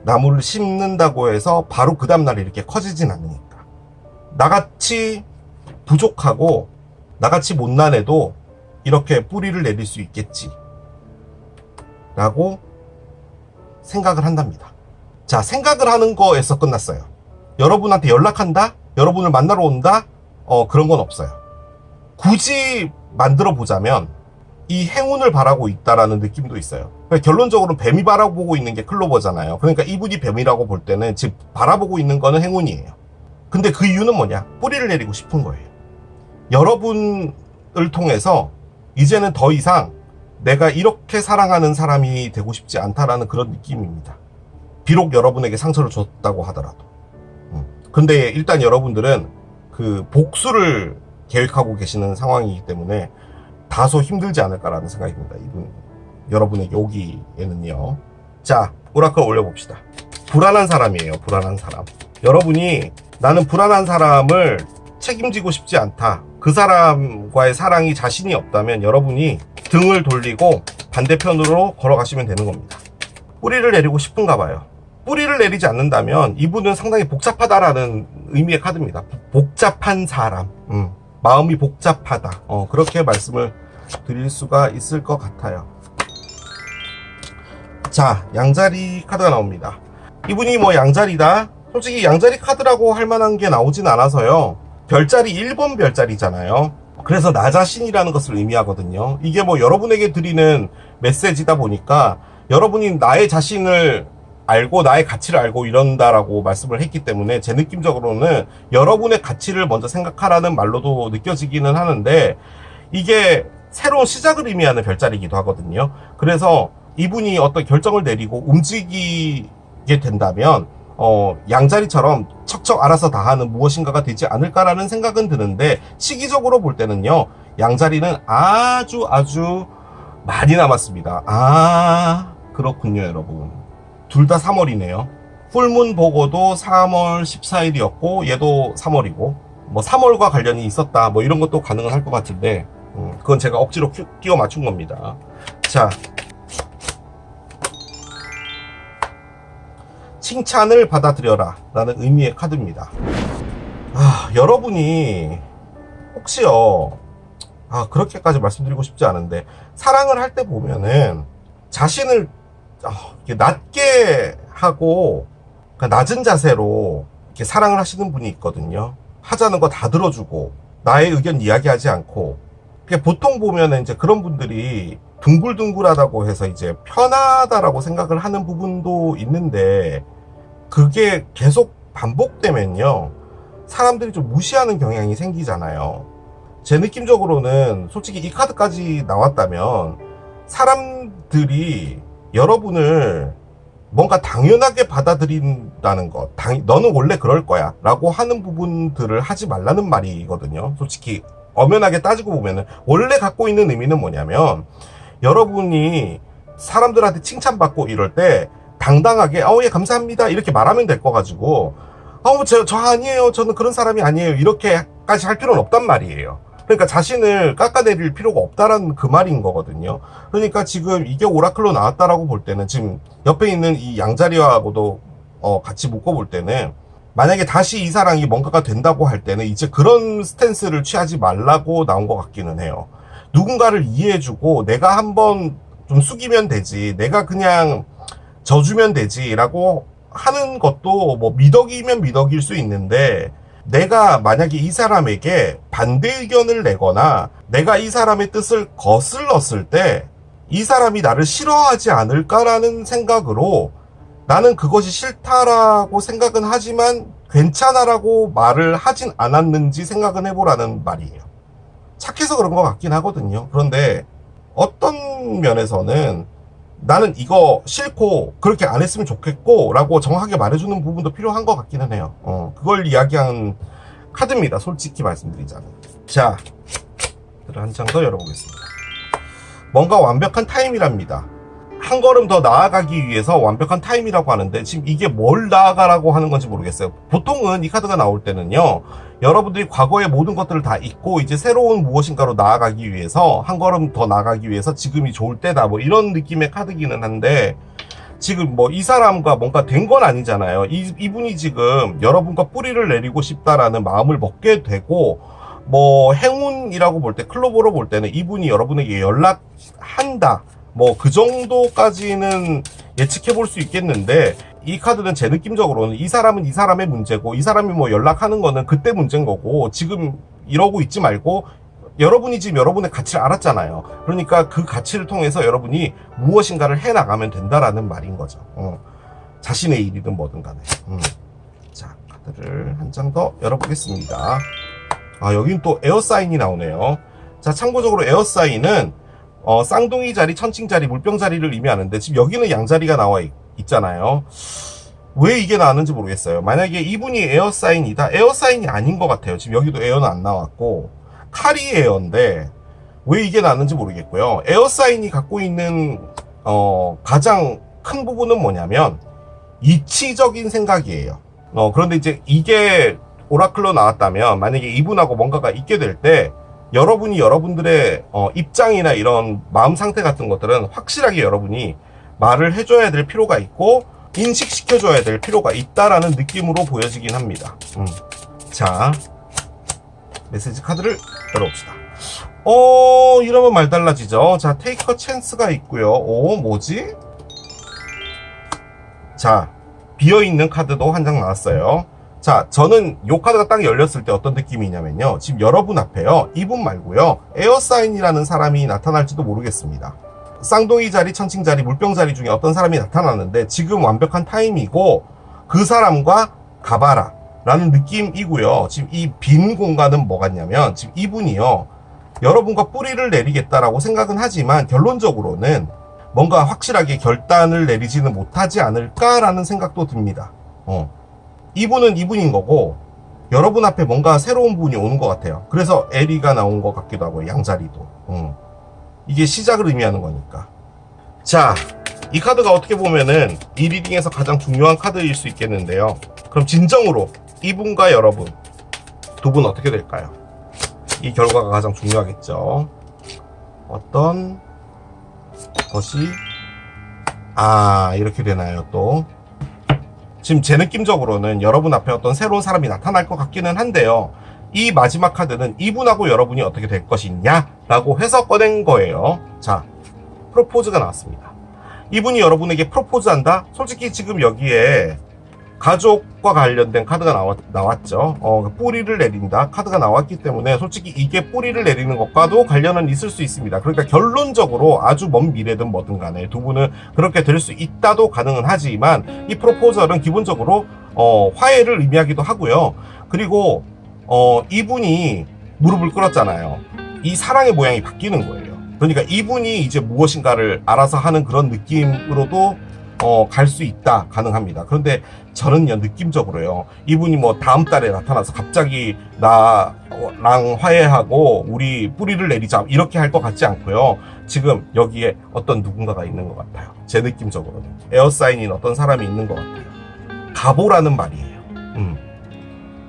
나무를 심는다고 해서 바로 그 다음날 이렇게 커지진 않으니까. 나같이 부족하고 나같이 못난 애도 이렇게 뿌리를 내릴 수 있겠지 라고 생각을 한답니다. 자, 생각을 하는 거에서 끝났어요. 여러분한테 연락한다? 여러분을 만나러 온다? 그런 건 없어요. 굳이 만들어 보자면 이 행운을 바라고 있다라는 느낌도 있어요. 그러니까 결론적으로 뱀이 바라보고 있는 게 클로버잖아요. 그러니까 이분이 뱀이라고 볼 때는 즉 바라보고 있는 거는 행운이에요. 근데 그 이유는 뭐냐? 뿌리를 내리고 싶은 거예요. 여러분을 통해서 이제는 더 이상 내가 이렇게 사랑하는 사람이 되고 싶지 않다라는 그런 느낌입니다. 비록 여러분에게 상처를 줬다고 하더라도. 근데 일단 여러분들은 그 복수를 계획하고 계시는 상황이기 때문에 다소 힘들지 않을까라는 생각이 듭니다. 이분 여러분에게 오기에는요. 자, 오라클 올려봅시다. 불안한 사람이에요. 불안한 사람. 여러분이 나는 불안한 사람을 책임지고 싶지 않다, 그 사람과의 사랑이 자신이 없다면 여러분이 등을 돌리고 반대편으로 걸어가시면 되는 겁니다. 뿌리를 내리고 싶은가 봐요. 뿌리를 내리지 않는다면 이분은 상당히 복잡하다라는 의미의 카드입니다. 복잡한 사람, 마음이 복잡하다, 그렇게 말씀을 드릴 수가 있을 것 같아요. 자, 양자리 카드가 나옵니다. 이분이 뭐 양자리다? 솔직히 양자리 카드라고 할 만한 게 나오진 않아서요. 별자리 1번 별자리잖아요. 그래서 나 자신이라는 것을 의미하거든요. 이게 뭐 여러분에게 드리는 메시지다 보니까 여러분이 나의 자신을 알고 나의 가치를 알고 이런다라고 말씀을 했기 때문에 제 느낌적으로는 여러분의 가치를 먼저 생각하라는 말로도 느껴지기는 하는데, 이게 새로운 시작을 의미하는 별자리이기도 하거든요. 그래서 이분이 어떤 결정을 내리고 움직이게 된다면 양자리처럼 척척 알아서 다 하는 무엇인가가 되지 않을까라는 생각은 드는데, 시기적으로 볼 때는요, 양자리는 아주 많이 남았습니다. 그렇군요, 여러분. 둘 다 3월이네요. 풀문 보고도 3월 14일이었고 얘도 3월이고, 뭐 3월과 관련이 있었다, 뭐 이런 것도 가능은 할 것 같은데, 그건 제가 억지로 끼워 맞춘 겁니다. 자, 칭찬을 받아들여라 라는 의미의 카드입니다. 여러분이 혹시요, 그렇게까지 말씀드리고 싶지 않은데, 사랑을 할 때 보면은 자신을 낮게 하고 낮은 자세로 이렇게 사랑을 하시는 분이 있거든요. 하자는 거 다 들어주고 나의 의견 이야기하지 않고. 보통 보면은 이제 그런 분들이 둥글둥글하다고 해서 이제 편하다라고 생각을 하는 부분도 있는데, 그게 계속 반복되면요, 사람들이 좀 무시하는 경향이 생기잖아요. 제 느낌적으로는 솔직히 이 카드까지 나왔다면 사람들이 여러분을 뭔가 당연하게 받아들인다는 것, 너는 원래 그럴 거야 라고 하는 부분들을 하지 말라는 말이거든요. 솔직히 엄연하게 따지고 보면은 원래 갖고 있는 의미는 뭐냐면, 여러분이 사람들한테 칭찬받고 이럴 때 당당하게 예 감사합니다 이렇게 말하면 될 거 가지고 저 아니에요, 저는 그런 사람이 아니에요 이렇게까지 할 필요는 없단 말이에요. 그러니까 자신을 깎아내릴 필요가 없다라는 그 말인 거거든요. 그러니까 지금 이게 오라클로 나왔다라고 볼 때는 지금 옆에 있는 이 양자리하고도 같이 묶어볼 때는 만약에 다시 이 사랑이 뭔가가 된다고 할 때는 이제 그런 스탠스를 취하지 말라고 나온 것 같기는 해요. 누군가를 이해해주고 내가 한번 좀 숙이면 되지, 내가 그냥 져주면 되지 라고 하는 것도 뭐 미덕이면 미덕일 수 있는데, 내가 만약에 이 사람에게 반대 의견을 내거나 내가 이 사람의 뜻을 거슬렀을 때 이 사람이 나를 싫어하지 않을까라는 생각으로 나는 그것이 싫다라고 생각은 하지만 괜찮아라고 말을 하진 않았는지 생각은 해보라는 말이에요. 착해서 그런 것 같긴 하거든요. 그런데 어떤 면에서는 나는 이거 싫고 그렇게 안 했으면 좋겠고 라고 정확하게 말해주는 부분도 필요한 것 같기는 해요. 그걸 이야기한 카드입니다. 솔직히 말씀드리자면. 자, 한 장 더 열어보겠습니다. 뭔가 완벽한 타임이랍니다. 한 걸음 더 나아가기 위해서 완벽한 타임이라고 하는데 지금 이게 뭘 나아가라고 하는 건지 모르겠어요. 보통은 이 카드가 나올 때는요, 여러분들이 과거의 모든 것들을 다 잊고 이제 새로운 무엇인가로 나아가기 위해서, 한 걸음 더 나아가기 위해서 지금이 좋을 때다 뭐 이런 느낌의 카드기는 한데, 지금 뭐 이 사람과 뭔가 된 건 아니잖아요. 이분이 지금 여러분과 뿌리를 내리고 싶다라는 마음을 먹게 되고, 뭐 행운이라고 볼 때, 클로버로 볼 때는 이분이 여러분에게 연락한다, 뭐 그 정도까지는 예측해 볼 수 있겠는데, 이 카드는 제 느낌적으로는 이 사람은 이 사람의 문제고, 이 사람이 뭐 연락하는 거는 그때 문제인 거고, 지금 이러고 있지 말고 여러분이 지금 여러분의 가치를 알았잖아요. 그러니까 그 가치를 통해서 여러분이 무엇인가를 해 나가면 된다라는 말인 거죠. 자신의 일이든 뭐든 간에. 자, 카드를 한 장 더 열어보겠습니다. 아, 여긴 또 에어사인이 나오네요. 자, 참고적으로 에어사인은 쌍둥이 자리, 천칭 자리, 물병 자리를 의미하는데, 지금 여기는 양자리가 나와 있잖아요. 왜 이게 나왔는지 모르겠어요. 만약에 이분이 에어사인이다, 에어사인이 아닌 것 같아요. 지금 여기도 에어는 안 나왔고 칼이 에어인데 왜 이게 나왔는지 모르겠고요. 에어사인이 갖고 있는 가장 큰 부분은 뭐냐면 이치적인 생각이에요. 그런데 이제 이게 오라클로 나왔다면, 만약에 이분하고 뭔가가 있게 될 때 여러분이 여러분들의 입장이나 이런 마음 상태 같은 것들은 확실하게 여러분이 말을 해줘야 될 필요가 있고 인식시켜줘야 될 필요가 있다라는 느낌으로 보여지긴 합니다. 자, 메시지 카드를 열어봅시다. 이러면 말 달라지죠. 자, 테이크 찬스가 있고요. 뭐지? 자, 비어있는 카드도 한 장 나왔어요. 자, 저는 요 카드가 딱 열렸을 때 어떤 느낌이냐면요, 지금 여러분 앞에요, 이분 말고요, 에어사인이라는 사람이 나타날지도 모르겠습니다. 쌍둥이 자리, 천칭 자리, 물병 자리 중에 어떤 사람이 나타나는데 지금 완벽한 타임이고 그 사람과 가봐라 라는 느낌이고요. 지금 이 빈 공간은 뭐 같냐면, 지금 이분이요, 여러분과 뿌리를 내리겠다라고 생각은 하지만 결론적으로는 뭔가 확실하게 결단을 내리지는 못하지 않을까라는 생각도 듭니다. 이분은 이분인 거고 여러분 앞에 뭔가 새로운 분이 오는 것 같아요. 그래서 에리가 나온 것 같기도 하고요. 양자리도. 이게 시작을 의미하는 거니까. 자, 이 카드가 어떻게 보면은 이 리딩에서 가장 중요한 카드일 수 있겠는데요. 그럼 진정으로 이분과 여러분 두 분 어떻게 될까요? 이 결과가 가장 중요하겠죠. 어떤 것이 이렇게 되나요? 또 지금 제 느낌적으로는 여러분 앞에 어떤 새로운 사람이 나타날 것 같기는 한데요, 이 마지막 카드는 이분하고 여러분이 어떻게 될 것이냐 라고 해서 꺼낸 거예요. 자, 프로포즈가 나왔습니다. 이분이 여러분에게 프로포즈한다? 솔직히 지금 여기에 가족과 관련된 카드가 나왔죠. 뿌리를 내린다 카드가 나왔기 때문에 솔직히 이게 뿌리를 내리는 것과도 관련은 있을 수 있습니다. 그러니까 결론적으로 아주 먼 미래든 뭐든 간에 두 분은 그렇게 될 수 있다도 가능은 하지만, 이 프로포절은 기본적으로 화해를 의미하기도 하고요. 그리고 이분이 무릎을 꿇었잖아요. 이 사랑의 모양이 바뀌는 거예요. 그러니까 이분이 이제 무엇인가를 알아서 하는 그런 느낌으로도 갈 수 있다, 가능합니다. 그런데 저는요, 느낌적으로요, 이분이 뭐 다음 달에 나타나서 갑자기 나랑 화해하고 우리 뿌리를 내리자 이렇게 할 것 같지 않고요, 지금 여기에 어떤 누군가가 있는 것 같아요. 제 느낌적으로는 에어사인인 어떤 사람이 있는 것 같아요. 가보라는 말이에요.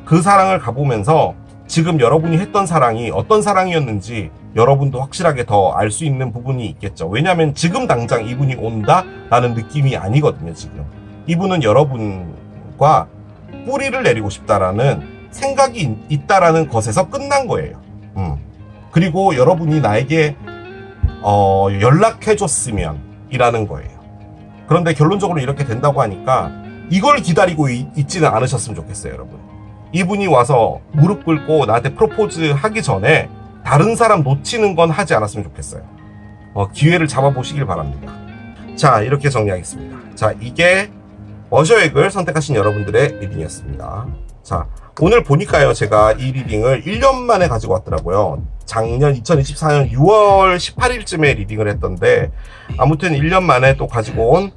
그 사랑을 가보면서 지금 여러분이 했던 사랑이 어떤 사랑이었는지 여러분도 확실하게 더 알 수 있는 부분이 있겠죠. 왜냐하면 지금 당장 이분이 온다라는 느낌이 아니거든요. 지금 이분은 여러분과 뿌리를 내리고 싶다라는 생각이 있다라는 것에서 끝난 거예요. 그리고 여러분이 나에게 연락해줬으면 이라는 거예요. 그런데 결론적으로 이렇게 된다고 하니까 이걸 기다리고 있지는 않으셨으면 좋겠어요, 여러분. 이분이 와서 무릎 꿇고 나한테 프로포즈 하기 전에 다른 사람 놓치는 건 하지 않았으면 좋겠어요. 기회를 잡아보시길 바랍니다. 자, 이렇게 정리하겠습니다. 자, 이게 머셔액을 선택하신 여러분들의 리딩이었습니다. 자, 오늘 보니까요, 제가 이 리딩을 1년 만에 가지고 왔더라고요. 작년 2024년 6월 18일쯤에 리딩을 했던데, 아무튼 1년 만에 또 가지고 온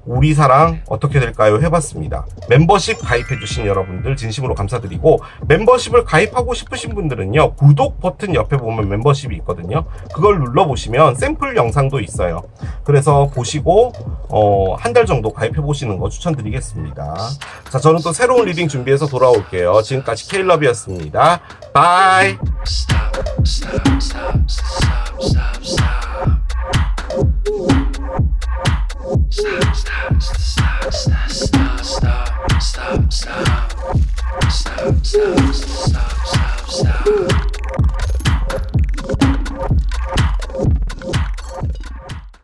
우리 사랑 어떻게 될까요? 해봤습니다. 멤버십 가입해주신 여러분들 진심으로 감사드리고, 멤버십을 가입하고 싶으신 분들은요, 구독 버튼 옆에 보면 멤버십이 있거든요. 그걸 눌러보시면 샘플 영상도 있어요. 그래서 보시고 한 달 정도 가입해보시는 거 추천드리겠습니다. 자, 저는 또 새로운 리딩 준비해서 돌아올게요. 지금까지 케일러비였습니다. 바이. Stop.